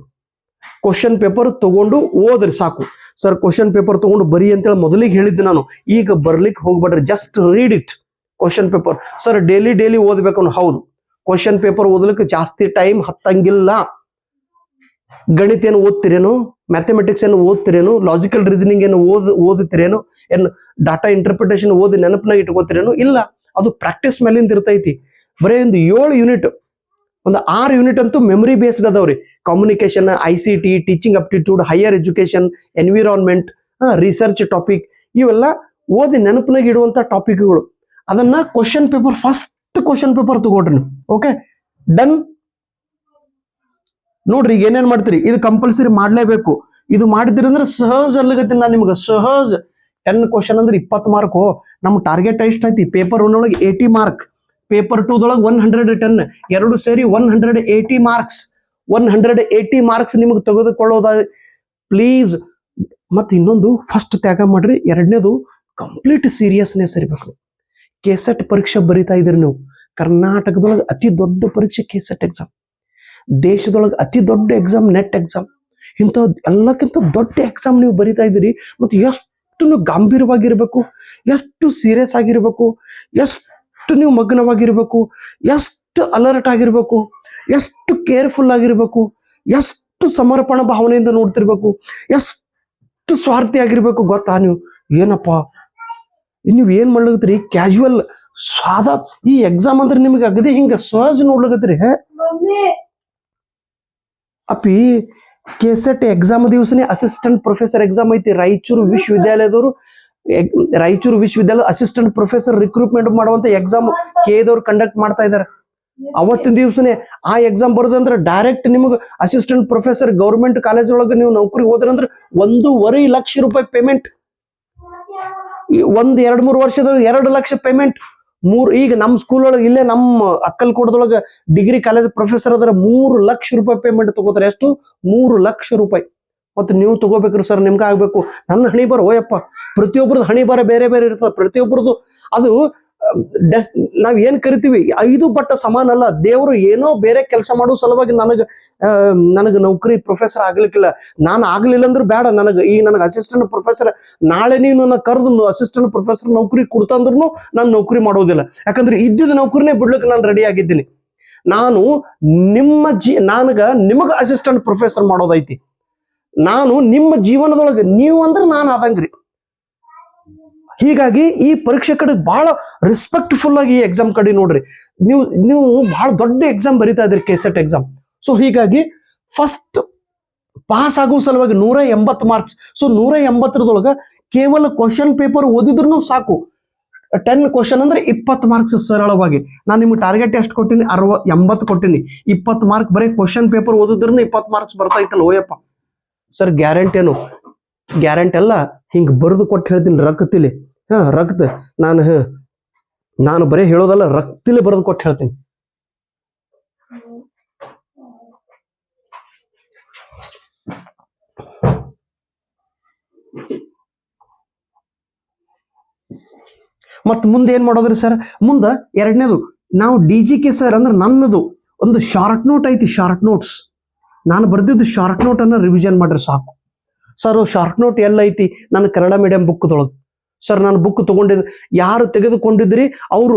ಕ್ವಶನ್ ಪೇಪರ್ ತಗೊಂಡು ಓದ್ರಿ ಸಾಕು. ಸರ್ ಕ್ವಶನ್ ಪೇಪರ್ ತಗೊಂಡು ಬರಿ ಅಂತೇಳಿ ಮೊದಲಿಗೆ ಹೇಳಿದ್ದೆ ನಾನು. ಈಗ ಬರ್ಲಿಕ್ಕೆ ಹೋಗ್ಬೇಡ್ರಿ, just read it. Question paper sir daily ಓದ್ಬೇಕು. ಹೌದು, ಕ್ವಶನ್ ಪೇಪರ್ ಓದ್ಲಿಕ್ಕೆ ಜಾಸ್ತಿ ಟೈಮ್ ಹತ್ತಂಗಿಲ್ಲ. ಗಣಿತ ಏನು ಓದ್ತಿರೇನು, ಮ್ಯಾಥಮೆಟಿಕ್ಸ್ ಏನು ಓದ್ತಿರೇನು, ಲಾಜಿಕಲ್ ರೀಸನಿಂಗ್ ಏನು ಓದುತ್ತಿರೇನು, ಏನು ಡಾಟಾ ಇಂಟರ್ಪ್ರಿಟೇಷನ್ ಓದಿ ನೆನಪಿನಾಗ ಇಟ್ಕೋತಿರೇನು? ಇಲ್ಲ, ಅದು ಪ್ರಾಕ್ಟೀಸ್ ಮೇಲಿಂದ ಇರ್ತೈತಿ. ಬರೀ ಒಂದು 7 ಯೂನಿಟ್, ಒಂದು 6 ಯೂನಿಟ್ ಅಂತೂ ಮೆಮರಿ ಬೇಸ್ಡ್ ಅದಾವ್ರಿ. Communication, ICT, teaching aptitude, higher education, environment, research topic, ಇವೆಲ್ಲ ಓದಿ ನೆನಪಿನಾಗ ಇಡುವಂತ ಟಾಪಿಕ್ಗಳು. ಅದನ್ನ question paper first question paper ತಗೊಳ್ರಿ. Okay, done. ನೋಡ್ರಿ ಈಗ ಏನೇನ್ ಮಾಡ್ತೀರಿ, ಇದು ಕಂಪಲ್ಸರಿ ಮಾಡ್ಲೇಬೇಕು. ಇದು ಮಾಡಿದಿರಿ ಅಂದ್ರೆ ಸಹಜ ಅಲ್ಲಿಗತ್ತೀನಿ ನಾನು ನಿಮ್ಗೆ. ಸಹಜ 10 ಕ್ವಶನ್ ಅಂದ್ರೆ 20 ಮಾರ್ಕ್. ನಮ್ಮ ಟಾರ್ಗೆಟ್ ಎಷ್ಟೈತಿ? ಪೇಪರ್ 1 ಒಳಗೆ 80 ಮಾರ್ಕ್, ಪೇಪರ್ 2ದೊಳಗೆ 110, ಎರಡು ಸೇರಿ 180 ಮಾರ್ಕ್ಸ್. 180 ಮಾರ್ಕ್ಸ್ ನಿಮಗೆ ತೆಗೆದುಕೊಳ್ಳೋದ ಪ್ಲೀಸ್. ಮತ್ತೆ ಇನ್ನೊಂದು, ಫಸ್ಟ್ ತ್ಯಾಗ ಮಾಡ್ರಿ. ಎರಡನೇದು ಕಂಪ್ಲೀಟ್ ಸೀರಿಯಸ್ನೆಸ್ ಇರಬೇಕು. KCET ಪರೀಕ್ಷೆ ಬರಿತಾ ಇದ್ರಿ ನೀವು. ಕರ್ನಾಟಕದೊಳಗೆ ಅತಿ ದೊಡ್ಡ ಪರೀಕ್ಷೆ KCET ಎಕ್ಸಾಮ್, ದೇಶದೊಳಗೆ ಅತಿ ದೊಡ್ಡ ಎಕ್ಸಾಮ್ ನೆಟ್ ಎಕ್ಸಾಮ್. ಇಂಥ ಎಲ್ಲಕ್ಕಿಂತ ದೊಡ್ಡ ಎಕ್ಸಾಮ್ ನೀವು ಬರಿತಾ ಇದ್ದೀರಿ. ಮತ್ತು ಎಷ್ಟು ನೀವು ಗಂಭೀರವಾಗಿರ್ಬೇಕು, ಎಷ್ಟು ಸೀರಿಯಸ್ ಆಗಿರ್ಬೇಕು, ಎಷ್ಟು ಎಷ್ಟು ನೀವು ಮಗ್ನವಾಗಿರ್ಬೇಕು, ಎಷ್ಟು ಅಲರ್ಟ್ ಆಗಿರ್ಬೇಕು, ಎಷ್ಟು ಕೇರ್ಫುಲ್ ಆಗಿರ್ಬೇಕು, ಎಷ್ಟು ಸಮರ್ಪಣಾ ಭಾವನೆಯಿಂದ ನೋಡ್ತಿರ್ಬೇಕು, ಎಷ್ಟು ಸ್ವಾರ್ಥಿ ಆಗಿರ್ಬೇಕು ಗೊತ್ತಾ ನೀವು. ಏನಪ್ಪ ನೀವು ಏನ್ ಮಾಡ್ಲಕತ್ರಿ, ಕ್ಯಾಶುವಲ್ ಸಾದಾ ಈ ಎಕ್ಸಾಮ್ ಅಂದ್ರೆ ನಿಮ್ಗೆ ಅಗದಿ ಹಿಂಗ ಸಹಜ ನೋಡ್ಲಕತ್ರಿ. ಅಪ್ಪಿ ಕೆಸೆಟ್ ಎಕ್ಸಾಮ್ ದಿವಸನೇ ಅಸಿಸ್ಟೆಂಟ್ ಪ್ರೊಫೆಸರ್ ಎಕ್ಸಾಮ್ ಐತಿ. ರಾಯಚೂರು ವಿಶ್ವವಿದ್ಯಾಲಯದವರು ಅಸಿಸ್ಟೆಂಟ್ ಪ್ರೊಫೆಸರ್ ರಿಕ್ರೂಟ್ಮೆಂಟ್ ಮಾಡುವಂತ ಎಕ್ಸಾಮ್ ಕೆದವ್ರು ಕಂಡಕ್ಟ್ ಮಾಡ್ತಾ ಇದಾರೆ. ಅವತ್ತಿನ ದಿವಸನೇ ಆ ಎಕ್ಸಾಮ್ ಬರೋದಂದ್ರೆ ಡೈರೆಕ್ಟ್ ನಿಮಗೆ ಅಸಿಸ್ಟೆಂಟ್ ಪ್ರೊಫೆಸರ್ ಗೌರ್ಮೆಂಟ್ ಕಾಲೇಜ್ ಒಳಗೆ ನೀವು ನೌಕರಿ ಹೋದ್ರಂದ್ರೆ 1.5 ಲಕ್ಷ ರೂಪಾಯಿ ಪೇಮೆಂಟ್. 2-3 ವರ್ಷದ 2 ಲಕ್ಷ ಪೇಮೆಂಟ್. ಈಗ ನಮ್ಮ ಸ್ಕೂಲ್ ಒಳಗೆ ಇಲ್ಲೇ ನಮ್ಮ ಅಕ್ಕಲ್ಕೋಟದೊಳಗೆ ಡಿಗ್ರಿ ಕಾಲೇಜ್ ಪ್ರೊಫೆಸರ್ ಅದರ 3 ಲಕ್ಷ ರೂಪಾಯಿ ಪೇಮೆಂಟ್ ತಗೋತಾರೆ. ಎಷ್ಟು? 3 ಲಕ್ಷ ರೂಪಾಯಿ. ಮತ್ತೆ ನೀವು ತಗೋಬೇಕ್ರಿ ಸರ್, ನಿಮ್ಗೆ ಆಗ್ಬೇಕು. ನನ್ನ ಹಣಿ ಬರ ಓಯಪ್ಪ, ಪ್ರತಿಯೊಬ್ಬರದ್ದು ಹಣಿ ಬರ ಬೇರೆ ಬೇರೆ ಇರ್ತದೆ. ಪ್ರತಿಯೊಬ್ಬರದ್ದು ಅದು ನಾವ್ ಏನ್ ಕರಿತೀವಿ 5 ಬಟ್ಟ ಸಮಾನ ಅಲ್ಲ. ದೇವರು ಏನೋ ಬೇರೆ ಕೆಲಸ ಮಾಡೋ ಸಲುವಾಗಿ ನನಗೆ ನೌಕರಿ ಪ್ರೊಫೆಸರ್ ಆಗ್ಲಿಕ್ಕಿಲ್ಲ. ನಾನು ಆಗ್ಲಿಲ್ಲ ಅಂದ್ರೆ ಬೇಡ, ನನಗೆ ಅಸಿಸ್ಟೆಂಟ್ ಪ್ರೊಫೆಸರ್ ನಾಳೆ ನೀನು ನನ್ನ ಕರೆದು ಅಸಿಸ್ಟೆಂಟ್ ಪ್ರೊಫೆಸರ್ ನೌಕರಿ ಕೊಡ್ತಂದ್ರೂ ನಾನು ನೌಕರಿ ಮಾಡೋದಿಲ್ಲ. ಯಾಕಂದ್ರೆ ಇದ್ದಿದ್ದ ನೌಕರಿನೇ ಬಿಡ್ಲಿಕ್ಕೆ ನಾನು ರೆಡಿ ಆಗಿದ್ದೀನಿ. ನಾನು ನಿಮಗ ಅಸಿಸ್ಟೆಂಟ್ ಪ್ರೊಫೆಸರ್ ಮಾಡೋದೈತಿ. ನಾನು ನಿಮ್ಮ ಜೀವನದೊಳಗೆ ನೀವು ಅಂದ್ರೆ ನಾನು ಆದಂಗ್ರಿ. ಹೀಗಾಗಿ ಈ ಪರೀಕ್ಷೆ ಕಡೆ ಬಹಳ ರೆಸ್ಪೆಕ್ಟ್ಫುಲ್ ಆಗಿ ಈ ಎಕ್ಸಾಮ್ ಕಡೆ ನೋಡ್ರಿ. ನೀವು ಬಹಳ ದೊಡ್ಡ ಎಕ್ಸಾಮ್ ಬರೀತಾ ಇದ್ರಿ, ಕೆಸೆಟ್ ಎಕ್ಸಾಮ್. ಸೊ ಹೀಗಾಗಿ ಫಸ್ಟ್ ಪಾಸ್ ಆಗೋ ಸಲುವಾಗಿ 180 ಮಾರ್ಕ್ಸ್. ಸೊ 180 ಕೇವಲ ಕ್ವಶನ್ ಪೇಪರ್ ಓದಿದ್ರು ಸಾಕು. 10 ಕ್ವಶನ್ ಅಂದ್ರೆ 20 ಮಾರ್ಕ್ಸ್ ಸರಳವಾಗಿ. ನಾನು ನಿಮ್ಗೆ ಟಾರ್ಗೆಟ್ ಎಷ್ಟು ಕೊಟ್ಟಿನಿ? 80 ಕೊಟ್ಟಿನಿ. 20 ಮಾರ್ಕ್ ಬರೀ ಕ್ವಶನ್ ಪೇಪರ್ ಓದಿದ್ರು 20 ಮಾರ್ಕ್ಸ್ ಬರ್ತಾ ಇತ್ತಲ್ಲ. ಓಯಪ್ಪ ಸರ್ ಗ್ಯಾರಂಟಿ ಏನು? ಗ್ಯಾರಂಟಿ ಅಲ್ಲ, ಹಿಂಗ್ ಬರೆದು ಕೊಟ್ಟು ಹೇಳ್ತೀನಿ ರಕ್ತಿಲಿ. ರಕ್ತ ನಾನು ಬರೀ ಹೇಳೋದಲ್ಲ, ರಕ್ತಿಲಿ ಬರೆದು ಕೊಟ್ಟು ಹೇಳ್ತೀನಿ. ಮತ್ ಮುಂದೆ ಏನ್ ಮಾಡೋದ್ರಿ ಸರ್? ಮುಂದೆ ಎರಡನೇದು, ನಾವು DGK ಸರ್ ಅಂದ್ರೆ ನನ್ನದು ಒಂದು ಶಾರ್ಟ್ ನೋಟ್ ಐತಿ. ಶಾರ್ಟ್ ನೋಟ್ಸ್ ನಾನು ಬರ್ದಿದ್ದು ಶಾರ್ಟ್ ನೋಟ್ ಅನ್ನ ರಿವಿಷನ್ ಮಾಡ್ರಿ ಸಾಕು. ಸರ್ ಶಾರ್ಟ್ ನೋಟ್ ಎಲ್ಲ ಐತಿ? ನನ್ನ ಕನ್ನಡ ಮೀಡಿಯಂ ಬುಕ್ದೊಳಗೆ. ಸರ್ ನಾನು ಬುಕ್ ತಗೊಂಡಿದ್ದು, ಯಾರು ತೆಗೆದುಕೊಂಡಿದ್ರಿ ಅವರು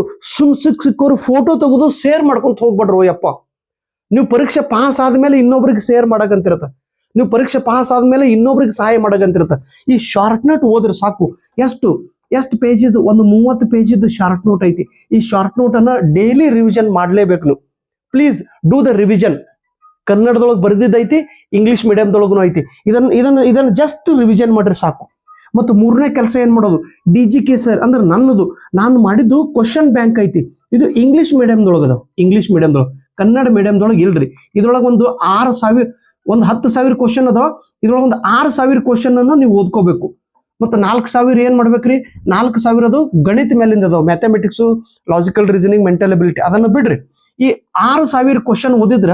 ಸಿಕ್ಕವರು ಫೋಟೋ ತೆಗೆದು ಶೇರ್ ಮಾಡ್ಕೊಂತ ಹೋಗ್ಬೇಡ್ರಿ. ಓಯಪ್ಪ, ನೀವು ಪರೀಕ್ಷೆ ಪಾಸ್ ಆದ್ಮೇಲೆ ಇನ್ನೊಬ್ರಿಗೆ ಶೇರ್ ಮಾಡಕಂತಿರತ್ತ. ನೀವು ಪರೀಕ್ಷೆ ಪಾಸ್ ಆದ್ಮೇಲೆ ಇನ್ನೊಬ್ರಿಗೆ ಸಹಾಯ ಮಾಡಕಂತಿರತ್ತ. ಈ ಶಾರ್ಟ್ ನೋಟ್ ಓದ್ರಿ ಸಾಕು. ಎಷ್ಟು ಪೇಜ್ ಇದ್ದು? ಒಂದು 30 ಪೇಜ್ ಇದ್ದು ಶಾರ್ಟ್ ನೋಟ್ ಐತಿ. ಈ ಶಾರ್ಟ್ ನೋಟ್ ಅನ್ನ ಡೈಲಿ ರಿವಿಷನ್ ಮಾಡ್ಲೇಬೇಕು ನೀವು. Please do the revision. ಕನ್ನಡದೊಳಗೆ ಬರ್ದಿದ್ದೈತಿ, ಇಂಗ್ಲಿಷ್ ಮೀಡಿಯಂದೊಳಗೂ ಐತಿ. ಇದನ್ನ ಜಸ್ಟ್ ರಿವಿಷನ್ ಮಾಡ್ರಿ ಸಾಕು. ಮತ್ತು ಮೂರನೇ ಕೆಲಸ ಏನ್ ಮಾಡೋದು? DGK ಸರ್ ಅಂದ್ರೆ ನನ್ನದು, ನಾನು ಮಾಡಿದ್ದು ಕ್ವಶನ್ ಬ್ಯಾಂಕ್ ಐತಿ. ಇದು ಇಂಗ್ಲಿಷ್ ಮೀಡಿಯಂದೊಳಗೆ ಅದಾವ. ಇಂಗ್ಲಿಷ್ ಮೀಡಿಯಂದೊಳಗೆ, ಕನ್ನಡ ಮೀಡಿಯಂದೊಳಗೆ ಇಲ್ರಿ. ಇದ್ರೊಳಗೆ ಒಂದು 10,000 ಕ್ವಶನ್ ಅದಾವ. ಇದ್ರೊಳಗೆ ಒಂದು 6,000 ಕ್ವಶನ್ ಅನ್ನ ನೀವು ಓದ್ಕೋಬೇಕು. ಮತ್ತೆ 4,000 ಏನ್ ಮಾಡ್ಬೇಕ್ರಿ? 4,000 ಅದು ಗಣಿತ ಮೇಲಿಂದ ಅದಾವ. Mathematics, logical reasoning, mental ability ಅದನ್ನ ಬಿಡ್ರಿ. ಈ 6,000 ಕ್ವಶನ್ ಓದಿದ್ರ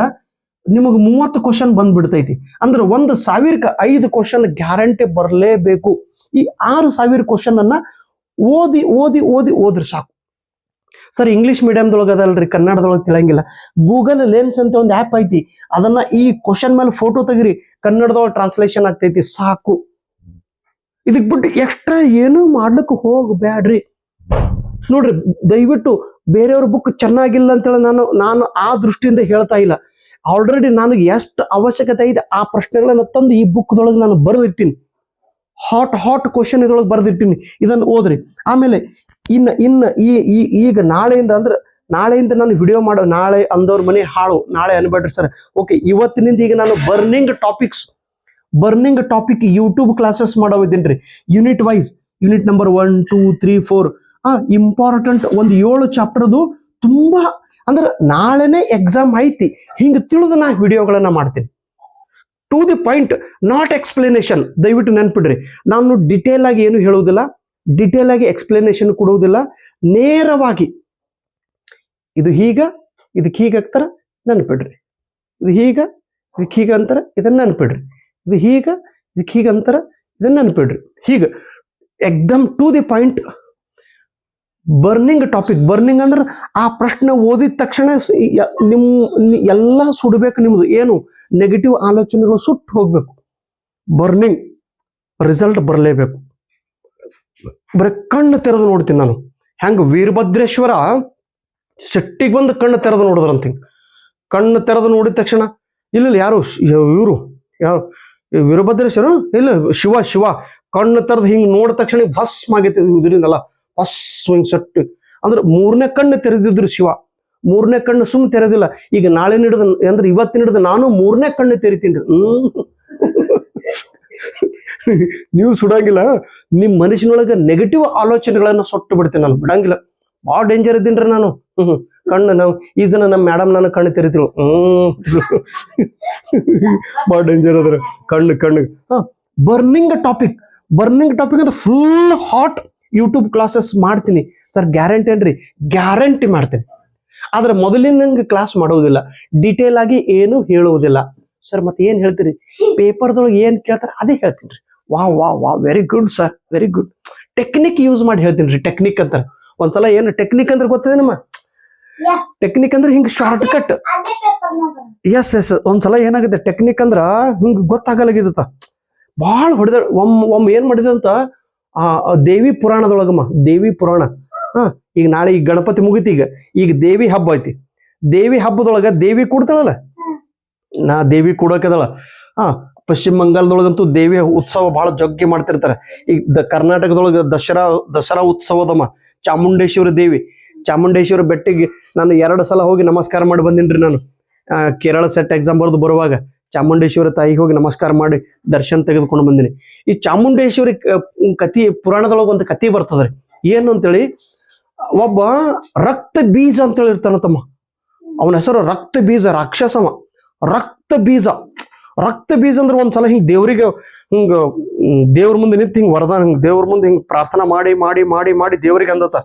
ನಿಮಗೆ 30 ಕ್ವಶನ್ ಬಂದ್ಬಿಡ್ತೈತಿ. ಅಂದ್ರೆ 1,000ಕ್ಕೆ 5 ಕ್ವಶನ್ ಗ್ಯಾರಂಟಿ ಬರಲೇಬೇಕು. ಈ 6,000 ಕ್ವಶನ್ ಅನ್ನ ಓದ್ರಿ ಸಾಕು. ಸರ್ ಇಂಗ್ಲಿಷ್ ಮೀಡಿಯಂದೊಳಗೆ ಅದಲ್ರಿ, ಕನ್ನಡದೊಳಗೆ ತಿಳಂಗಿಲ್ಲ. ಗೂಗಲ್ ಲೆನ್ಸ್ ಅಂತ ಒಂದು ಆ್ಯಪ್ ಐತಿ. ಅದನ್ನ ಈ ಕ್ವಶನ್ ಮೇಲೆ ಫೋಟೋ ತೆಗಿರಿ, ಕನ್ನಡದೊಳಗೆ ಟ್ರಾನ್ಸ್ಲೇಷನ್ ಆಗ್ತೈತಿ ಸಾಕು. ಇದಕ್ ಬಿಟ್ಟು ಎಕ್ಸ್ಟ್ರಾ ಏನು ಮಾಡ್ಲಿಕ್ಕೆ ಹೋಗ್ಬ್ಯಾಡ್ರಿ. ನೋಡ್ರಿ ದಯವಿಟ್ಟು ಬೇರೆಯವ್ರ ಬುಕ್ ಚೆನ್ನಾಗಿಲ್ಲ ಅಂತೇಳಿ ನಾನು ಆ ದೃಷ್ಟಿಯಿಂದ ಹೇಳ್ತಾ ಇಲ್ಲ. ಆಲ್ರೆಡಿ ನನಗೆ ಎಷ್ಟು ಅವಶ್ಯಕತೆ ಇದೆ ಆ ಪ್ರಶ್ನೆಗಳನ್ನ ತಂದು ಈ ಬುಕ್ದೊಳಗೆ ನಾನು ಬರೆದಿರ್ತೀನಿ. ಹಾಟ್ ಕ್ವಶನ್ ಇದ್ರೊಳಗೆ ಬರೆದಿರ್ತೀನಿ. ಇದನ್ನು ಓದ್ರಿ. ಆಮೇಲೆ ಈಗ ನಾಳೆಯಿಂದ ನಾನು ವಿಡಿಯೋ ಮಾಡೋ, ನಾಳೆ ಅಂದವ್ರ ಮನೆ ಹಾಳು, ನಾಳೆ ಅನ್ಬೇಡ್ರಿ ಸರ್. ಓಕೆ, ಇವತ್ತಿನಿಂದ ಈಗ ನಾನು ಬರ್ನಿಂಗ್ ಟಾಪಿಕ್ ಯೂಟ್ಯೂಬ್ ಕ್ಲಾಸಸ್ ಮಾಡೋವಿದ್ದೀನ್ರಿ. Unit wise, unit number 1, 2, 3, 4 important ಒಂದು 7 ಚಾಪ್ಟರ್ದು ತುಂಬಾ ಅಂದ್ರೆ ನಾಳೆನೆ ಎಕ್ಸಾಮ್ ಐತಿ ಹಿಂಗ ತಿಳಿದು ನಾ ವಿಡಿಯೋಗಳನ್ನ ಮಾಡ್ತೀನಿ. To the point, not explanation. ದಯವಿಟ್ಟು ನೆನ್ಪಿಡ್ರಿ, ನಾನು ಡಿಟೇಲ್ ಆಗಿ ಏನು ಹೇಳುವುದಿಲ್ಲ, ಡಿಟೇಲ್ ಆಗಿ ಎಕ್ಸ್ಪ್ಲನೇಷನ್ ಕೊಡುವುದಿಲ್ಲ. ನೇರವಾಗಿ ಇದು ಇದಕ್ಕೆ ಹೀಗಾಗ್ತಾರ ನೆನ್ಪಿಡ್ರಿ, ಇದು ಇದಕ್ಕೆ ಹೀಗಂತಾರ ಇದನ್ನ ನೆನ್ಪಿಡ್ರಿ, ಇದು ಇದಕ್ಕೆ ಹೀಗಂತಾರ ಇದನ್ನ ನೆನ್ಪಿಡ್ರಿ. ಹೀಗೆ ಎಕ್ದಮ್ to the point. Burning topic. Burning ಅಂದ್ರೆ ಆ ಪ್ರಶ್ನೆ ಓದಿದ ತಕ್ಷಣ ಎಲ್ಲ ಸುಡಬೇಕು. ನಿಮ್ದು ಏನು ನೆಗೆಟಿವ್ ಆಲೋಚನೆಗಳು ಸುಟ್ಟು ಹೋಗ್ಬೇಕು. ಬರ್ನಿಂಗ್ ರಿಸಲ್ಟ್ ಬರಲೇಬೇಕು. ಬರೀ ಕಣ್ಣು ತೆರೆದು ನೋಡ್ತೀನಿ ನಾನು. ಹೆಂಗ ವೀರಭದ್ರೇಶ್ವರ ಸಿಟ್ಟಿಗೆ ಬಂದು ಕಣ್ಣು ತೆರೆದು ನೋಡಿದ್ರಂತ. ಹಿಂಗೆ ಕಣ್ಣು ತೆರೆದು ನೋಡಿದ ತಕ್ಷಣ ಇಲ್ಲ ಯಾರು ಇವರು ಯಾರು ವೀರಭದ್ರೇಶ್ವರ ಇಲ್ಲ ಶಿವ ಕಣ್ಣು ತೆರೆದು ಹಿಂಗೆ ನೋಡಿದ ತಕ್ಷಣ ಭಸ್ಮ ಆಗೈತಿ ಇದರಿಂದಲ್ಲ ಭಸ್ಮ ಹಿಂಗೆ ಸಟ್ಟು ಅಂದ್ರೆ 3ನೇ ಕಣ್ಣು ತೆರೆದಿದ್ರು ಶಿವ. 3ನೇ ಕಣ್ಣು ಸುಮ್ ತೆರೆದಿಲ್ಲ. ಈಗ ನಾಳೆ ಹಿಡಿದು ಅಂದ್ರೆ ಇವತ್ತಿನ ಹಿಡಿದು ನಾನು 3ನೇ ಕಣ್ಣು ತೆರಿತೀನಿ. ನೀವು ಸುಡಂಗಿಲ್ಲ. ನಿಮ್ಮ ಮನಸ್ಸಿನೊಳಗೆ ನೆಗೆಟಿವ್ ಆಲೋಚನೆಗಳನ್ನ ಸೊಟ್ಟು ಬಿಡ್ತೀನಿ ನಾನು, ಬಿಡಂಗಿಲ್ಲ. ಭಾಳ ಡೇಂಜರ್ ಇದ್ದೀನ್ರಿ ನಾನು. ಕಣ್ಣು ನಾವು ಈ ಜನ ನಮ್ಮ ಮೇಡಮ್ ನಾನು ಕಣ್ಣು ತೆರಿತೀವಿ. ಭಾಳ ಡೇಂಜರ್ ಅದ್ರ ಕಣ್ಣು. ಬರ್ನಿಂಗ್ ಟಾಪಿಕ್ ಅಂದ್ರೆ ಫುಲ್ ಹಾಟ್ ಯೂಟ್ಯೂಬ್ ಕ್ಲಾಸಸ್ ಮಾಡ್ತೀನಿ ಸರ್, ಗ್ಯಾರಂಟಿ ಅನ್ರಿ, ಗ್ಯಾರಂಟಿ ಮಾಡ್ತೀನಿ. ಆದ್ರೆ ಮೊದಲಿನ ನಂಗೆ ಕ್ಲಾಸ್ ಮಾಡೋದಿಲ್ಲ, ಡಿಟೇಲ್ ಆಗಿ ಏನು ಹೇಳುವುದಿಲ್ಲ ಸರ್. ಮತ್ತೆ ಏನ್ ಹೇಳ್ತೀರಿ ಪೇಪರ್ದೊಳಗೆ ಏನ್ ಕೇಳ್ತಾರೆ ಅದೇ ಹೇಳ್ತೀನಿ ರೀ. ವಾ very good sir, very good. Technique use ಮಾಡಿ ಹೇಳ್ತೀನಿ ರೀ. ಟೆಕ್ನಿಕ್ ಅಂತ ಒಂದ್ಸಲ ಏನು ಟೆಕ್ನಿಕ್ ಅಂದ್ರೆ ಗೊತ್ತಿದೆ ನಮ್ಮ ಟೆಕ್ನಿಕ್ ಅಂದ್ರೆ ಹಿಂಗ್ ಶಾರ್ಟ್ ಕಟ್. ಎಸ್ ಒಂದ್ಸಲ ಏನಾಗುತ್ತೆ ಟೆಕ್ನಿಕ್ ಅಂದ್ರ ಹಿಂಗ್ ಗೊತ್ತಾಗಲಾಗಿದತ್ತ. ಭಾಳ ಹೊಡೆದ ಒಮ್ಮೆ ಏನ್ ಮಾಡಿದಂತ ದೇವಿ ಪುರಾಣದೊಳಗಮ್ಮ, ದೇವಿ ಪುರಾಣ. ಈಗ ನಾಳೆ ಈಗ ಗಣಪತಿ ಮುಗಿತಿ, ಈಗ ದೇವಿ ಹಬ್ಬ ಐತಿ. ದೇವಿ ಹಬ್ಬದೊಳಗ ದೇವಿ ಕೂಡ್ತಾಳಲ್ಲ, ದೇವಿ ಕೂಡಕದಳ. ಪಶ್ಚಿಮ ಬಂಗಾಳದೊಳಗಂತೂ ದೇವಿ ಉತ್ಸವ ಬಹಳ ಜಗ್ಗಿ ಮಾಡ್ತಿರ್ತಾರೆ. ಈಗ ಕರ್ನಾಟಕದೊಳಗ ದಸರಾ ಉತ್ಸವದಮ್ಮ ಚಾಮುಂಡೇಶ್ವರಿ ಬೆಟ್ಟಿಗೆ ನಾನು 2 ಸಲ ಹೋಗಿ ನಮಸ್ಕಾರ ಮಾಡಿ ಬಂದಿನ್ರಿ. ನಾನು ಕೇರಳ ಸೆಟ್ ಎಕ್ಸಾಮ್ ಬರೆದು ಬರುವಾಗ ಚಾಮುಂಡೇಶ್ವರಿ ತಾಯಿಗೆ ಹೋಗಿ ನಮಸ್ಕಾರ ಮಾಡಿ ದರ್ಶನ ತೆಗೆದುಕೊಂಡು ಬಂದಿನಿ. ಈ ಚಾಮುಂಡೇಶ್ವರಿ ಕತಿ ಪುರಾಣದೊಳಗೆ ಒಂದು ಕತಿ ಬರ್ತದ್ರಿ. ಏನು ಅಂತೇಳಿ, ಒಬ್ಬ ರಕ್ತ ಬೀಜ ಅಂತೇಳಿ ಇರ್ತಾನ ತಮ್ಮ. ಅವನ ಹೆಸರು ರಕ್ತ ಬೀಜ, ರಾಕ್ಷಸಮ. ರಕ್ತ ಬೀಜ ಅಂದ್ರೆ ಒಂದ್ಸಲ ಹಿಂಗ್ ದೇವ್ರಿಗೆ ಹಿಂಗ ದೇವ್ರ ಮುಂದೆ ನಿಂತು ಹಿಂಗ್ ವರದಾನ ಹಿಂಗ್ ದೇವ್ರ ಮುಂದೆ ಹಿಂಗ್ ಪ್ರಾರ್ಥನಾ ಮಾಡಿ ಮಾಡಿ ಮಾಡಿ ಮಾಡಿ ದೇವ್ರಿಗೆ ಅಂದತ್ತ,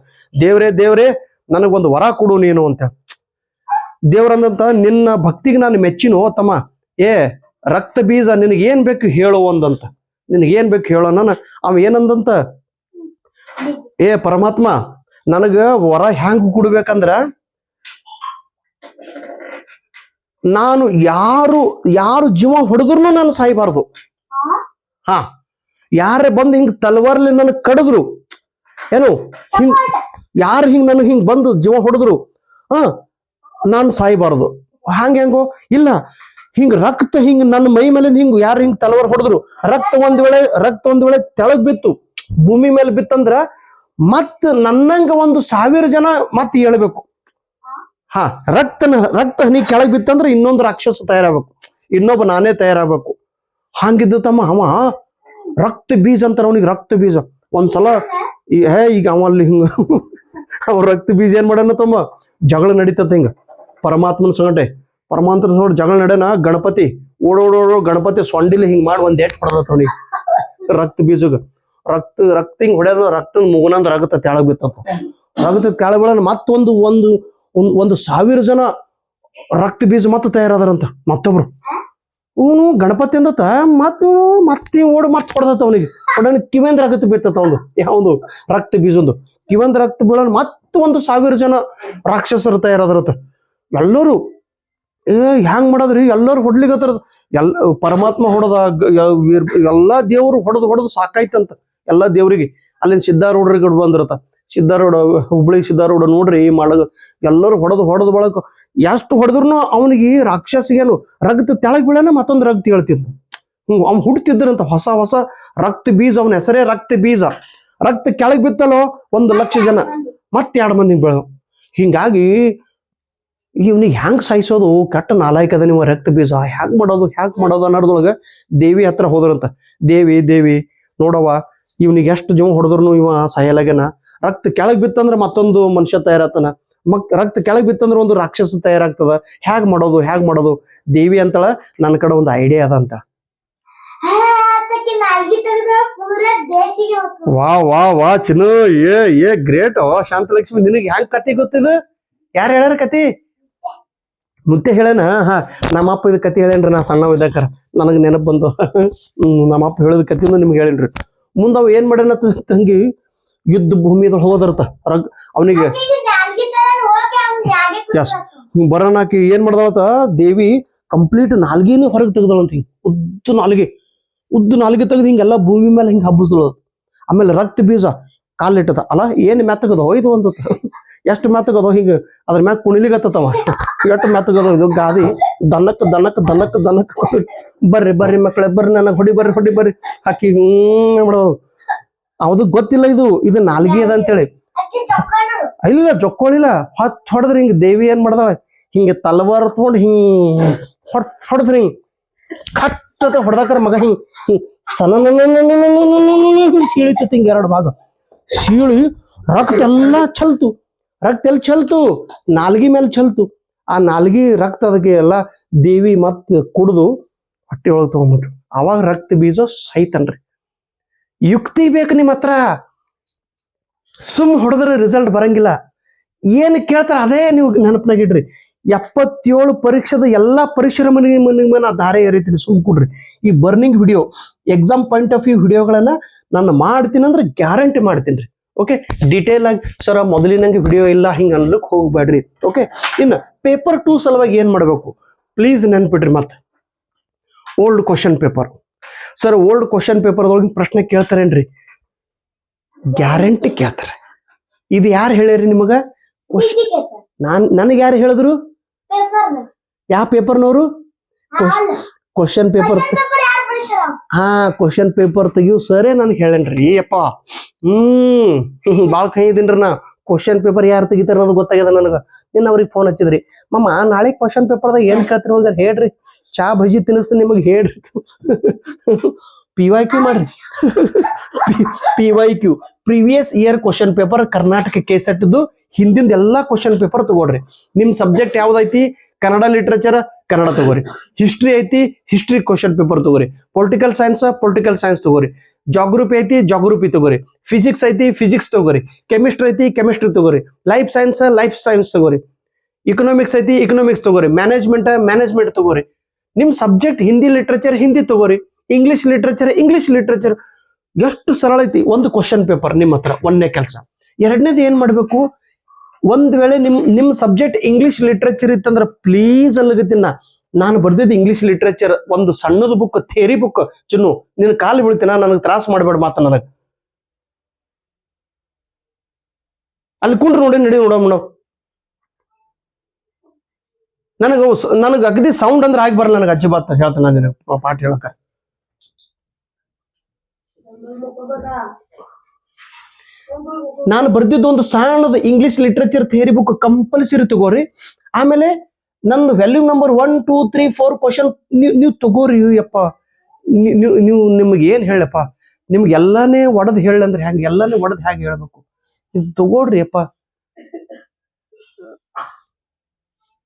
ದೇವ್ರೇ ನನಗೊಂದು ವರ ಕೊಡು ನೀನು ಅಂತ. ದೇವ್ರಂದಂತ, ನಿನ್ನ ಭಕ್ತಿಗೆ ನಾನು ಮೆಚ್ಚಿನೋ ತಮ್ಮ, ರಕ್ತ ಬೀಜ ನಿನಗೆ ಏನ್ ಬೇಕು ಹೇಳು ಒಂದಂತ, ನಿನಗೇನ್ ಬೇಕು ಹೇಳೋ. ಅವ ಏನಂದಂತ, ಪರಮಾತ್ಮ ನನಗ ವರ ಹ್ಯಾಂಗ ಕೊಡ್ಬೇಕಂದ್ರ, ನಾನು ಯಾರು ಜೀವ ಹೊಡೆದ್ರು ನಾನು ಸಾಯ್ಬಾರ್ದು. ಯಾರೇ ಬಂದು ಹಿಂಗ್ ತಲವಾರ್ಲಿ ನನಗ್ ಕಡಿದ್ರು ಏನು, ಹಿಂಗ್ ಯಾರು ಹಿಂಗ್ ನನಗ್ ಹಿಂಗ್ ಬಂದು ಜೀವ ಹೊಡೆದ್ರು ನಾನು ಸಾಯ್ಬಾರ್ದು. ಹೆಂಗೋ ಇಲ್ಲ, ಹಿಂಗ್ ರಕ್ತ ಹಿಂಗ್ ನನ್ನ ಮೈ ಮೇಲೆ ಹಿಂಗ್ ಯಾರು ಹಿಂಗ್ ತಲವಾರ್ ಹೊಡೆದ್ರು, ರಕ್ತ ಒಂದ್ ವೇಳೆ ತೆಳಗ್ ಬಿತ್ತು, ಭೂಮಿ ಮೇಲೆ ಬಿತ್ತಂದ್ರ ಮತ್ ನನ್ನಂಗ 1,000 ಜನ ಮತ್ ಹೇಳ್ಬೇಕು. ರಕ್ತ ಹನಿ ಕೆಳಗ್ ಬಿತ್ತಂದ್ರೆ ಇನ್ನೊಂದು ರಾಕ್ಷಸ ತಯಾರಾಗಬೇಕು, ಇನ್ನೊಬ್ಬ ನಾನೇ ತಯಾರಾಗಬೇಕು. ಹಂಗಿದ್ದು ತಮ್ಮ ಅವ ರಕ್ತ ಬೀಜ ಅಂತಾರ ಅವನಿಗೆ. ರಕ್ತ ಬೀಜ ಒಂದ್ಸಲ ಈಗ ಅವಲ್ಲಿ ಹಿಂಗ ಅವ ರಕ್ತ ಬೀಜ ಏನ್ ಮಾಡ್ಯಾನ ತಮ್ಮ, ಜಗಳ ನಡೀತದ ಹಿಂಗ ಪರಮಾತ್ಮನ ಸಂಗಟ ಜಗಳ ನಡೆನ. ಗಣಪತಿ ಓಡೋಡೋ ಗಣಪತಿ ಸೊಂಡಿಲಿ ಹಿಂಗ್ ಮಾಡಿ ಒಂದ್ ಏಟ್ ಪಡೆದತ್ತ ಅವನಿಗೆ. ರಕ್ತ ಬೀಜಗ ರಕ್ತ ಹಿಂಗ್ ಹೊಡೆದ, ರಕ್ತದ ಮುಗುನಂದ್ ರಗತ ತೆಳಗ್ ಬಿತ್ತಂತ. ರಗತ ತೆಳಗ್ ಬಿಡ ಮತ್ತೊಂದು 1,000 ಜನ ರಕ್ತ ಬೀಜ ಮತ್ತೆ ತಯಾರಾದಾರಂತ. ಮತ್ತೊಬ್ರು ಇವನು ಗಣಪತಿ ಅಂದತ್ತ, ಮತ್ತೆ ಓಡಿ ಮತ್ತೆ ಹೊಡೆದತ್ತ ಅವನಿಗೆ. ಕಿವೆಂದ್ ರಗತ ಬಿತ್ತತ್ತ ಅವನು, ಯಾವ್ದು ರಕ್ತ ಬೀಜಂದು ಕಿವೆಂದ್ ರಕ್ತ ಬೀಳೋಣ ಮತ್ತೆ 1,000 ಜನ ರಾಕ್ಷಸರು ತಯಾರಾದ್ರತ್ತ. ಎಲ್ಲರೂ ಹ್ಯಾಂಗ್ ಮಾಡದ್ರಿ, ಎಲ್ಲರೂ ಹೊಡ್ಲಿಗತ್ತಾರ. ಪರಮಾತ್ಮ ಹೊಡೆದ, ಎಲ್ಲಾ ದೇವ್ರು ಹೊಡೆದು ಸಾಕಾಯ್ತಂತ ಎಲ್ಲಾ ದೇವ್ರಿಗೆ. ಅಲ್ಲಿಂದ ಸಿದ್ಧಾರೂಢರಿಗೆ ಬಂದಿರತ್ತ. ಹುಬ್ಬಳ್ಳಿ ಸಿದ್ಧಾರೂಢ ನೋಡ್ರಿ ಮಾಡಗ ಎಲ್ಲರೂ ಹೊಡೆದು ಬಳಕ ಎಷ್ಟು ಹೊಡೆದ್ರು ಅವನಿಗೆ ರಾಕ್ಷಸಿಗೇನು ರಕ್ತ ತೆಳಗ್ ಬೀಳನ ಮತ್ತೊಂದು ರಕ್ತ ಹೇಳ್ತಿದ್ನು. ಅವ್ನು ಹುಡ್ತಿದ್ರಂತ ಹೊಸ ರಕ್ತ ಬೀಜ. ಅವನ ಹೆಸರೇ ರಕ್ತ ಬೀಜ. ರಕ್ತ ಕೆಳಗ್ ಬಿತ್ತಲೋ 1,00,000 ಜನ ಮತ್ತೆ 2 ಮಂದಿ ಬೆಳೆದು. ಹಿಂಗಾಗಿ ಇವನಿಗೆ ಹ್ಯಾಂಗ್ ಸಾಯಿಸೋದು, ಕೆಟ್ಟ ನಾಲಾಯಕದ ನೀವು ರಕ್ತ ಬೀಜ ಹ್ಯಾಂಗ್ ಮಾಡೋದು ಅನ್ನೋದ್ರೊಳಗ ದೇವಿ ಹತ್ರ ಹೋದ್ರಂತ. ದೇವಿ ನೋಡವ, ಇವನಿಗೆ ಎಷ್ಟು ಜೀವ ಹೊಡೆದ್ರು ಇವ ಸಾಯಲಾಗೇನ. ರಕ್ತ ಕೆಳಗ್ ಬಿತ್ತಂದ್ರ ಮತ್ತೊಂದು ಮನುಷ್ಯ ತಯಾರಾಗ್ತಾನ, ರಕ್ತ ಕೆಳಗ್ ಬಿತ್ತಂದ್ರ ಒಂದು ರಾಕ್ಷಸ ತಯಾರಾಗ್ತದ. ಹ್ಯಾಗ್ ಮಾಡೋದು ದೇವಿ ಅಂತಳ, ನನ್ನ ಕಡೆ ಒಂದು ಐಡಿಯಾ ಅದ ಅಂತ. ವಾ ಚಿನ್ನು, ಗ್ರೇಟ್ ಶಾಂತಲಕ್ಷ್ಮಿ. ನಿನಗೆ ಹ್ಯಾಂಗ್ ಕತಿ ಗೊತ್ತಿದ? ಯಾರು ಹೇಳ್ಯಾರ ಕತಿ? ಮುತ್ತೆ ಹೇಳೇನ? ನಮ್ಮಪ್ಪ ಇದು ಕತಿ ಹೇಳೇನ್ರಿ. ನಾ ಸಣ್ಣವ ಇದ್ದಾಕರ ನನಗೆ ನೆನಪು ಬಂದು ನಮ್ಮಪ್ಪ ಹೇಳಿದ ಕತಿನೂ ನಿಮ್ಗೆ ಹೇಳೇನ್ರಿ. ಮುಂದ ಅವ್ ಏನ್ ಮಾಡ್ಯಾನ ತಂಗಿ, ಯುದ್ಧ ಭೂಮಿಯೊಳಗೆ ಹೋದರ್ತ. ಅವನಿಗೆ ಬರೋಣಾಕಿ ಏನ್ ಮಾಡ್ದಳತ್ತ, ದೇವಿ ಕಂಪ್ಲೀಟ್ ನಾಲ್ಗಿನೇ ಹೊರಗೆ ತೆಗ್ದಳಂತ. ಹಿಂಗ್ ಉದ್ದು ನಾಲ್ಗೆ ತೆಗ್ದು ಹಿಂಗೆಲ್ಲ ಭೂಮಿ ಮೇಲೆ ಹಿಂಗೆ ಹಬ್ಬಿಸ್ದಳ. ಆಮೇಲೆ ರಕ್ತ ಬೀಜ ಕಾಲಿಟ್ಟದ ಅಲ್ಲ, ಏನ್ ಮೆತ್ತಗದ ಒಯ್ದು ಒಂದತ್ತ. ಎಷ್ಟು ಮೆತ್ತಗದೋ ಹಿಂಗ ಅದ್ರ ಮ್ಯಾಗ ಕುಣಿಲಿಗತ್ತವ ಎಷ್ಟು ಮೆತ್ತಗದೋ ಇದು ಗಾದಿ ದನಕ್ ದನಕ್ ದನಕ್ ದನಕ್ ಬರ್ರಿ ಬರ್ರಿ ಮಕ್ಕಳೇ ಬರ್ರಿ ನನಗೆ ಹೊಡಿ ಬರ್ರಿ ಹಾಕಿ ಮಾಡೋದು ಅವದು ಗೊತ್ತಿಲ್ಲ ಇದು ನಾಲ್ಗೆ ಅದ ಅಂತೇಳಿ ಇಲ್ಲ ಜೊಕ್ಕೋಳಿಲ್ಲ ಹೊಡೆದ್ರಿ ಹಿಂಗ ದೇವಿ ಏನ್ ಮಾಡ್ದಾಳ ಹಿಂಗ ತಲವಾರ ತಗೊಂಡು ಹಿಂಗ್ ಹೊಡೆದ್ರಿ ಹಿಂಗ್ ಕಟ್ಟದ ಹೊಡೆದಾಕರ ಮಗ ಹಿಂಗ್ ಸಣ್ಣ ಸೀಳಿತೈತಿ ಹಿಂಗ ಎರಡು ಭಾಗ ಸೀಳಿ ರಕ್ತ ಎಲ್ಲ ಚೆಲ್ತು ನಾಲ್ಗಿ ಮೇಲೆ ಚೆಲ್ತು ಆ ನಾಲ್ಗಿ ರಕ್ತ ಅದಕ್ಕೆ ಎಲ್ಲ ದೇವಿ ಮತ್ ಕುಡ್ದು ಹೊಟ್ಟೆ ಒಳಗೆ ತಗೊಂಡ್ಬಿಟ್ರು ಅವಾಗ ರಕ್ತ ಬೀಜ ಸೈತನ್ರಿ ಯುಕ್ತಿ ಬೇಕು ನಿಮ್ಮ ಹತ್ರ ಸುಮ್ ಹೊಡೆದ್ರೆ ರಿಸಲ್ಟ್ ಬರಂಗಿಲ್ಲ ಏನ್ ಕೇಳ್ತಾರ ಅದೇ ನೀವು ನೆನಪಿನಾಗಿಡ್ರಿ 77 ಪರೀಕ್ಷೆದ ಎಲ್ಲಾ ಪರಿಶ್ರಮ ನಾ ದಾರೆ ಏರಿತೀನಿ ಸುಮ್ ಕೊಡ್ರಿ ಈ burning video exam point of view ವಿಡಿಯೋಗಳನ್ನ ನಾನು ಮಾಡ್ತೀನಿ ಅಂದ್ರೆ ಗ್ಯಾರಂಟಿ ಮಾಡ್ತೀನಿ ಓಕೆ ಡಿಟೇಲ್ ಆಗಿ ಸರ್ ಮೊದಲಿನಂಗೆ ವಿಡಿಯೋ ಇಲ್ಲ ಹಿಂಗ ಅನ್ಲಿಕ್ಕೆ ಹೋಗ್ಬೇಡ್ರಿ ಓಕೆ ಇನ್ನು ಪೇಪರ್ 2 ಸಲುವಾಗಿ ಏನ್ ಮಾಡ್ಬೇಕು ಪ್ಲೀಸ್ ನೆನ್ಪಿಡ್ರಿ ಮತ್ತೆ old question paper sir old question ಪೇಪರ್ದೊಳಗಿನ ಪ್ರಶ್ನೆ ಕೇಳ್ತಾರೇನ್ರಿ ಗ್ಯಾರಂಟಿ ಕೇಳ್ತಾರೆ ಇದು ಯಾರು ಹೇಳ್ಯಾರಿ ನಿಮಗ ನನಗೆ ಯಾರು ಹೇಳಿದ್ರು ಯಾವ ಪೇಪರ್ನವರು ಕ್ವಶನ್ ಪೇಪರ್ ಕ್ವಶನ್ ಪೇಪರ್ ತೆಗಿಯು ಸರೇ ನನ್ಗೆ ಹೇಳೇನ್ರಿ ಅಪ್ಪ ಭಾಳ ಕೈ ಇದೀನ್ರಿ ನಾ ಕ್ವಶನ್ ಪೇಪರ್ ಯಾರು ತೆಗಿತಾರ ಅನ್ನೋದು ಗೊತ್ತಾಗ್ಯದ ನನಗೆ ನಿನ್ನ ಅವ್ರಿಗೆ ಫೋನ್ ಹಚ್ಚಿದ್ರಿ ಮಮ್ಮ ನಾಳೆ ಕ್ವಶನ್ ಪೇಪರ್ದಾಗ ಏನ್ ಕೇಳ್ತೀರಿ ಒಂದ್ ಹೇಳ್ರಿ ಚಾ ಬಜ್ಜಿ ತಿನ್ನಿಸ್ತೀನಿ ನಿಮಗೆ ಹೇಳ್ರಿ PYQ ಮಾಡ್ರಿ PYQ previous year question paper Karnataka KSET ಹಿಂದಿಂದ ಎಲ್ಲಾ ಕ್ವಶನ್ ಪೇಪರ್ ತಗೋಡ್ರಿ ನಿಮ್ ಸಬ್ಜೆಕ್ಟ್ ಯಾವ್ದೈತಿ ಕನ್ನಡ ಲಿಟ್ರೇಚರ್ ಕನ್ನಡ ತಗೋರಿ ಹಿಸ್ಟ್ರಿ ಐತಿ ಹಿಸ್ಟ್ರಿ ಕ್ವಶನ್ ಪೇಪರ್ ತಗೋರಿ ಪೊಲಿಟಿಕಲ್ ಸೈನ್ಸ್ ತಗೋರಿ ಜಾಗ್ರಫಿ ಐತಿ ಜಾಗ್ರಫಿ ತಗೋರಿ ಫಿಸಿಕ್ಸ್ ಐತಿ ಫಿಸಿಕ್ಸ್ ತಗೋರಿ ಕೆಮಿಸ್ಟ್ರಿ ಐತಿ ಕೆಮಿಸ್ಟ್ರಿ ತಗೋರಿ ಲೈಫ್ ಸೈನ್ಸ್ ತಗೋರಿ ಇಕನಾಮಿಕ್ಸ್ ಐತಿ ಇಕನಾಮಿಕ್ಸ್ ತಗೋರಿ ಮ್ಯಾನೇಜ್ಮೆಂಟ್ ತಗೋರಿ ನಿಮ್ ಸಬ್ಜೆಕ್ಟ್ ಹಿಂದಿ ಲಿಟ್ರೇಚರ್ ಹಿಂದಿ ತಗೋರಿ ಇಂಗ್ಲಿಷ್ ಲಿಟ್ರೇಚರ್ ಎಷ್ಟು ಸರಳ ಐತಿ ಒಂದು ಕ್ವಶನ್ ಪೇಪರ್ ನಿಮ್ಮ ಹತ್ರ ಒಂದನೇ ಕೆಲಸ ಎರಡನೇದು ಏನ್ ಮಾಡ್ಬೇಕು ಒಂದ್ ವೇಳೆ ನಿಮ್ ಸಬ್ಜೆಕ್ಟ್ ಇಂಗ್ಲಿಷ್ ಲಿಟ್ರೇಚರ್ ಇತ್ತಂದ್ರ ಪ್ಲೀಸ್ ಅಲ್ಲಗತ್ತಿನ ನಾನು ಬರ್ದಿದ್ದು ಇಂಗ್ಲಿಷ್ ಲಿಟ್ರೇಚರ್ ಒಂದು ಸಣ್ಣದ ಬುಕ್ ಥೇರಿ ಬುಕ್ ಚಿನ್ನು ನಿನ್ ಕಾಲು ಬೀಳ್ತೀನ ನನಗೆ ತ್ರಾಸ ಮಾಡ್ಬೇಡ ಮಾತ ನನಗೆ ಅಲ್ಲಿ ಕುಂಡ್ರು ನಡಿ ನೋಡೋಣ ನನಗ ಅಗದಿ ಸೌಂಡ್ ಅಂದ್ರೆ ಆಗಿ ಬರಲ್ಲ ನನಗೆ ಅಜ್ಜಿ ಬಾತ್ ಹೇಳ್ತಾನೆ ಪಾಠ ಹೇಳಕ ನಾನು ಬರ್ದಿದ್ದು ಒಂದು ಸಣ್ಣದ English literature theory book compulsory ತಗೋರಿ ಆಮೇಲೆ ನನ್ನ ವ್ಯಾಲ್ಯೂ ನಂಬರ್ 1 2 3 4 ಕ್ವಶನ್ ನೀವು ತಗೋರಿ ಯಪ್ಪ ನೀವು ನಿಮ್ಗೆ ಏನ್ ಹೇಳಪ್ಪ ನಿಮ್ಗೆ ಎಲ್ಲಾನೇ ಒಡದ್ ಹೇಳಂದ್ರೆ ಹೆಂಗೆ ಎಲ್ಲಾನೇ ಒಡದ್ ಹೇಗೆ ಹೇಳ್ಬೇಕು ಇದು ತಗೋಡ್ರಿ ಯಪ್ಪ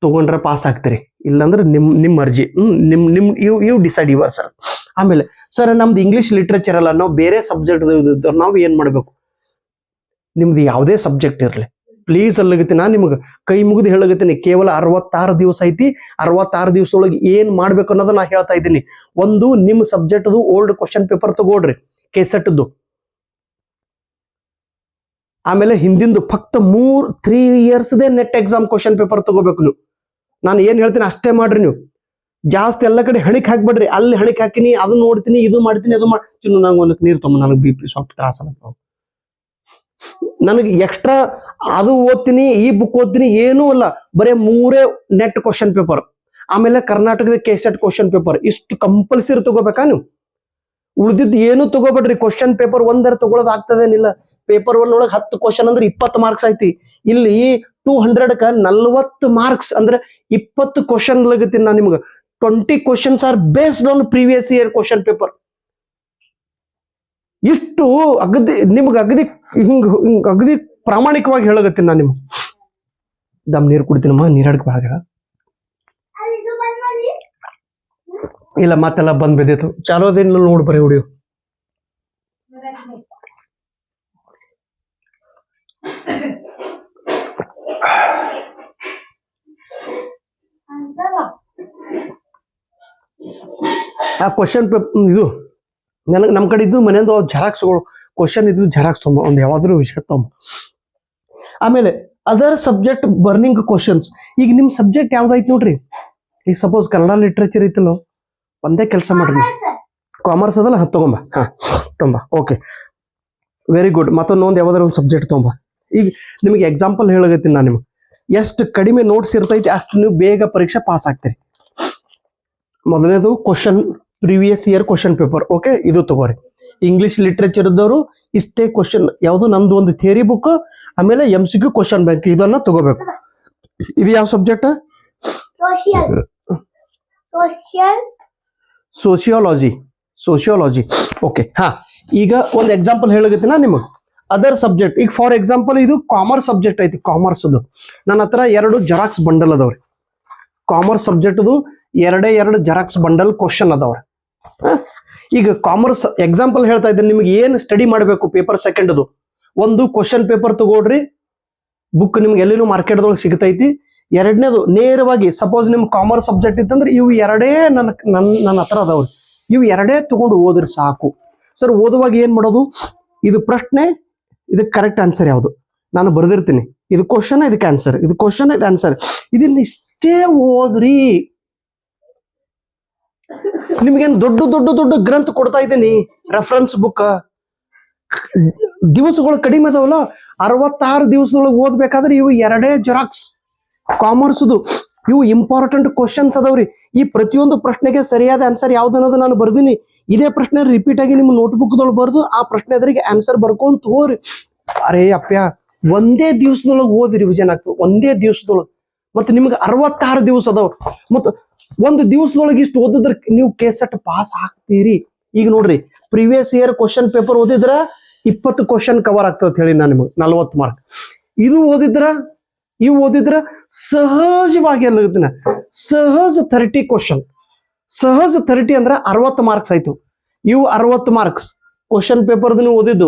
ತಗೊಂಡ್ರೆ ಪಾಸ್ ಆಗ್ತೀರಿ ಇಲ್ಲಾಂದ್ರೆ ನಿಮ್ ಅರ್ಜಿ ನಿಮ್ ಯು ಡಿಸೈಡ್ ಯುವರ್ ಸರ್ ಆಮೇಲೆ ಸರ್ ನಮ್ದು ಇಂಗ್ಲಿಷ್ ಲಿಟ್ರೇಚರ್ ಅಲ್ಲ ನಾವು ಬೇರೆ ಸಬ್ಜೆಕ್ಟ್ ನಾವು ಏನ್ ಮಾಡ್ಬೇಕು ನಿಮ್ದು ಯಾವುದೇ ಸಬ್ಜೆಕ್ಟ್ ಇರಲಿ ಪ್ಲೀಸ್ ಅಲ್ಲಗತ್ತೀನಿ ನಾನು ನಿಮ್ಗೆ ಕೈ ಮುಗಿದು ಹೇಳಗತ್ತೀನಿ ಕೇವಲ 66 ದಿವಸ ಐತಿ 66 ದಿವಸ ಒಳಗೆ ಏನ್ ಮಾಡ್ಬೇಕು ಅನ್ನೋದು ನಾ ಹೇಳ್ತಾ ಇದ್ದೀನಿ ಒಂದು ನಿಮ್ ಸಬ್ಜೆಕ್ಟ್ ಓಲ್ಡ್ ಕ್ವಶನ್ ಪೇಪರ್ ತಗೋಡ್ರಿ KSET ಆಮೇಲೆ ಹಿಂದಿಂದು ಫಕ್ತ 3 years NET exam question paper ತಗೋಬೇಕು ನೀವು ನಾನು ಏನ್ ಹೇಳ್ತೀನಿ ಅಷ್ಟೇ ಮಾಡ್ರಿ ನೀವು ಜಾಸ್ತಿ ಎಲ್ಲ ಕಡೆ ಹಣಿಕ್ ಹಾಕ್ಬೇಡ್ರಿ ಅಲ್ಲಿ ಹಣಿಕ್ ಹಾಕಿನಿ ಅದನ್ನ ನೋಡ್ತೀನಿ ಇದು ಮಾಡ್ತೀನಿ ಅದು ಮಾಡ್ತೀನಿ ನಂಗೆ ಒಂದು ನೀರು ತೊಗೊಂಡು ನನಗೆ BP ಸ್ವಲ್ಪ ತ್ರಾಸ ನನಗೆ ಎಕ್ಸ್ಟ್ರಾ ಅದು ಓದ್ತೀನಿ ಈ ಬುಕ್ ಓದ್ತೀನಿ ಏನೂ ಅಲ್ಲ ಬರೇ 3 ನೆಟ್ ಕ್ವಶನ್ ಪೇಪರ್ ಆಮೇಲೆ ಕರ್ನಾಟಕದ KSET ಕ್ವಶನ್ ಪೇಪರ್ ಇಷ್ಟು ಕಂಪಲ್ಸರಿ ತಗೋಬೇಕಾ ನೀವು ಉಳಿದಿದ್ದು ಏನು ತಗೋಬೇಡ್ರಿ ಕ್ವಶನ್ ಪೇಪರ್ ಒಂದರ ತಗೊಳ್ಳೋದು ಆಗ್ತದೇನಿಲ್ಲ ಪೇಪರ್ 1 ಒಳಗೆ 10 ಕ್ವಶನ್ ಅಂದ್ರೆ 20 ಮಾರ್ಕ್ಸ್ ಐತಿ ಇಲ್ಲಿ 200ಕ್ಕೆ 40 ಮಾರ್ಕ್ಸ್ ಅಂದ್ರೆ 20 ಕ್ವಶನ್ ಲಗತ್ತೀನಿ ನಾನು ನಿಮ್ಗೆ 20 questions are based on previous year question paper ಇಷ್ಟು ಅಗದಿ ನಿಮ್ಗೆ ಅಗದಿ ಹಿಂಗ ಅಗದಿ ಪ್ರಾಮಾಣಿಕವಾಗಿ ಹೇಳಗತ್ತೀನಿ ನಾನು ನಿಮ್ಗೆ ದಮ್ ನೀರು ಕುಡಿತೀನಮ್ಮ ನೀರಾಡಕ್ ಬಾಳ ಇಲ್ಲ ಮತ್ತೆಲ್ಲ ಬಂದ್ ಬಿದ್ದಿತ್ತು ಚಾಲೋದಿನ ನೋಡಿ ಬರೀ ಹುಡಿಯೋ ಆ ಕ್ವಶನ್ ಇದು ನನಗೆ ನಮ್ಮ ಕಡೆ ಇದ್ದು ಮನೆಯಿಂದ ಜೆರಾಕ್ಸ್ಗಳು ಕ್ವಶನ್ ಇದ್ದು ಜೆರಾಕ್ಸ್ ತೊಂಬ ಒಂದು ಯಾವ್ದಾದ್ರು ವಿಷಯ ತೊಂಬ ಆಮೇಲೆ ಅದರ್ ಸಬ್ಜೆಕ್ಟ್ ಬರ್ನಿಂಗ್ ಕ್ವಶನ್ಸ್ ಈಗ ನಿಮ್ ಸಬ್ಜೆಕ್ಟ್ ಯಾವ್ದಾಯ್ತು ನೋಡ್ರಿ ಈಗ ಸಪೋಸ್ ಕನ್ನಡ ಲಿಟ್ರೇಚರ್ ಐತಲ್ಲ ಒಂದೇ ಕೆಲಸ ಮಾಡ್ರಿ ಕಾಮರ್ಸ್ ಅದಲ್ಲ ತಗೊಂಬ ತೊಂಬ ಓಕೆ ವೆರಿ ಗುಡ್ ಮತ್ತೊಂದು ಯಾವ್ದಾದ್ರು ಒಂದು ಸಬ್ಜೆಕ್ಟ್ ತೊಂಬ ಈಗ ನಿಮಗೆ ಎಕ್ಸಾಂಪಲ್ ಹೇಳಗತ್ತೀನಿ ನಾನು ನಿಮ್ಗೆ. ಎಷ್ಟು ಕಡಿಮೆ ನೋಟ್ಸ್ ಇರ್ತೈತಿ ಅಷ್ಟು ನೀವು ಬೇಗ ಪರೀಕ್ಷೆ ಪಾಸ್ ಆಗ್ತೀರಿ. ಮೊದಲನೇದು question, previous year question paper. Okay, ಇದು ತಗೋರಿ. ಇಂಗ್ಲಿಷ್ ಲಿಟ್ರೇಚರ್ ಇದ್ದವರು ಇಷ್ಟೇ ಕ್ವಶನ್, ಯಾವುದು ನಮ್ದು ಒಂದು ಥಿಯರಿ ಬುಕ್, ಆಮೇಲೆ MCQ ಕ್ವಶನ್ ಬ್ಯಾಂಕ್, ಇದನ್ನ ತಗೋಬೇಕು. ಇದು ಯಾವ ಸಬ್ಜೆಕ್ಟ್? ಸೋಶಿಯಾಲಜಿ. ಓಕೆ, ಹಾ, ಈಗ ಒಂದು ಎಕ್ಸಾಂಪಲ್ ಹೇಳಗತ್ತೀನ ನಿಮಗೆ. ಅದರ್ ಸಬ್ಜೆಕ್ಟ್, ಈಗ ಫಾರ್ ಎಕ್ಸಾಂಪಲ್ ಇದು ಕಾಮರ್ಸ್ ಸಬ್ಜೆಕ್ಟ್ ಐತಿ. ಕಾಮರ್ಸ್ದು ನನ್ನ ಹತ್ರ 2 ಜೆರಾಕ್ಸ್ ಬಂಡಲ್ ಅದಾವ್ರಿ. ಕಾಮರ್ಸ್ ಸಬ್ಜೆಕ್ಟ್ದು 2 ಜೆರಾಕ್ಸ್ ಬಂಡಲ್ ಕ್ವಶನ್ ಅದಾವ್ರಿ. ಈಗ ಕಾಮರ್ಸ್ ಎಕ್ಸಾಂಪಲ್ ಹೇಳ್ತಾ ಇದ್ದೀನಿ. ನಿಮ್ಗೆ ಏನು ಸ್ಟಡಿ ಮಾಡಬೇಕು ಪೇಪರ್ ಸೆಕೆಂಡ್ದು, ಒಂದು ಕ್ವಶನ್ ಪೇಪರ್ ತಗೊಳ್ರಿ, ಬುಕ್ ನಿಮ್ಗೆ ಎಲ್ಲಿನೂ ಮಾರ್ಕೆಟ್ದೊಳಗೆ ಸಿಗ್ತೈತಿ. ಎರಡನೇದು ನೇರವಾಗಿ ಸಪೋಸ್ ನಿಮ್ಗೆ ಕಾಮರ್ಸ್ ಸಬ್ಜೆಕ್ಟ್ ಇತ್ತಂದ್ರೆ ಇವು 2 ನನ್ನ ಹತ್ರ ಅದಾವ್ರಿ. ಇವು 2 ತಗೊಂಡು ಓದ್ರಿ ಸಾಕು. ಸರ್ ಓದುವಾಗ ಏನ್ ಮಾಡೋದು? ಇದು ಪ್ರಶ್ನೆ, ಇದಕ್ಕೆ ಕರೆಕ್ಟ್ ಆನ್ಸರ್ ಯಾವುದು ನಾನು ಬರ್ದಿರ್ತೀನಿ. ಇದು ಕ್ವಶನ್, ಇದಕ್ಕೆ ಆನ್ಸರ್, ಇದು ಕ್ವಶನ್, ಇದು ಆನ್ಸರ್. ಇದನ್ನ ಇಷ್ಟೇ ಓದ್ರಿ. ನಿಮ್ಗೇನು ದೊಡ್ಡ ದೊಡ್ಡ ದೊಡ್ಡ ಗ್ರಂಥ ಕೊಡ್ತಾ ಇದ್ದೀನಿ, ರೆಫರೆನ್ಸ್ ಬುಕ್. ದಿವಸಗಳು ಕಡಿಮೆ ಅದಾವಲ್ಲ, 66 ದಿವಸದೊಳಗೆ ಓದ್ಬೇಕಾದ್ರೆ ಇವು 2 ಜೆರಾಕ್ಸ್ ಕಾಮರ್ಸ್ದು. ಇವು ಇಂಪಾರ್ಟೆಂಟ್ ಕ್ವಶನ್ಸ್ ಅದಾವ್ರಿ. ಈ ಪ್ರತಿಯೊಂದು ಪ್ರಶ್ನೆಗೆ ಸರಿಯಾದ ಆನ್ಸರ್ ಯಾವ್ದು ಅನ್ನೋದು ನಾನು ಬರ್ದೀನಿ. ಇದೇ ಪ್ರಶ್ನೆ ರಿಪೀಟ್ ಆಗಿ ನಿಮ್ಮ ನೋಟ್ಬುಕ್ದೊಳಗೆ ಬರ್ದು ಆ ಪ್ರಶ್ನೆ ಅದರಿಗೆ ಆನ್ಸರ್ ಬರ್ಕೊಂತ ಹೋಗ್ರಿ. ಅರೇ ಅಪ್ಪ್ಯ, ಒಂದೇ ದಿವಸದೊಳಗೆ ಓದಿ ರಿವಿಷನ್ ಆಗ್ತದೆ, ಒಂದೇ ದಿವಸದೊಳಗೆ. ಮತ್ತೆ ನಿಮ್ಗೆ 66 ದಿವಸ ಅದಾವ. ಮತ್ತು ಒಂದು ದಿವಸದೊಳಗೆ ಇಷ್ಟು ಓದಿದ್ರೆ ನೀವು ಕೆಸೆಟ್ ಪಾಸ್ ಆಗ್ತೀರಿ. ಈಗ ನೋಡ್ರಿ, ಪ್ರೀವಿಯಸ್ ಇಯರ್ ಕ್ವಶನ್ ಪೇಪರ್ ಓದಿದ್ರ 20 ಕ್ವಶನ್ ಕವರ್ ಆಗ್ತದೆ ಹೇಳಿ ನಾನು ನಿಮಗೆ, 40 ಮಾರ್ಕ್. ಇವು ಓದಿದ್ರ ಸಹಜವಾಗಿ ಎಲ್ಲ ಸಹಜ 30 ಕ್ವಶನ್. ಸಹಜ 30 ಅಂದ್ರೆ 60 ಮಾರ್ಕ್ಸ್ ಆಯ್ತು. ಇವು 60 ಮಾರ್ಕ್ಸ್ ಕ್ವಶನ್ ಪೇಪರ್ದು ನೀವು ಓದಿದ್ದು.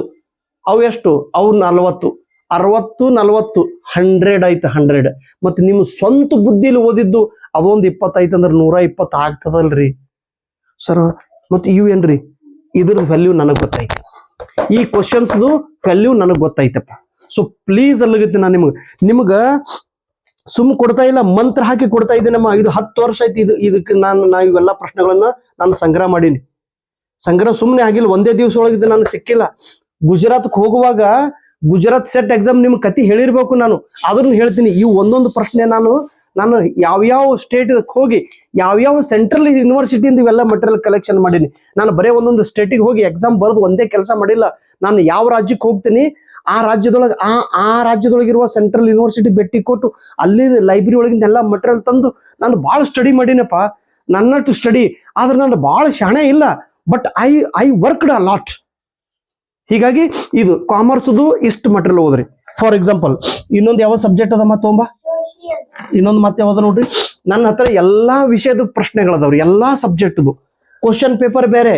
ಅವು ಎಷ್ಟು? ಅವು 40, 60, 40, 100 ಆಯ್ತು, 100. ಮತ್ತೆ ನಿಮ್ಮ ಸ್ವಂತ ಬುದ್ಧಿಲಿ ಓದಿದ್ದು ಅದೊಂದು 20 ಆಯ್ತು ಅಂದ್ರೆ 120 ಆಗ್ತದಲ್ರಿ ಸರ್. ಮತ್ತೆ ಇವು ಏನ್ರಿ? ಇದ್ರ ವ್ಯಾಲ್ಯೂ ನನಗೆ ಗೊತ್ತಾಯ್ತು, ಈ ಕ್ವಶನ್ಸ್ದು ವ್ಯಾಲ್ಯೂ ನನಗೆ ಗೊತ್ತಾಯ್ತಪ್ಪ. ಸೊ ಪ್ಲೀಸ್ ಅಲ್ಲಗತ್ತಿ ನಾನು ನಿಮ್ಗೆ ಸುಮ್ ಕೊಡ್ತಾ ಇಲ್ಲ, ಮಂತ್ರ ಹಾಕಿ ಕೊಡ್ತಾ ಇದ್ದೀನಮ್ಮ. ಇದು 10 ವರ್ಷ ಆಯ್ತು. ಇದಕ್ಕೆ ನಾ ಇವೆಲ್ಲ ಪ್ರಶ್ನೆಗಳನ್ನ ನಾನು ಸಂಗ್ರಹ ಮಾಡೀನಿ. ಸಂಗ್ರಹ ಸುಮ್ಮನೆ ಆಗಿಲ್ಲ, ಒಂದೇ ದಿವಸ ಒಳಗಿದ್ದು ನಾನು ಸಿಕ್ಕಿಲ್ಲ. ಗುಜರಾತ್ಗೆ ಹೋಗುವಾಗ ಗುಜರಾತ್ ಸೆಟ್ ಎಕ್ಸಾಮ್ ನಿಮ್ಗೆ ಕತಿ ಹೇಳಿರ್ಬೇಕು ನಾನು, ಅದನ್ನು ಹೇಳ್ತೀನಿ. ಈ ಒಂದೊಂದು ಪ್ರಶ್ನೆ ನಾನು ಯಾವ್ಯಾವ ಸ್ಟೇಟ್ ಹೋಗಿ ಯಾವ್ಯಾವ ಸೆಂಟ್ರಲ್ ಯೂನಿವರ್ಸಿಟಿಯಿಂದ ಇವೆಲ್ಲ ಮಟೀರಿಯಲ್ ಕಲೆಕ್ಷನ್ ಮಾಡೀನಿ. ನಾನು ಬರೀ ಒಂದೊಂದು ಸ್ಟೇಟಿಗೆ ಹೋಗಿ ಎಕ್ಸಾಮ್ ಬರೆದು ಒಂದೇ ಕೆಲಸ ಮಾಡಿಲ್ಲ. ನಾನು ಯಾವ ರಾಜ್ಯಕ್ಕೆ ಹೋಗ್ತೀನಿ ಆ ರಾಜ್ಯದೊಳಗಿರುವ ಸೆಂಟ್ರಲ್ ಯೂನಿವರ್ಸಿಟಿ ಭೇಟಿ ಕೊಟ್ಟು ಅಲ್ಲಿ ಲೈಬ್ರರಿ ಒಳಗಿಂದ ಎಲ್ಲ ಮಟೀರಿಯಲ್ ತಂದು ನಾನು ಭಾಳ ಸ್ಟಡಿ ಮಾಡೀನಪ್ಪ. ನನ್ನಟ್ಟು ಸ್ಟಡಿ, ಆದ್ರೆ ನಾನು ಭಾಳ ಶಾಣೆ ಇಲ್ಲ. But I worked a lot. ಹೀಗಾಗಿ ಇದು ಕಾಮರ್ಸ್ದು ಇಷ್ಟು ಮಟೀರಿಯಲ್ ಓದ್ರಿ. ಫಾರ್ ಎಕ್ಸಾಂಪಲ್ ಇನ್ನೊಂದು ಯಾವ ಸಬ್ಜೆಕ್ಟ್ ಅದ ಮತ್ತೊಂಬ, ಇನ್ನೊಂದು ಮತ್ತೆ ಯಾವ್ದು ನೋಡ್ರಿ. ನನ್ನ ಹತ್ರ ಎಲ್ಲಾ ವಿಷಯದ ಪ್ರಶ್ನೆಗಳದಾವ್ರಿ, ಎಲ್ಲಾ ಸಬ್ಜೆಕ್ಟ್ದು. ಕ್ವಶನ್ ಪೇಪರ್ ಬೇರೆ,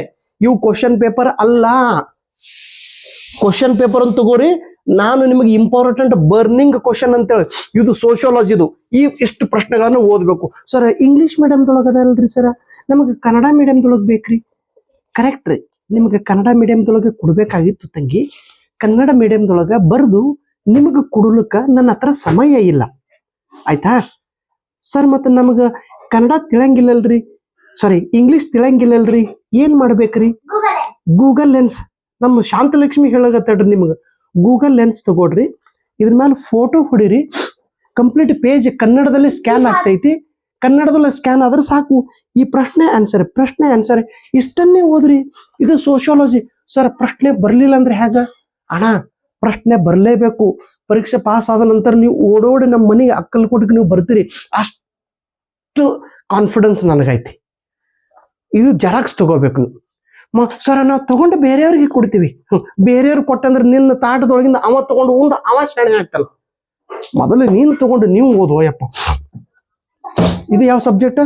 ಇವು ಕ್ವಶನ್ ಪೇಪರ್ ಅಲ್ಲ. ಕ್ವಶನ್ ಪೇಪರ್ ಅಂತ ತಗೋರಿ. ನಾನು ನಿಮಗೆ ಇಂಪಾರ್ಟೆಂಟ್ ಬರ್ನಿಂಗ್ ಕ್ವಶನ್ ಅಂತೇಳಿ, ಇದು ಸೋಶಿಯಾಲಜಿದು. ಇಷ್ಟು ಪ್ರಶ್ನೆಗಳನ್ನು ಓದ್ಬೇಕು. ಸರ್ ಇಂಗ್ಲಿಷ್ ಮೀಡಿಯಮ್ದೊಳಗೆ ಅದಲ್ರಿ ಸರ್, ನಮಗೆ ಕನ್ನಡ ಮೀಡಿಯಮ್ದೊಳಗೆ ಬೇಕ್ರಿ. ಕರೆಕ್ಟ್ ರೀ, ನಿಮಗೆ ಕನ್ನಡ ಮೀಡಿಯಮ್ದೊಳಗೆ ಕೊಡ್ಬೇಕಾಗಿತ್ತು ತಂಗಿ. ಕನ್ನಡ ಮೀಡಿಯಮ್ದೊಳಗೆ ಬರೆದು ನಿಮಗೆ ಕೊಡ್ಲಿಕ್ಕ ನನ್ನ ಹತ್ರ ಸಮಯ ಇಲ್ಲ, ಆಯ್ತಾ ಸರ್. ಮತ್ತೆ ನಮಗೆ ಕನ್ನಡ ತಿಳಂಗಿಲ್ಲಲ್ರಿ, ಸಾರಿ ಇಂಗ್ಲಿಷ್ ತಿಳಂಗಿಲ್ಲಲ್ರಿ, ಏನ್ ಮಾಡ್ಬೇಕ್ರಿ? Google lens. ನಮ್ಮ ಶಾಂತಲಕ್ಷ್ಮಿ ಹೇಳಗತ್ತಡ್ರಿ, ನಿಮ್ಗೆ ಗೂಗಲ್ ಲೆನ್ಸ್ ತಗೊಳ್ರಿ, ಇದ್ರ ಮೇಲೆ ಫೋಟೋ ಹೊಡಿರಿ, ಕಂಪ್ಲೀಟ್ ಪೇಜ್ ಕನ್ನಡದಲ್ಲಿ ಸ್ಕ್ಯಾನ್ ಆಗ್ತೈತಿ. ಕನ್ನಡದಲ್ಲಿ ಸ್ಕ್ಯಾನ್ ಆದ್ರೆ ಸಾಕು. ಈ ಪ್ರಶ್ನೆ ಆನ್ಸರ್ ಇಷ್ಟನ್ನೇ ಓದ್ರಿ. ಇದು ಸೋಶಿಯಾಲಜಿ. ಸರ್ ಪ್ರಶ್ನೆ ಬರ್ಲಿಲ್ಲ ಅಂದ್ರೆ ಹೇಗ? ಅಣ್ಣ ಪ್ರಶ್ನೆ ಬರಲೇಬೇಕು. ಪರೀಕ್ಷೆ ಪಾಸ್ ಆದ ನಂತರ ನೀವು ಓಡೋಡಿ ನಮ್ಮ ಮನೆಗೆ ಅಕ್ಕಲ್ಕೋಟಕ್ಕೆ ನೀವು ಬರ್ತೀರಿ, ಅಷ್ಟು ಕಾನ್ಫಿಡೆನ್ಸ್ ನನಗೈತಿ. ಇದು ಜೆರಾಕ್ಸ್ ತಗೋಬೇಕು. ಸರ್ ನಾವು ತಗೊಂಡು ಬೇರೆಯವ್ರಿಗೆ ಕೊಡ್ತೀವಿ. ಬೇರೆಯವ್ರಿಗೆ ಕೊಟ್ಟಂದ್ರೆ ನಿನ್ನ ತಾಟದೊಳಗಿಂದ ಅವ ತಗೊಂಡು ಉಂಡು ಅವ ಶಾಣೆ ಆಗ್ತಲ್ಲ. ಮೊದಲು ನೀನು ತಗೊಂಡು ನೀವು ಓದುವಯ್ಯಪ್ಪ. ಇದು ಯಾವ ಸಬ್ಜೆಕ್ಟ್?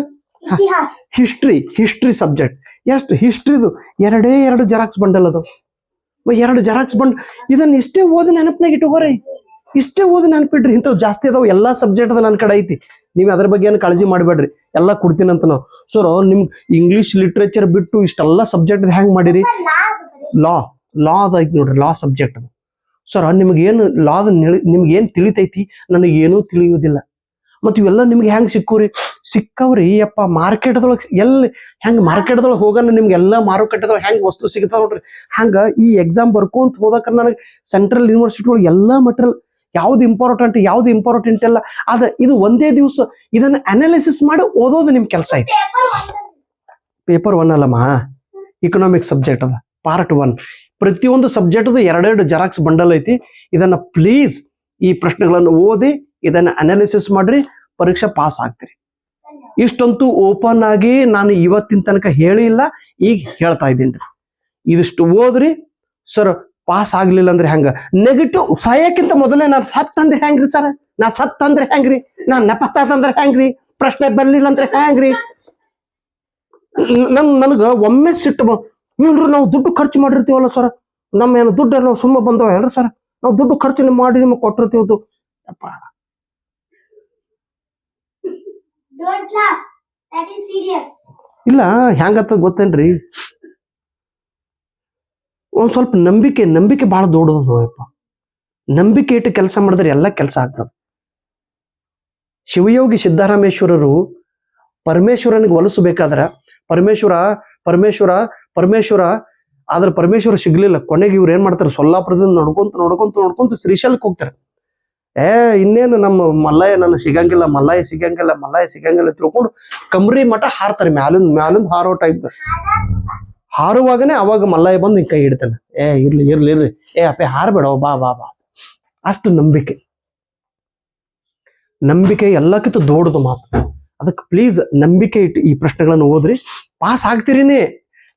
History subject. ಎಷ್ಟು ಹಿಸ್ಟ್ರಿದು 2 ಜೆರಾಕ್ಸ್ ಬಂಡಲ್ ಅದು. 2 ಜೆರಾಕ್ಸ್ ಬಂಡ್. ಇದನ್ನ ಇಷ್ಟೇ ಓದಿ ನೆನಪಿನಾಗ ಇಟ್ಟುಕೋರಿ, ಇಷ್ಟೇ ಓದಿ ನೆನಪಿಡ್ರಿ. ಇಂಥವು ಜಾಸ್ತಿ ಅದಾವ. ಎಲ್ಲಾ ಸಬ್ಜೆಕ್ಟ್ ಅದ ನನ್ನ ಕಡೆ ಐತಿ. ನೀವು ಅದ್ರ ಬಗ್ಗೆ ಏನು ಕಾಳಜಿ ಮಾಡಬೇಡ್ರಿ, ಎಲ್ಲ ಕೊಡ್ತೀನಂತ ನಾವು. ಸರ್ ನಿಮ್ಗೆ ಇಂಗ್ಲಿಷ್ ಲಿಟ್ರೇಚರ್ ಬಿಟ್ಟು ಇಷ್ಟೆಲ್ಲ ಸಬ್ಜೆಕ್ಟ್ ಹೆಂಗ್ ಮಾಡಿರಿ? ಲಾ ಅದೈತಿ ನೋಡ್ರಿ, ಲಾ ಸಬ್ಜೆಕ್ಟ್ ಅದು. ಸರ್ ನಿಮ್ಗೇನು ಲಾದ ನಿಮ್ಗೇನು ತಿಳಿತೈತಿ? ನನಗೇನೂ ತಿಳಿಯೋದಿಲ್ಲ. ಮತ್ತು ಇವೆಲ್ಲ ನಿಮ್ಗೆ ಹೆಂಗೆ ಸಿಕ್ಕವ್ರಿ ಅಪ್ಪ. ಮಾರ್ಕೆಟ್ದೊಳಗೆ ಹೆಂಗೆ ಮಾರ್ಕೆಟ್ದೊಳಗೆ ಹೋಗೋಣ, ನಿಮ್ಗೆಲ್ಲ ಮಾರುಕಟ್ಟೆದೊಳಗೆ ಹೆಂಗೆ ವಸ್ತು ಸಿಗ್ತಾವ ನೋಡ್ರಿ. ಹಂಗೆ ಈ ಎಕ್ಸಾಮ್ ಬರ್ಕೊಂತ ಹೋದಕ್ಕೆ ನನಗೆ ಸೆಂಟ್ರಲ್ ಯೂನಿವರ್ಸಿಟಿ ಒಳಗೆ ಎಲ್ಲ ಮಟೀರಿಯಲ್ ಯಾವ್ದು ಇಂಪಾರ್ಟೆಂಟ್ ಎಲ್ಲ ಇದು ಒಂದೇ ದಿವಸ ಇದನ್ನ ಅನಾಲಿಸಿಸ್ ಮಾಡಿ ಓದೋದು ನಿಮ್ ಕೆಲಸ ಐತಿ. ಪೇಪರ್ 1 ಅಲ್ಲಮ್ಮ, ಇಕನಾಮಿಕ್ಸ್ ಸಬ್ಜೆಕ್ಟ್ ಅದ ಪಾರ್ಟ್ 1. ಪ್ರತಿಯೊಂದು ಸಬ್ಜೆಕ್ಟ್ ಎರಡೆರಡು ಜೆರಾಕ್ಸ್ ಬಂಡಲ್ ಐತಿ. ಇದನ್ನ ಪ್ಲೀಸ್ ಈ ಪ್ರಶ್ನೆಗಳನ್ನು ಓದಿ ಇದನ್ನ ಅನಾಲಿಸಿಸ್ ಮಾಡ್ರಿ, ಪರೀಕ್ಷೆ ಪಾಸ್ ಆಗ್ತೀರಿ. ಇಷ್ಟಂತೂ ಓಪನ್ ಆಗಿ ನಾನು ಇವತ್ತಿನ ತನಕ ಹೇಳಿಲ್ಲ, ಈಗ ಹೇಳ್ತಾ ಇದ್ದೀನಿ. ಇದಿಷ್ಟು ಓದ್ರಿ ಸರ್. ಪಾಸ್ ಆಗ್ಲಿಲ್ಲ ಅಂದ್ರೆ ಹೆಂಗ? ನೆಗೆಟಿವ್ ಸಾಯಕ್ಕಿಂತ ಮೊದಲೇ ನಾನು ಸತ್ತಂದ್ರೆ ಹೆಂಗ್ರಿ ಸರ್? ನಾ ಸತ್ತಂದ್ರೆ ಹೆಂಗ್ರಿ? ನಾನ್ ನೆಪಸ್ತಾತಂದ್ರೆ ಹೆಂಗ್ರಿ? ಪ್ರಶ್ನೆ ಬರ್ಲಿಲ್ಲ ಅಂದ್ರೆ ಹೆಂಗ್ರಿ? ನನಗ ಒಮ್ಮೆ ಸಿಟ್ಟು ಇಲ್ರಿ, ನಾವು ದುಡ್ಡು ಖರ್ಚು ಮಾಡಿರ್ತೀವಲ್ಲ ಸರ್, ನಮ್ಮ ಏನು ದುಡ್ಡು ನಾವು ಸುಮ್ಮ ಬಂದವ ಹೇಳ್ರಿ ಸರ್, ನಾವು ದುಡ್ಡು ಖರ್ಚು ಮಾಡಿ ನಿಮಗೆ ಕೊಟ್ಟಿರ್ತೀವದು. ಅಪ್ಪ ಇಲ್ಲ, ಹೆಂಗತ್ತ ಗೊತ್ತೇನ್ರಿ? ಒಂದ್ ಸ್ವಲ್ಪ ನಂಬಿಕೆ ಬಹಳ ದೊಡ್ಡದು ಅಪ್ಪ. ನಂಬಿಕೆ ಇಟ್ಟು ಕೆಲಸ ಮಾಡಿದ್ರೆ ಎಲ್ಲ ಕೆಲಸ ಆಗ್ತದೆ. ಶಿವಯೋಗಿ ಸಿದ್ದರಾಮೇಶ್ವರರು ಪರಮೇಶ್ವರನಿಗೆ ಒಲಿಸಬೇಕಾದ್ರ ಪರಮೇಶ್ವರ ಆದ್ರೆ ಪರಮೇಶ್ವರ ಸಿಗ್ಲಿಲ್ಲ. ಕೊನೆಗೆ ಇವ್ರು ಏನ್ ಮಾಡ್ತಾರೆ, ಸೊಲ್ಲಾಪುರದಿಂದ ನೋಡ್ಕೊಂತ ಶ್ರೀಶೈಲಕ್ಕೆ ಹೋಗ್ತಾರೆ. ಇನ್ನೇನು ನಮ್ಮ ಮಲ್ಲಯ್ಯ ನನ್ನ ಸಿಗಂಗಿಲ್ಲ, ಮಲ್ಲಯ್ಯ ಸಿಗಂಗಿಲ್ಲ ತಿಳ್ಕೊಂಡು ಕಮ್ರಿ ಮಠ ಹಾರ್ತಾರೆ. ಮ್ಯಾಲಿಂದ ಹಾರೋ ಟೈಪ್. ಹಾರುವಾಗನೇ ಅವಾಗ ಮಲ್ಲಯ್ಯ ಬಂದು ಹಿಂಗೆ ಕೈ ಹಿಡ್ತಾನೆ. ಇರ್ಲಿ ಅಪ್ಪೆ ಹಾರ್ಬೇಡ, ಬಾ ಬಾ ಬಾ. ಅಷ್ಟು ನಂಬಿಕೆ ಎಲ್ಲಕ್ಕಿಂತ ದೊಡ್ಡದು ಮಾತು. ಅದಕ್ಕೆ ಪ್ಲೀಸ್ ನಂಬಿಕೆ ಇಟ್ಟು ಈ ಪ್ರಶ್ನೆಗಳನ್ನು ಓದ್ರಿ, ಪಾಸ್ ಆಗ್ತೀರಿನೇ.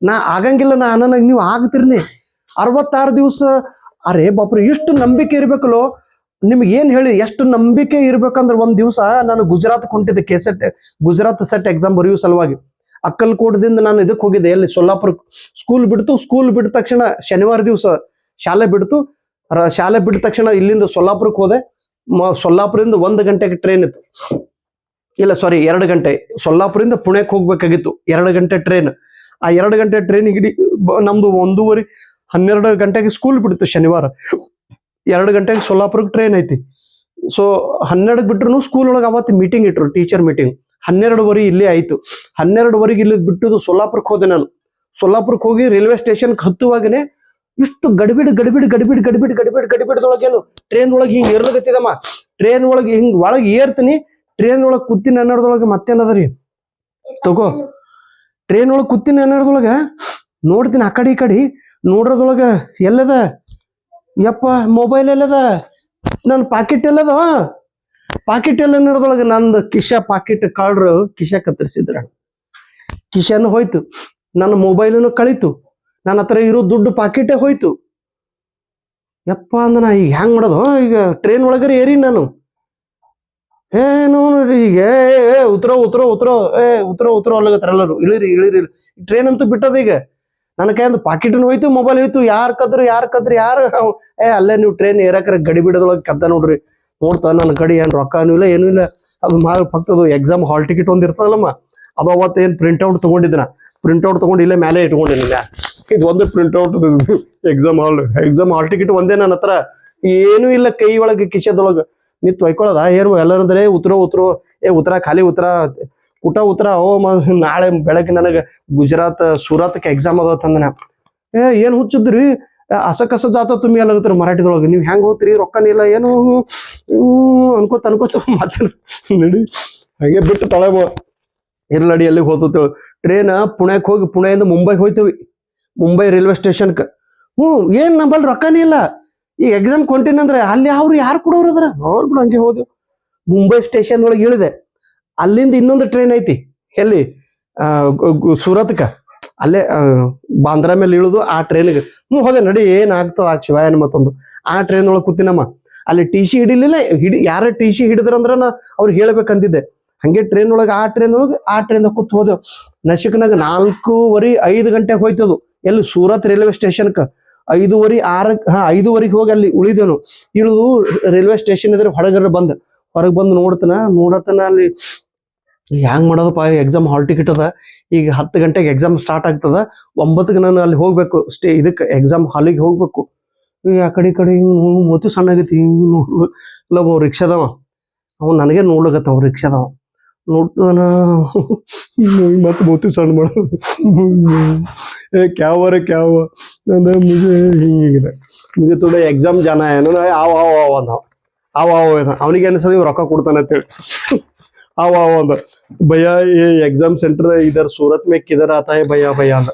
ನಾ ಆಗಂಗಿಲ್ಲ ನಾ ಅನ್ನೋನಾಗ ನೀವು ಆಗ್ತಿರ್ನಿ. 66 ದಿವಸ ಅರೆ ಬಾಪ್ರಿ, ಎಷ್ಟು ನಂಬಿಕೆ ಇರ್ಬೇಕಲ್ಲೋ ನಿಮ್ಗೆ. ಏನ್ ಹೇಳಿ, ಎಷ್ಟು ನಂಬಿಕೆ ಇರ್ಬೇಕಂದ್ರೆ ಒಂದ್ ದಿವಸ ನಾನು ಗುಜರಾತ್ ಹೊಂಟಿದ್ದೆ, ಗುಜರಾತ್ ಸೆಟ್ ಎಕ್ಸಾಮ್ ಬರೆಯುವ ಸಲುವಾಗಿ. ಅಕ್ಕಲ್ಕೋಟದಿಂದ ನಾನು ಇದಕ್ಕೆ ಹೋಗಿದ್ದೆ, ಎಲ್ಲಿ ಸೊಲ್ಲಾಪುರ. ಸ್ಕೂಲ್ ಬಿಟ್ಟ ತಕ್ಷಣ ಶನಿವಾರ ದಿವಸ ಶಾಲೆ ಬಿಟ್ಟ ತಕ್ಷಣ ಇಲ್ಲಿಂದ ಸೊಲ್ಲಾಪುರಕ್ಕೆ ಹೋದೆ. ಸೊಲ್ಲಾಪುರದಿಂದ 1 ಗಂಟೆಗೆ ಟ್ರೈನ್ ಇತ್ತು. ಇಲ್ಲ ಸಾರಿ 2 ಗಂಟೆ. ಸೊಲ್ಲಾಪುರದಿಂದ ಪುಣೆಗೆ ಹೋಗ್ಬೇಕಾಗಿತ್ತು, 2 ಗಂಟೆ ಟ್ರೈನ್. ಆ 2 ಗಂಟೆ ಟ್ರೈನ್ ನಮ್ದು 12 ಗಂಟೆಗೆ ಸ್ಕೂಲ್ ಬಿಡ್ತು ಶನಿವಾರ. 2 ಗಂಟೆಗೆ ಸೊಲ್ಲಾಪುರಕ್ಕೆ ಟ್ರೈನ್ ಐತಿ. ಸೊ 12 ಬಿಟ್ರು ಸ್ಕೂಲ್ ಒಳಗೆ ಅವತ್ತು ಮೀಟಿಂಗ್ ಇಟ್ರು, ಟೀಚರ್ ಮೀಟಿಂಗ್. 12:15 ಇಲ್ಲೇ ಆಯ್ತು. 12:15 ಇಲ್ಲಿ ಬಿಟ್ಟು ಸೊಲ್ಲಾಪುರಕ್ಕೆ ಹೋದೆ ನಾನು. ಸೊಲ್ಲಾಪುರಕ್ಕೆ ಹೋಗಿ ರೈಲ್ವೆ ಸ್ಟೇಷನ್ಗೆ ಹತ್ತುವಾಗನೆ ಇಷ್ಟು ಗಡಿಬಿಡದೊಳಗೇನು ಟ್ರೈನ್ ಒಳಗೆ ಹಿಂಗ್ ಏರ್ಲಗತ್ತಿದಮ್ಮ. ಟ್ರೈನ್ ಒಳಗೆ ಹಿಂಗ್ ಒಳಗೆ ಏರ್ತೀನಿ, ಟ್ರೈನ್ ಒಳಗೆ ಕೂತಿನ ಅನ್ನೋದ್ರೊಳಗೆ ಮತ್ತೇನದರಿ ತಗೋ. ಟ್ರೈನ್ ಒಳಗೆ ಕೂತಿನ ಅನ್ನೋದ್ರೊಳಗ ನೋಡ್ತೀನಿ ಆ ಕಡೆ ಈ ಕಡೆ ನೋಡ್ರದೊಳಗ ಎಲ್ಲದ ಯಪ್ಪ ಮೊಬೈಲ್ ಎಲ್ಲದ, ನನ್ನ ಪಾಕೆಟ್ ಎಲ್ಲದ. ಪಾಕೆಟ್ ಎಲ್ಲ ಅನ್ನೋದ್ರೊಳಗೆ ನಂದು ಪಾಕೆಟ್ ಕಳ್ರು ಕಿಶ ಕತ್ತರಿಸಿದ್ರ. ಕಿಶನು ಹೋಯ್ತು, ನನ್ನ ಮೊಬೈಲನ್ನು ಕಳೀತು, ನನ್ನ ಹತ್ರ ಇರೋ ದುಡ್ಡು ಪಾಕೆಟೇ ಹೋಯ್ತು. ಯಪ್ಪ ಅಂದ ನಾ ಈಗ ಹ್ಯಾಂಗ್ ಮಾಡೋದು? ಈಗ ಟ್ರೈನ್ ಒಳಗರೆ ಏರಿ ನಾನು. ಏನು ಈಗ ಉತ್ತರ ಅಲ್ಲಗತ್ತಾರ ಎಲ್ಲರೂ. ಇಳಿರಿ ಟ್ರೈನ್ ಅಂತೂ ಬಿಟ್ಟದ. ಈಗ ನನ್ನ ಕೈಯಿಂದ ಪಾಕೆಟನ್ನು ಹೋಯ್ತು, ಮೊಬೈಲ್ ಹೋಯ್ತು. ಯಾರು ಅಲ್ಲೇ ನೀವು ಟ್ರೈನ್ ಏರಾಕರ ಗಡಿ ಬಿಡೋದೊಳಗೆ ಕದ್ದ ನೋಡ್ರಿ. ನೋಡ್ತಾ ನನ್ನ ಕಡೆ ಏನು ರೊಕ್ಕನೂ ಇಲ್ಲ, ಏನೂ ಇಲ್ಲ. ಅದು ಪಕ್ಕದು ಎಕ್ಸಾಮ್ ಹಾಲ್ ಟಿಕೆಟ್ ಒಂದು ಇರ್ತದಲ್ಲಮ್ಮ, ಅದು ಅವತ್ತು ಏನು ಪ್ರಿಂಟ್ಔಟ್ ತೊಗೊಂಡಿದ್ದ. ಪ್ರಿಂಟ್ಔಟ್ ತೊಗೊಂಡು ಇಲ್ಲೇ ಮೇಲೆ ಇಟ್ಕೊಂಡಿಲ್ಲ. ಇದು ಒಂದು ಪ್ರಿಂಟ್ಔಟ್ ಎಕ್ಸಾಮ್ ಹಾಲ್ ಟಿಕೆಟ್ ಒಂದೇ ನನ್ನ ಹತ್ರ. ಏನೂ ಇಲ್ಲ ಕೈ ಒಳಗೆ ಕಿಶದೊಳಗೆ. ನಿಂತು ಒಯ್ಕೊಳ್ಳೋದ ಏನು ಎಲ್ಲರಂದ್ರೆ ಉತ್ತರ ಖಾಲಿ ಉತ್ತರ. ನಾಳೆ ಬೆಳಗ್ಗೆ ನನಗೆ ಗುಜರಾತ್ ಸೂರತ್ಗೆ ಎಕ್ಸಾಮ್ ಅದ ತಂದನ. ಏನು ಹುಚ್ಚಿದ್ರಿ, ಅಸಕಸ ಜಾತ ತುಂಬಿ ಅಲ್ಲಾಗತ್ತರ ಮರಾಠಿದೊಳಗೆ. ನೀವು ಹೆಂಗೆ ಹೋಗ್ತೀರಿ, ರೊಕ್ಕನ ಇಲ್ಲ ಏನು ಅನ್ಕೋತ ಮತ್ತೆ ನಡಿ ಹಾಗೆ ಬಿಟ್ಟು ತಳಮ ಇರ್ಲಡಿ ಎಲ್ಲಿಗೆ ಹೋಗ್ತೇವೆ. ಟ್ರೈನ್ ಪುಣೆಗೆ ಹೋಗಿ ಪುಣೆಯಿಂದ ಮುಂಬೈಗೆ ಹೋಯ್ತೇವಿ. ಮುಂಬೈ ರೈಲ್ವೆ ಸ್ಟೇಷನ್ಗೆ. ಏನ್ ನಂಬಲ್ಲಿ ರೊಕ್ಕನೇ ಇಲ್ಲ. ಈಗ ಎಕ್ಸಾಮ್ ಕೊಂಟಿನಂದ್ರೆ ಅಲ್ಲಿ ಅವ್ರು ಯಾರು ಕೊಡೋರು ಅದ್ರ, ಅವ್ರು ಬಿಡು ಹಂಗೆ ಹೋದೆವು. ಮುಂಬೈ ಸ್ಟೇಷನ್ ಒಳಗೆ ಇಳಿದೆ. ಅಲ್ಲಿಂದ ಇನ್ನೊಂದು ಟ್ರೈನ್ ಐತಿ, ಎಲ್ಲಿ ಸೂರತ್ಕ. ಅಲ್ಲೇ ಬಾಂದ್ರಾ ಮೇಲೆ ಇಳಿದು ಆ ಟ್ರೈನ್ಗೆ ಹೋದೆ. ನಡಿ ಏನಾಗ್ತದ ಆ ಶಿವಾಯನ ಮತ್ತೊಂದು. ಆ ಟ್ರೈನ್ ಒಳಗೆ ಕೂತಿನಮ್ಮ. ಅಲ್ಲಿ ಟಿ ಸಿ ಹಿಡಿಲಿಲ್ಲ. ಯಾರ ಟಿ ಸಿ ಹಿಡಿದ್ರಂದ್ರ ನಾ ಅವ್ರಿಗೆ ಹೇಳ್ಬೇಕಂತಿದ್ದೆ. ಹಂಗೆ ಟ್ರೈನ್ ಒಳಗೆ ಆ ಟ್ರೈನ್ ಕೂತ್ ಹೋದೆವು. ನಶಿಕ್ನಾಗ 4:45 ಗಂಟೆಗೆ ಹೋಯ್ತದು. ಎಲ್ಲಿ ಸೂರತ್ ರೈಲ್ವೆ ಸ್ಟೇಷನ್ಕ 5:30 ಹೋಗಿ ಅಲ್ಲಿ ಉಳಿದೇನು. ಇಳಿದು ರೈಲ್ವೆ ಸ್ಟೇಷನ್ ಇದ್ರೆ ಹೊರಗೆ ಬಂದು ನೋಡತನ ಅಲ್ಲಿ ಹ್ಯಾಂಗ್ ಮಾಡೋದಪ್ಪ. ಎಕ್ಸಾಮ್ ಹಾಲ್ ಟಿಕೆಟ್ ಅದ. ಈಗ 10 ಗಂಟೆಗೆ ಎಕ್ಸಾಮ್ ಸ್ಟಾರ್ಟ್ ಆಗ್ತದ. 9ಕ್ಕೆ ನಾನು ಅಲ್ಲಿ ಹೋಗ್ಬೇಕು, ಇದಕ್ಕೆ ಎಕ್ಸಾಮ್ ಹಾಲಿಗೆ ಹೋಗ್ಬೇಕು. ಆ ಕಡೆ ಮೊತ್ತು ಸಣ್ಣ ಆಗೈತಿ. ಇಲ್ಲ ರಿಕ್ಷಾದವ ಅವ್ ನನಗೆ ನೋಡ್ಲಕತ್ತ. ರಿಕ್ಷಾದವ ನೋಡ್ತಾನ ಮತ್ತೆ ಮೊತ್ತು ಸಣ್ಣ ಮಾಡ ಕ್ಯಾವ ಅಂದ ಮುಜೆ ಹಿಂಗಿದೆ. मुझे थोड़ा एग्जाम जाना है ना, आओ अंद ಅವನಿಗೆ ಅನ್ಸದ ಇವ್ ರೊಕ್ಕ ಕೊಡ್ತಾನೆ ಅಂತೇಳಿ ಅವ ಅಂದ भैया ये एग्जाम सेंटर इधर सूरत में किधर आता है भैया भैया अंद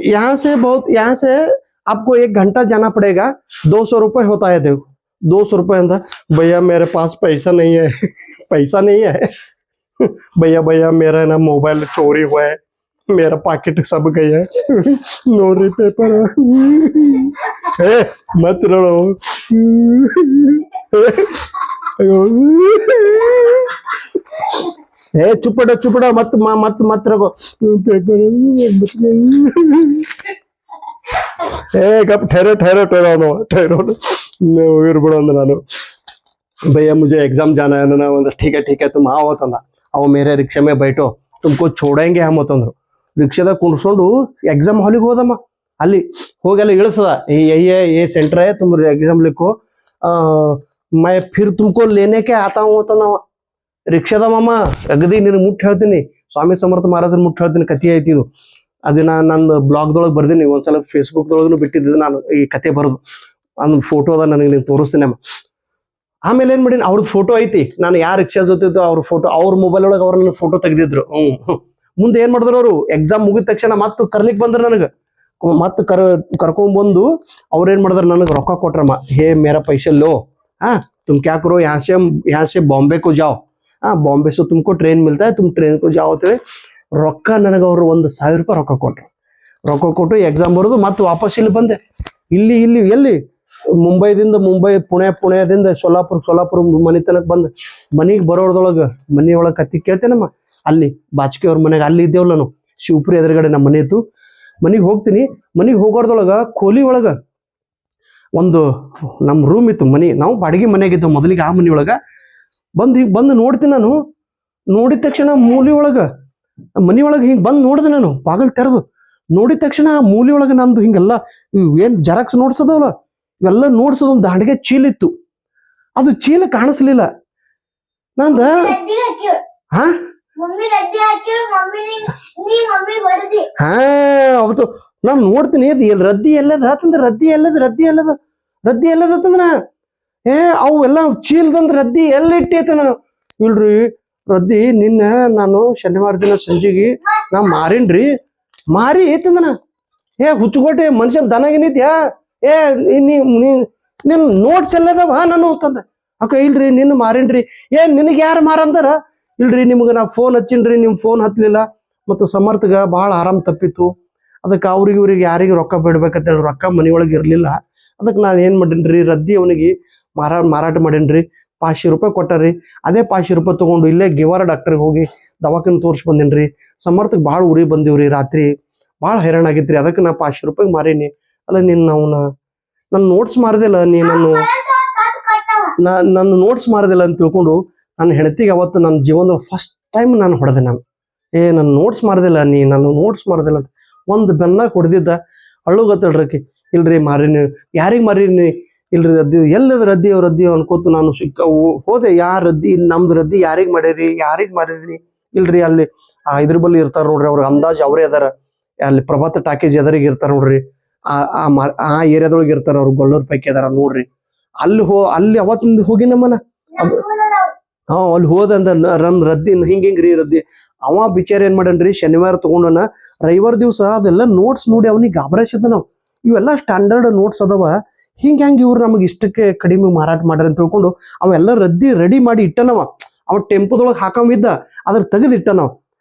यहाँ से आपको 1 घंटा जाना पड़ेगा 200 रुपये होता है देखो 200 रुपये अंदर भैया मेरे पास पैसा नहीं है पैसा नहीं है भैया भैया मेरा ना मोबाइल चोरी हुआ है मेरा पॉकेट सब गया है नोटरी पेपर मत रो चुपड़ा मत रखो पेपर कब ठहरो ನಾನು भैया मुझे एग्जाम जाना है ना ठीक है तुम आओ ತಂದ ಅವ मेरे रिक्शा में बैठो तुमको छोड़ेंगे हम ಅಂತಂದ್ರು ರಿಕ್ಷಾದಾಗ ಕುಣಿಸ್ಕೊಂಡು ಎಕ್ಸಾಮ್ ಹಾಲಿಗೆ ಹೋದಮ್ಮ ಅಲ್ಲಿ ಹೋಗೆಲ್ಲ ಇಳಿಸದ ये सेंटर है तुम एग्जाम लिखो मैं फिर तुमको लेने के आता हूँ ಅಂತಂದವ ರಿಕ್ಷಾದ ಮಾಮ ಅಗದಿ ನಿನ್ ಮುಟ್ಟು ಹೇಳ್ತೀನಿ ಸ್ವಾಮಿ ಸಮರ್ಥ ಮಹಾರಾಜರ ಮುಟ್ಟು ಹೇಳ್ತೀನಿ ಕಥೆ ಐತಿ ಇದು ಅದನ್ನ ನಾನು ಬ್ಲಾಗ್ದೊಳಗೆ ಬರ್ದೀನಿ ಒಂದ್ಸಲ ಫೇಸ್ಬುಕ್ದೊಳಗೂ ಬಿಟ್ಟಿದ್ದು ನಾನು ಈ ಕತೆ ಬರೋದು ಒಂದು ಫೋಟೋ ಅದ ನನಗೆ ನೀವು ತೋರಿಸ್ತೀನಿ ಅಮ್ಮ ಆಮೇಲೆ ಏನ್ ಮಾಡೀನಿ ಅವ್ರದ್ದು ಫೋಟೋ ಐತಿ ನಾನು ಯಾರು ರಿಕ್ಷಾ ಜೊತೆ ಅವ್ರ ಫೋಟೋ ಅವ್ರ ಮೊಬೈಲ್ ಒಳಗೆ ಅವ್ರನ್ನ ಫೋಟೋ ತೆಗೆದಿದ್ರು ಮುಂದೆ ಏನ್ ಮಾಡಿದ್ರು ಅವರು ಎಕ್ಸಾಮ್ ಮುಗಿದ ತಕ್ಷಣ ಮತ್ತೆ ಕರ್ಲಿಕ್ ಬಂದ್ರು ನನಗೆ ಮತ್ತೆ ಕರ್ಕೊಂಡ್ ಬಂದು ಅವ್ರ ಏನ್ ಮಾಡಿದ್ರು ನನಗೆ ರೊಕ್ಕ ಕೊಟ್ರಮ್ಮ ಹೇ ಮೇರಾ पैसे लो हाँ तुम क्या करो यहाँ से बॉम्बे को जाओ हाँ बॉम्बे से तुमको ट्रेन मिलता है तुम ट्रेन को जाओ तो ರೊಕ್ಕ ನನಗೆ ಅವರು 1,000 ರೂಪಾಯಿ ರೊಕ್ಕ ಕೊಟ್ಟು ಎಕ್ಸಾಮ್ ಬರೋದು ಮತ್ತೆ ವಾಪಸ್ ಇಲ್ಲಿ ಬಂದೆ ಇಲ್ಲಿ ಎಲ್ಲಿ ಮುಂಬೈ ಪುಣೆದಿಂದ ಸೋಲಾಪುರ ಮನೆ ತನಕ ಬಂದೆ ಮನೆಗೆ ಮನೆಯೊಳಗೆ ಕತ್ತಿ ಕೇಳ್ತೇನಮ್ಮ ಅಲ್ಲಿ ಬಾಚಿಕೆ ಅವ್ರ ಮನೆಗೆ ಅಲ್ಲಿ ಇದ್ದೇವಲ್ಲ ನಾವು ಶಿವಪುರಿ ಎದುರುಗಡೆ ನಮ್ಮ ಮನೆ ಇತ್ತು ಮನೆಗೆ ಹೋಗ್ತೀನಿ ಮನೆಗೆ ಹೋಗೋದ್ರೊಳಗ ಕೋಲಿ ಒಳಗ ಒಂದು ನಮ್ಮ ರೂಮ್ ಇತ್ತು ಮನೆ ನಾವು ಬಾಡಿಗೆ ಮನೆಯಾಗಿದ್ದೆವು ಮೊದಲಿಗೆ ಆ ಮನೆಯೊಳಗ ಬಂದು ನೋಡ್ತೀನಿ ನಾನು ನೋಡಿದ ತಕ್ಷಣ ಮನೆಯೊಳಗೆ ಹಿಂಗೆ ಬಂದು ನೋಡಿದೆ ನಾನು ಬಾಗಲ್ ತೆರೆದು ನೋಡಿದ ತಕ್ಷಣ ಮೂಲಿ ಒಳಗೆ ನಂದು ಹಿಂಗೆಲ್ಲ ಏನ್ ಜೆರಾಕ್ಸ್ ನೋಡ್ಸದವಲ್ಲ ಇವೆಲ್ಲ ನೋಡ್ಸೋದು ಒಂದು ದಾಂಡಿಗೆ ಚೀಲ ಇತ್ತು ಅದು ಚೀಲ ಕಾಣಿಸ್ಲಿಲ್ಲ ನಂದ ಹಾ ಅವತ್ತು ನಾನು ನೋಡ್ತೀನಿ ಎಲ್ಲಿ ರದ್ದಿ ಎಲ್ಲದ ಅಂತಂದ್ರೆ ರದ್ದಿ ಎಲ್ಲದಂದ್ರ ಅವು ಎಲ್ಲ ಚೀಲದಂದ್ರ ರದ್ದಿ ಎಲ್ಲಿಟ್ಟೈತೆ ನಾನು ಇಲ್ರಿ ರದ್ದಿ ನಿನ್ನ ನಾನು ಶನಿವಾರ ದಿನ ಸಂಜೆಗೆ ನಾ ಮಾರಿ ಐತಂದನ ಹುಚ್ಚುಕೋಟೆ ಮನುಷ್ಯನ್ ದನಗೇನಿದ್ಯಾ ನಿನ್ ನೋಟ್ಸ್ ಎಲ್ಲದವ ನಾನು ಅಂತಂದ ಅಕ್ಕ ಇಲ್ರಿ ನಿನ್ನ ಮಾರೇನ್ರಿ ನಿನಗೆ ಯಾರು ಮಾರಂದಾರ ಇಲ್ರಿ ನಿಮ್ಗೆ ನಾ ಫೋನ್ ಹಚ್ಚಿನ್ರಿ ನಿಮ್ ಫೋನ್ ಹತ್ಲಿಲ್ಲ ಮತ್ತು ಸಮರ್ಥಗ ಬಹಳ ಆರಾಮ್ ತಪ್ಪಿತ್ತು ಅದಕ್ಕೆ ಇವ್ರಿಗೆ ಯಾರಿಗೆ ರೊಕ್ಕ ಬಿಡ್ಬೇಕಂತ ಹೇಳಿ ರೊಕ್ಕ ಮನೆಯೊಳಗೆ ಇರ್ಲಿಲ್ಲ ಅದಕ್ಕೆ ನಾನು ಏನ್ ಮಾಡೇನ್ರಿ ರದ್ದಿ ಅವನಿಗೆ ಮಾರಾಟ ಮಾಡೇನ್ರಿ 500 ರೂಪಾಯಿ ಕೊಟ್ಟಾರಿ ಅದೇ 500 ರೂಪಾಯಿ ತಗೊಂಡು ಇಲ್ಲೇ ಗಿವಾರ ಡಾಕ್ಟರ್ಗೆ ಹೋಗಿ ದವಾಖಾನೆ ತೋರಿಸಿ ಬಂದೇನ್ರಿ ಸಮರ್ಥಕ್ಕೆ ಭಾಳ ಉರಿ ಬಂದಿವ್ರಿ ರಾತ್ರಿ ಭಾಳ ಹೈರಾಣ ಆಗಿತ್ರಿ ಅದಕ್ಕೆ ನಾ 500 ರೂಪಾಯಿ ಮಾರೀನಿ ಅಲ್ಲ ನನ್ನ ನೋಟ್ಸ್ ಮಾರದಿಲ್ಲ ನನ್ನ ನೋಟ್ಸ್ ಮಾರದಿಲ್ಲ ಅಂತ ತಿಳ್ಕೊಂಡು ನನ್ನ ಹೆಂಡತಿಗೆ ಅವತ್ತು ನನ್ನ ಜೀವನದ ಫಸ್ಟ್ ಟೈಮ್ ನಾನು ಹೊಡೆದೆ ನಾನು ನನ್ನ ನೋಟ್ಸ್ ಮಾರದಿಲ್ಲ ಅಂತ ಒಂದು ಬೆನ್ನಾಗ ಹೊಡೆದಿದ್ದ ಅಳುಗತ್ತಳ್ರಕ್ಕೆ ಇಲ್ರಿ ಮಾರೀನಿ ಯಾರಿಗೆ ಮಾರೀನಿ ಇಲ್ರಿ ರದ್ದಿ ಎಲ್ಲದ ರದ್ದಿ ಅನ್ಕೋತು ನಾನು ಹೋದೆ ಯಾರ ರದ್ದಿ ನಮ್ದು ರದ್ದಿ ಯಾರಿಗ್ ಮಾಡಿರಿ ಇಲ್ರಿ ಅಲ್ಲಿ ಇದ್ರ ಬಲ್ಲಿ ಇರ್ತಾರ ನೋಡ್ರಿ ಅವ್ರ ಅಂದಾಜ್ ಅವರೇ ಅದಾರ ಅಲ್ಲಿ ಪ್ರಭಾತ ಟಾಕೇಜ್ ಎದರಿಗೆ ಇರ್ತಾರ ನೋಡ್ರಿ ಆ ಏರಿಯಾದೊಳಗೆ ಇರ್ತಾರ ಅವ್ರು ಗೊಲ್ಲೂರ್ ಪೈಕಿ ಅದಾರ ನೋಡ್ರಿ ಅಲ್ಲಿ ಅವತ್ತಿಂದ ಹೋಗಿ ನಮ್ಮನ ಅಲ್ಲಿ ಹೋದಂದ ರದ್ದಿ ಹಿಂಗ್ರಿ ರದ್ದಿ ಅವ ಬಿಚಾರ ಏನ್ ಮಾಡನ್ರಿ ಶನಿವಾರ ತಗೊಂಡನ ರವಿವಾರ ದಿವಸ ಅದೆಲ್ಲ ನೋಟ್ಸ್ ನೋಡಿ ಅವನಿಗೆ ಗಾಬರಾಯಿಸಿದ ನಾವು ಇವೆಲ್ಲ ಸ್ಟ್ಯಾಂಡರ್ಡ್ ನೋಟ್ಸ್ ಅದಾವ ಹೆಂಗ್ ಇವ್ರು ನಮಗೆ ಇಷ್ಟಕ್ಕೆ ಕಡಿಮೆ ಮಾರಾಟ ಮಾಡ್ರಿ ಅಂತ ತಿಳ್ಕೊಂಡು ಅವೆಲ್ಲ ರದ್ದಿ ರೆಡಿ ಮಾಡಿ ಇಟ್ಟನವ ಅವ ಟೆಂಪೋದೊಳಗೆ ಹಾಕಂಬಿದ್ದ ಅದ್ರ ತೆಗೆದು ಇಟ್ಟನವ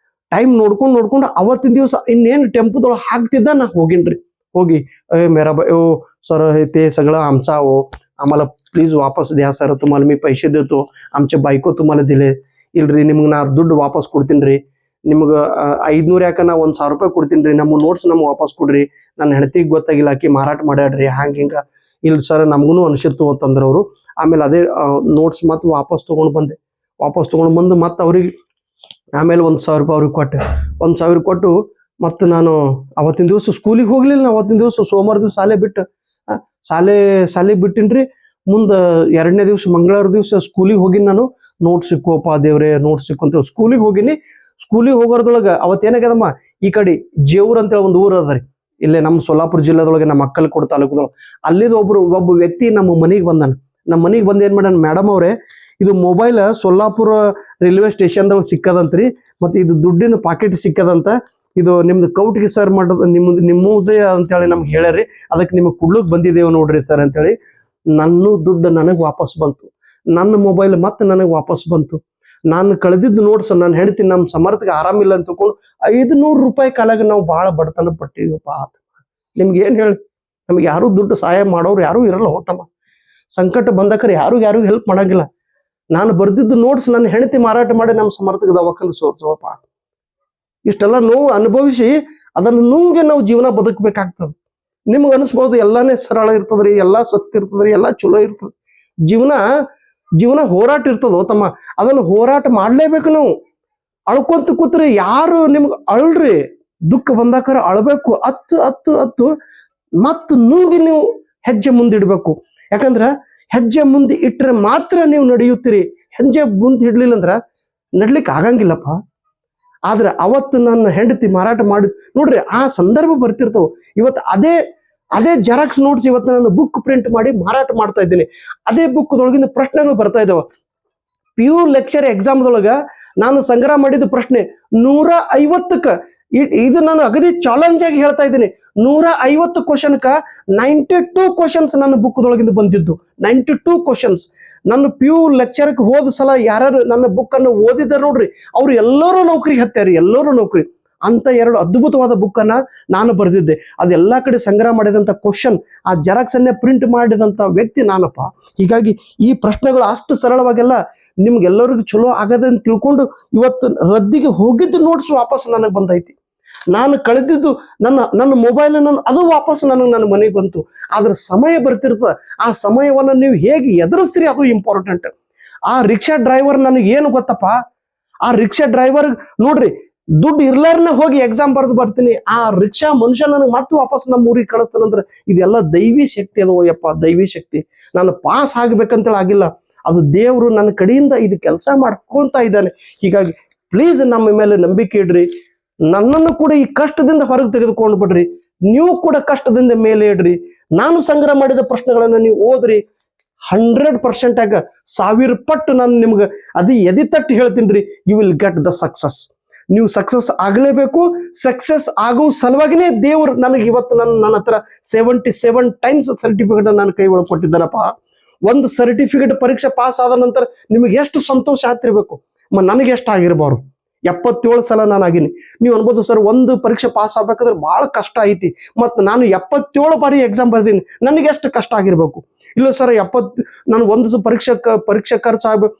ಟೈಮ್ ನೋಡ್ಕೊಂಡು ಅವತ್ತಿನ ದಿವಸ ಇನ್ನೇನು ಟೆಂಪೋದೊಳಗೆ ಹಾಕ್ತಿದ್ದ ನಾ ಹೋಗಿ मेरा सर ते सगळं आमचा आम्हाला प्लीज वापस द्या सर तुम्हाला मी पैसे देतो आमच्या बायको तुम्हाला दिले ಇಲ್ರಿ ನಿಮ್ಗೆ ನಾ ದುಡ್ಡು ವಾಪಸ್ ಕೊಡ್ತೀನಿ ನಿಮ್ಗೆ 500 ಯಾಕ ನಾ 1,000 ರೂಪಾಯಿ ಕೊಡ್ತೀನಿ ನಮ್ಮ ನೋಟ್ಸ್ ನಮ್ಗೆ ವಾಪಸ್ ಕೊಡ್ರಿ ನನ್ನ ಹೆಂಡತಿಗೆ ಗೊತ್ತಾಗಿಲ್ಲ ಆಕಿ ಮಾರಾಟ ಮಾಡ್ಯಾಡ್ರಿ ಹಿಂಗ ಇಲ್ರಿ ಸರ್ ನಮಗೂ ಅನಿಸಿತ್ತು ಅಂತಂದ್ರೆ ಅವರು ಆಮೇಲೆ ಅದೇ ನೋಟ್ಸ್ ಮತ್ತೆ ವಾಪಸ್ ತಗೊಂಡು ಬಂದು ಮತ್ತೆ ಅವ್ರಿಗೆ ಆಮೇಲೆ 1,000 ರೂಪಾಯಿ ಅವ್ರಿಗೆ ಕೊಟ್ಟೆ 1,000 ಕೊಟ್ಟು ಮತ್ತೆ ನಾನು ಅವತ್ತಿನ ದಿವಸ ಸ್ಕೂಲಿಗೆ ಹೋಗ್ಲಿಲ್ಲ ಅವತ್ತಿನ ದಿವಸ ಸೋಮವಾರ ದಿವಸ ಶಾಲೆ ಬಿಟ್ಟಿನ್ರಿ ಮುಂದೆ 2ನೇ ದಿವಸ ಮಂಗಳವಾರ ದಿವಸ ಸ್ಕೂಲಿಗೆ ಹೋಗಿನಿ ನಾನು ನೋಟ್ಸ್ ಸಿಕ್ಕುವಪ್ಪ ದೇವ್ರೆ ನೋಟ್ಸ್ ಸಿಕ್ಕಂತ ಸ್ಕೂಲಿಗೆ ಹೋಗಿನಿ ಸ್ಕೂಲಿಗೆ ಹೋಗೋದ್ರೊಳಗ ಅವತ್ತೇನಾಗ್ಯದಮ್ಮ ಈ ಕಡೆ ಜೇವ್ರ ಅಂತೇಳಿ ಒಂದು ಊರು ಅದರಿ ಇಲ್ಲೇ ನಮ್ಮ ಸೋಲಾಪುರ ಜಿಲ್ಲೆದೊಳಗೆ ನಮ್ಮ ಅಕ್ಕಲಕೋಟೆ ತಾಲೂಕದೊಳಗೆ ಅಲ್ಲಿದ ಒಬ್ಬ ವ್ಯಕ್ತಿ ನಮ್ಮ ಮನೆಗೆ ಬಂದಾನ. ನಮ್ಮ ಮನೆಗೆ ಬಂದು ಏನ್ ಮಾಡ್ಯಾನ, ಮೇಡಮ್ ಅವರೇ ಇದು ಮೊಬೈಲ್ ಸೊಲ್ಲಾಪುರ ರೈಲ್ವೆ ಸ್ಟೇಷನ್ದೊಳಗೆ ಸಿಕ್ಕದಂತ್ರಿ, ಮತ್ತೆ ಇದು ದುಡ್ಡಿನ ಪಾಕೆಟ್ ಸಿಕ್ಕದಂತ, ಇದು ನಿಮ್ದು ಕೌಟಿಗೆ ಸರ್ ಮಾಡೋದು ನಿಮ್ಮದೇ ಅಂತೇಳಿ ನಮ್ಗೆ ಹೇಳ್ಯಾರಿ, ಅದಕ್ಕೆ ನಿಮಗೆ ಕುಡ್ಲಕ್ ಬಂದಿದ್ದೇವೆ ನೋಡ್ರಿ ಸರ್ ಅಂತೇಳಿ. ನನ್ನ ದುಡ್ಡು ನನಗೆ ವಾಪಸ್ ಬಂತು, ನನ್ನ ಮೊಬೈಲ್ ಮತ್ತೆ ನನಗೆ ವಾಪಸ್ ಬಂತು. ನಾನು ಕಳೆದಿದ್ದು ನೋಡ್ಸ ನಾನು ಹೇಳ್ತೀನಿ, ನಮ್ಮ ಸಮರ್ಥಕ್ಕೆ ಆರಾಮಿಲ್ಲ ಅಂತ ತಿಳ್ಕೊಂಡು 500 ರೂಪಾಯಿ ಕಾಲಾಗ ನಾವು ಭಾಳ ಬಡತನ ಪಟ್ಟಿದ್ವಪ್ಪ. ನಿಮ್ಗೆ ಏನು ಹೇಳಿ, ನಮ್ಗೆ ಯಾರು ದುಡ್ಡು ಸಹಾಯ ಮಾಡೋರು ಯಾರೂ ಇರಲ್ಲ ಹೋತಮ್ಮ. ಸಂಕಟ ಬಂದಕರೆ ಯಾರಿಗೂ ಹೆಲ್ಪ್ ಮಾಡಂಗಿಲ್ಲ. ನಾನು ಬರ್ದಿದ್ದು ನೋಟ್ಸ್ ನನ್ನ ಹೆಂಡತಿ ಮಾರಾಟ ಮಾಡಿ ನಮ್ಮ ಸಮರ್ಥಕ ದವಾಖಾನೆ ಸೋರ್ಸೋಪ್ಪ. ಇಷ್ಟೆಲ್ಲ ನೋವು ಅನುಭವಿಸಿ ಅದನ್ನು ನುಂಗೆ ನಾವು ಜೀವನ ಬದುಕಬೇಕಾಗ್ತದೆ. ನಿಮ್ಗೆ ಅನಿಸ್ಬೋದು ಎಲ್ಲಾನೇ ಸರಳ ಇರ್ತದ್ರಿ, ಎಲ್ಲ ಸತ್ಯ ಇರ್ತದ್ರಿ, ಎಲ್ಲ ಚಲೋ ಇರ್ತದೆ. ಜೀವನ ಹೋರಾಟ ಇರ್ತದ ತಮ್ಮ, ಅದನ್ನು ಹೋರಾಟ ಮಾಡ್ಲೇಬೇಕು ನಾವು. ಅಳ್ಕೊಂತ ಕೂತ್ರಿ ಯಾರು ನಿಮ್ಗೆ ಅಳ್ರಿ, ದುಃಖ ಬಂದಾಕರ ಅಳ್ಬೇಕು, ಹತ್ತು ಮತ್ತು ನುಂಗಿ ನೀವು ಹೆಜ್ಜೆ ಮುಂದಿಡ್ಬೇಕು. ಯಾಕಂದ್ರ ಹೆಜ್ಜೆ ಮುಂದೆ ಇಟ್ಟರೆ ಮಾತ್ರ ನೀವು ನಡೆಯುತ್ತೀರಿ. ಹೆಜ್ಜೆ ಮುಂದೆ ಇಡ್ಲಿಲ್ಲ ಅಂದ್ರ ನಡ್ಲಿಕ್ಕೆ ಆಗಂಗಿಲ್ಲಪ್ಪ. ಆದ್ರೆ ಅವತ್ತು ನನ್ನ ಹೆಂಡತಿ ಮಾರಾಟ ಮಾಡಿ ನೋಡ್ರಿ, ಆ ಸಂದರ್ಭ ಬರ್ತಿರ್ತಾವ. ಇವತ್ತು ಅದೇ ಜೆರಾಕ್ಸ್ ನೋಟ್ಸ್ ಇವತ್ತು ನಾನು ಬುಕ್ ಪ್ರಿಂಟ್ ಮಾಡಿ ಮಾರಾಟ ಮಾಡ್ತಾ ಇದ್ದೀನಿ. ಅದೇ ಬುಕ್ದೊಳಗಿಂದ ಪ್ರಶ್ನೆಗಳು ಬರ್ತಾ ಇದಾವ. ಪ್ಯೂರ್ ಲೆಕ್ಚರ್ ಎಕ್ಸಾಮ್ದೊಳಗ ನಾನು ಸಂಗ್ರಹ ಮಾಡಿದ ಪ್ರಶ್ನೆ 150ಕ್ಕ, ಇದು ನಾನು ಅಗದಿ ಚಾಲೆಂಜ್ ಆಗಿ ಹೇಳ್ತಾ ಇದ್ದೀನಿ. 150 ಕ್ವಶನ್ಕ 92 ಕ್ವಶನ್ಸ್ ನನ್ನ ಬುಕ್ದೊಳಗಿಂದ ಬಂದಿದ್ದು. 92 ಕ್ವಶನ್ಸ್. ನನ್ನ ಪ್ಯೂರ್ ಲೆಕ್ಚರ್ಗೆ ಹೋದ ಸಲ ಯಾರು ನನ್ನ ಬುಕ್ ಅನ್ನು ಓದಿದಾರೆ ನೋಡ್ರಿ, ಅವ್ರು ಎಲ್ಲರೂ ನೌಕರಿಗೆ ಹತ್ಯಾರಿ, ಎಲ್ಲರೂ ನೌಕರಿ. ಅಂತ 2 ಅದ್ಭುತವಾದ ಬುಕ್ ಅನ್ನ ನಾನು ಬರೆದಿದ್ದೆ. ಅದೆಲ್ಲಾ ಕಡೆ ಸಂಗ್ರಹ ಮಾಡಿದಂತ ಕ್ವಶನ್, ಆ ಜೆರಾಕ್ಸ್ ಅನ್ನೇ ಪ್ರಿಂಟ್ ಮಾಡಿದಂತ ವ್ಯಕ್ತಿ ನಾನಪ್ಪ. ಹೀಗಾಗಿ ಈ ಪ್ರಶ್ನೆಗಳು ಅಷ್ಟು ಸರಳವಾಗೆಲ್ಲ ನಿಮ್ಗೆಲ್ಲರಿಗೂ ಚಲೋ ಆಗದೆ ಅಂತ ತಿಳ್ಕೊಂಡು ಇವತ್ತು ರದ್ದಿಗೆ ಹೋಗಿದ್ದು ನೋಟ್ಸ್ ವಾಪಸ್ ನನಗೆ ಬಂದೈತಿ. ನಾನು ಕಳೆದಿದ್ದು ನನ್ನ ಮೊಬೈಲ್ ಅದು ವಾಪಸ್ ನನ್ನ ಮನೆಗೆ ಬಂತು. ಆದ್ರೆ ಸಮಯ ಬರ್ತಿರ್ತದೆ, ಆ ಸಮಯವನ್ನು ನೀವು ಹೇಗೆ ಎದುರಿಸ್ತೀರಿ ಅದು ಇಂಪಾರ್ಟೆಂಟ್. ಆ ರಿಕ್ಷಾ ಡ್ರೈವರ್ ನನಗೆ ಏನು ಗೊತ್ತಪ್ಪ, ಆ ರಿಕ್ಷಾ ಡ್ರೈವರ್ ನೋಡ್ರಿ, ದುಡ್ಡು ಇರ್ಲಾರನ್ನ ಹೋಗಿ ಎಕ್ಸಾಮ್ ಬರೆದು ಬರ್ತೀನಿ, ಆ ರಿಕ್ಷಾ ಮನುಷ್ಯ ನನಗೆ ಮತ್ತೆ ವಾಪಸ್ ನಮ್ಮ ಊರಿಗೆ ಕಳಿಸ್ತಾನಂದ್ರೆ ಇದೆಲ್ಲ ದೈವಿ ಶಕ್ತಿ ಅದು. ಯಪ್ಪ, ದೈವಿ ಶಕ್ತಿ. ನಾನು ಪಾಸ್ ಆಗ್ಬೇಕಂತೇಳಿ ಆಗಿಲ್ಲ, ಅದು ದೇವರು ನನ್ನ ಕಡೆಯಿಂದ ಇದು ಕೆಲಸ ಮಾಡ್ಕೊಂತ ಇದ್ದಾನೆ. ಹೀಗಾಗಿ ಪ್ಲೀಸ್ ನಮ್ಮ ಮೇಲೆ ನಂಬಿಕೆ ಇಡ್ರಿ. ನನ್ನನ್ನು ಕೂಡ ಈ ಕಷ್ಟದಿಂದ ಹೊರಗೆ ತೆಗೆದುಕೊಂಡು ಬಿಡ್ರಿ. ನೀವು ಕೂಡ ಕಷ್ಟದಿಂದ ಮೇಲೆ ಇಡ್ರಿ. ನಾನು ಸಂಗ್ರಹ ಮಾಡಿದ ಪ್ರಶ್ನೆಗಳನ್ನು ನೀವು ಓದ್ರಿ. 100% ಆಗ 1000 ಪಟ್ಟು ನಾನು ನಿಮ್ಗೆ ಅದು ಎದಿ ತಟ್ಟು ಹೇಳ್ತೀನಿ ರೀ, you will get the success. ನೀವು ಸಕ್ಸಸ್ ಆಗಲೇಬೇಕು. ಸಕ್ಸಸ್ ಆಗೋ ಸಲುವಾಗಿನೇ ದೇವರು ನನಗೆ ಇವತ್ತು ನನ್ನ ಹತ್ರ 77 ಟೈಮ್ಸ್ ಸರ್ಟಿಫಿಕೇಟ್ ನನ್ನ ಕೈ ಒಳಗೆ ಕೊಟ್ಟಿದ್ದಾನಪ್ಪ. ಒಂದು ಸರ್ಟಿಫಿಕೇಟ್ ಪರೀಕ್ಷೆ ಪಾಸ್ ಆದ ನಂತರ ನಿಮಗೆ ಎಷ್ಟು ಸಂತೋಷ ಆಗ್ತಿರ್ಬೇಕು, ನನಗೆ ಎಷ್ಟು ಆಗಿರಬಾರ್ದು. 77 ಸಲ ನಾನು ಆಗಿನಿ. ನೀವು ಅನ್ಬೋದು ಸರ್, ಒಂದು ಪರೀಕ್ಷೆ ಪಾಸ್ ಆಗ್ಬೇಕಾದ್ರೆ ಬಹಳ ಕಷ್ಟ ಐತಿ, ಮತ್ತು ನಾನು 77 ಬಾರಿ ಎಕ್ಸಾಮ್ ಬರ್ದೀನಿ, ನನಗೆ ಎಷ್ಟು ಕಷ್ಟ ಆಗಿರ್ಬೇಕು. ಇಲ್ಲ ಸರ್, ನಾನು ಒಂದು ಪರೀಕ್ಷೆ ಖರ್ಚು ಆಗ್ಬೇಕು,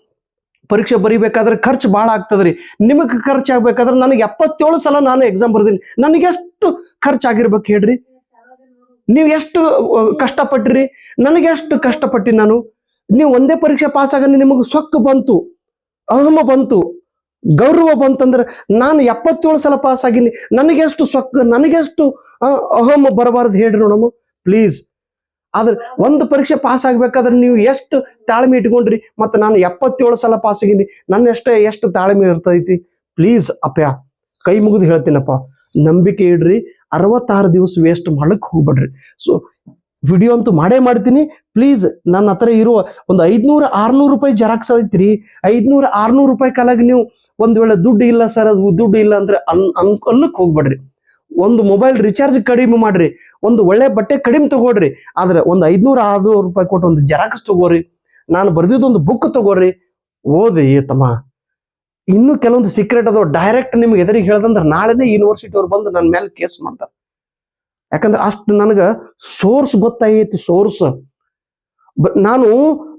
ಪರೀಕ್ಷೆ ಬರಿಬೇಕಾದ್ರೆ ಖರ್ಚು ಭಾಳ ಆಗ್ತದ್ರಿ. ನಿಮಗೆ ಖರ್ಚು ಆಗ್ಬೇಕಾದ್ರೆ ನನಗೆ 77 ಸಲ ನಾನು ಎಕ್ಸಾಮ್ ಬರ್ದೀನಿ, ನನಗೆ ಎಷ್ಟು ಖರ್ಚಾಗಿರ್ಬೇಕು ಹೇಳ್ರಿ. ನೀವು ಎಷ್ಟು ಕಷ್ಟಪಟ್ಟಿರಿ, ನನಗೆ ಎಷ್ಟು ಕಷ್ಟಪಟ್ಟಿ ನಾನು. ನೀವು ಒಂದೇ ಪರೀಕ್ಷೆ ಪಾಸ್ ಆಗ ನಿಮಗೆ ಸೊಕ್ಕು ಬಂತು, ಅಹಮ ಬಂತು, ಗೌರವ ಬಂತಂದ್ರೆ ನಾನು 77 ಸಲ ಪಾಸ್ ಆಗಿನಿ, ನನಗೆಷ್ಟು ಸೊಕ್ಕು, ನನಗೆಷ್ಟು ಅಹಮ ಬರಬಾರ್ದು ಹೇಳ್ರಿ ನೋಡಮ್ಮ ಪ್ಲೀಸ್. ಆದ್ರೆ ಒಂದು ಪರೀಕ್ಷೆ ಪಾಸ್ ಆಗ್ಬೇಕಾದ್ರೆ ನೀವು ಎಷ್ಟು ತಾಳ್ಮೆ ಇಟ್ಕೊಂಡ್ರಿ, ಮತ್ತು ನಾನು 77 ಸಲ ಪಾಸ್ ಆಗಿನಿ, ನನ್ನ ಎಷ್ಟು ತಾಳ್ಮೆ ಇರ್ತೈತಿ. ಪ್ಲೀಸ್ ಅಪ್ಪ, ಕೈ ಮುಗಿದು ಹೇಳ್ತೀನಪ್ಪ, ನಂಬಿಕೆ ಇಡ್ರಿ. 66 ದಿವಸ ವೇಸ್ಟ್ ಮಾಡಕ್ಕೆ ಹೋಗ್ಬೇಡ್ರಿ. ಸೊ ವಿಡಿಯೋ ಅಂತೂ ಮಾಡೇ ಮಾಡ್ತೀನಿ. ಪ್ಲೀಸ್ ನನ್ನ ಹತ್ರ ಇರುವ ಒಂದು 500-600 ರೂಪಾಯಿ ಜೆರಾಕ್ಸ್ ಐತ್ರಿ. 500-600 ರೂಪಾಯಿ ಕಾಲಾಗಿ ನೀವು ಒಂದು ವೇಳೆ ದುಡ್ಡು ಇಲ್ಲ ಸರ್, ಅದು ದುಡ್ಡು ಇಲ್ಲ ಅಂದ್ರೆ ಅನ್ಕೊಳ್ಳಕ್ಕೆ ಹೋಗ್ಬೇಡ್ರಿ. ಒಂದು ಮೊಬೈಲ್ ರಿಚಾರ್ಜ್ ಕಡಿಮೆ ಮಾಡ್ರಿ, ಒಂದು ಒಳ್ಳೆ ಬಟ್ಟೆ ಕಡಿಮೆ ತಗೋಡ್ರಿ. ಆದ್ರೆ ಒಂದು 500-600 ರೂಪಾಯಿ ಕೊಟ್ಟು ಒಂದು ಜೆರಾಕ್ಸ್ ತಗೋರಿ, ನಾನು ಬರ್ದಿದ್ದೊಂದು ಬುಕ್ ತಗೋರಿ, ಓದಿ ತಮ್ಮ. ಇನ್ನೂ ಕೆಲವೊಂದು ಸೀಕ್ರೆಟ್ ಅದಾವ, ಡೈರೆಕ್ಟ್ ನಿಮ್ಗೆ ಎದುರಿಗೆ ಹೇಳ್ದಂದ್ರೆ ನಾಳೆನೇ ಯೂನಿವರ್ಸಿಟಿ ಅವ್ರು ಬಂದು ನನ್ನ ಮೇಲೆ ಕೇಸ್ ಮಾಡ್ತಾರೆ. ಯಾಕಂದ್ರೆ ಅಷ್ಟು ನನಗೆ ಸೋರ್ಸ್ ಗೊತ್ತಾಗೈತಿ, ಸೋರ್ಸ್. ನಾನು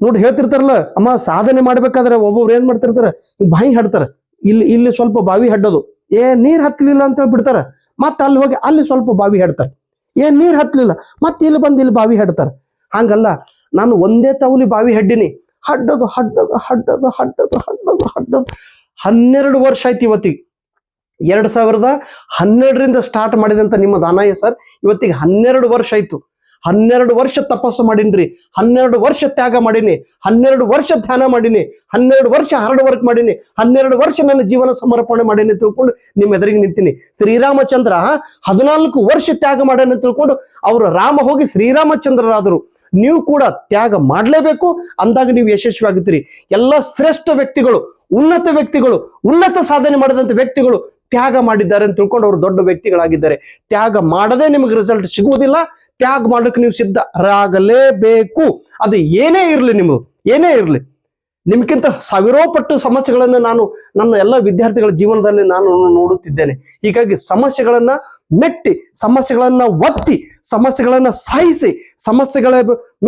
ನೋಡಿ ಹೇಳ್ತಿರ್ತಾರಲ್ಲ ಅಮ್ಮ, ಸಾಧನೆ ಮಾಡ್ಬೇಕಾದ್ರೆ ಒಬ್ಬೊಬ್ರು ಏನ್ ಮಾಡ್ತಿರ್ತಾರೆ, ಬಾಯಿ ಹಡ್ತಾರೆ. ಇಲ್ಲಿ ಸ್ವಲ್ಪ ಬಾವಿ ಹಡ್ಡೋದು, ನೀರ್ ಹತ್ತಲಿಲ್ಲ ಅಂತ ಹೇಳ್ಬಿಡ್ತಾರ, ಮತ್ತೆ ಅಲ್ಲಿ ಹೋಗಿ ಅಲ್ಲಿ ಸ್ವಲ್ಪ ಬಾವಿ ಹೆಡ್ತಾರೆ. ನೀರ್ ಹತ್ತಲಿಲ್ಲ, ಮತ್ತೆ ಇಲ್ಲಿ ಬಂದು ಇಲ್ಲಿ ಬಾವಿ ಹೆಡ್ತಾರೆ. ಹಂಗಲ್ಲ, ನಾನು ಒಂದೇ ತವಲಿ ಬಾವಿ ಹೆಡ್ಡಿನಿ, ಹಡ್ಡದು 12 ವರ್ಷ ಆಯ್ತು ಇವತ್ತಿಗೆ. 2012ರಿಂದ ಸ್ಟಾರ್ಟ್ ಮಾಡಿದಂತ ನಿಮ್ಮ ದಾನಯ್ಯ ಸರ್ ಇವತ್ತಿಗೆ 12 ವರ್ಷ ಆಯ್ತು. 12 ವರ್ಷ ತಪಸ್ಸು ಮಾಡೀನಿ, 12 ವರ್ಷ ತ್ಯಾಗ ಮಾಡೀನಿ, 12 ವರ್ಷ ಧ್ಯಾನ ಮಾಡೀನಿ, 12 ವರ್ಷ ಹಾರ್ಡ್ ವರ್ಕ್ ಮಾಡೀನಿ, 12 ವರ್ಷ ನನ್ನ ಜೀವನ ಸಮರ್ಪಣೆ ಮಾಡೀನಿ ತಿಳ್ಕೊಂಡು ನಿಮ್ಮ ಎದುರಿಗೆ ನಿಂತೀನಿ. ಶ್ರೀರಾಮಚಂದ್ರ 14 ವರ್ಷ ತ್ಯಾಗ ಮಾಡ್ಯಾನ ತಿಳ್ಕೊಂಡು ಅವರು ರಾಮ ಹೋಗಿ ಶ್ರೀರಾಮಚಂದ್ರರಾದರು. ನೀವು ಕೂಡ ತ್ಯಾಗ ಮಾಡಲೇಬೇಕು, ಅಂದಾಗ ನೀವು ಯಶಸ್ವಿ ಆಗುತ್ತೀರಿ. ಎಲ್ಲ ಶ್ರೇಷ್ಠ ವ್ಯಕ್ತಿಗಳು, ಉನ್ನತ ವ್ಯಕ್ತಿಗಳು, ಉನ್ನತ ಸಾಧನೆ ಮಾಡಿದಂತ ವ್ಯಕ್ತಿಗಳು ತ್ಯಾಗ ಮಾಡಿದ್ದಾರೆ ಅಂತ ತಿಳ್ಕೊಂಡು ಅವರು ದೊಡ್ಡ ವ್ಯಕ್ತಿಗಳಾಗಿದ್ದಾರೆ. ತ್ಯಾಗ ಮಾಡದೆ ನಿಮಗೆ ರಿಸಲ್ಟ್ ಸಿಗುವುದಿಲ್ಲ. ತ್ಯಾಗ ಮಾಡಕ್ಕೆ ನೀವು ಸಿದ್ಧರಾಗಲೇಬೇಕು. ಅದು ಏನೇ ಇರಲಿ, ಏನೇ ಇರಲಿ, ನಿಮ್ಗಿಂತ ಸಾವಿರೋ ಪಟ್ಟು ಸಮಸ್ಯೆಗಳನ್ನು ನಾನು ನನ್ನ ಎಲ್ಲ ವಿದ್ಯಾರ್ಥಿಗಳ ಜೀವನದಲ್ಲಿ ನಾನು ನೋಡುತ್ತಿದ್ದೇನೆ. ಹೀಗಾಗಿ ಸಮಸ್ಯೆಗಳನ್ನ ಮೆಟ್ಟಿ, ಸಮಸ್ಯೆಗಳನ್ನ ಒತ್ತಿ, ಸಮಸ್ಯೆಗಳನ್ನ ಸಾಯಿಸಿ, ಸಮಸ್ಯೆಗಳ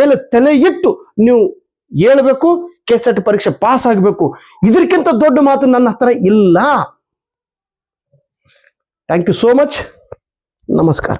ಮೇಲೆ ತಲೆ ಇಟ್ಟು ನೀವು ಹೇಳ್ಬೇಕು, ಕೆಸೆಟ್ ಪರೀಕ್ಷೆ ಪಾಸ್ ಆಗಬೇಕು. ಇದಕ್ಕಿಂತ ದೊಡ್ಡ ಮಾತು ನನ್ನ ಹತ್ರ ಇಲ್ಲ. Thank you so much. ನಮಸ್ಕಾರ.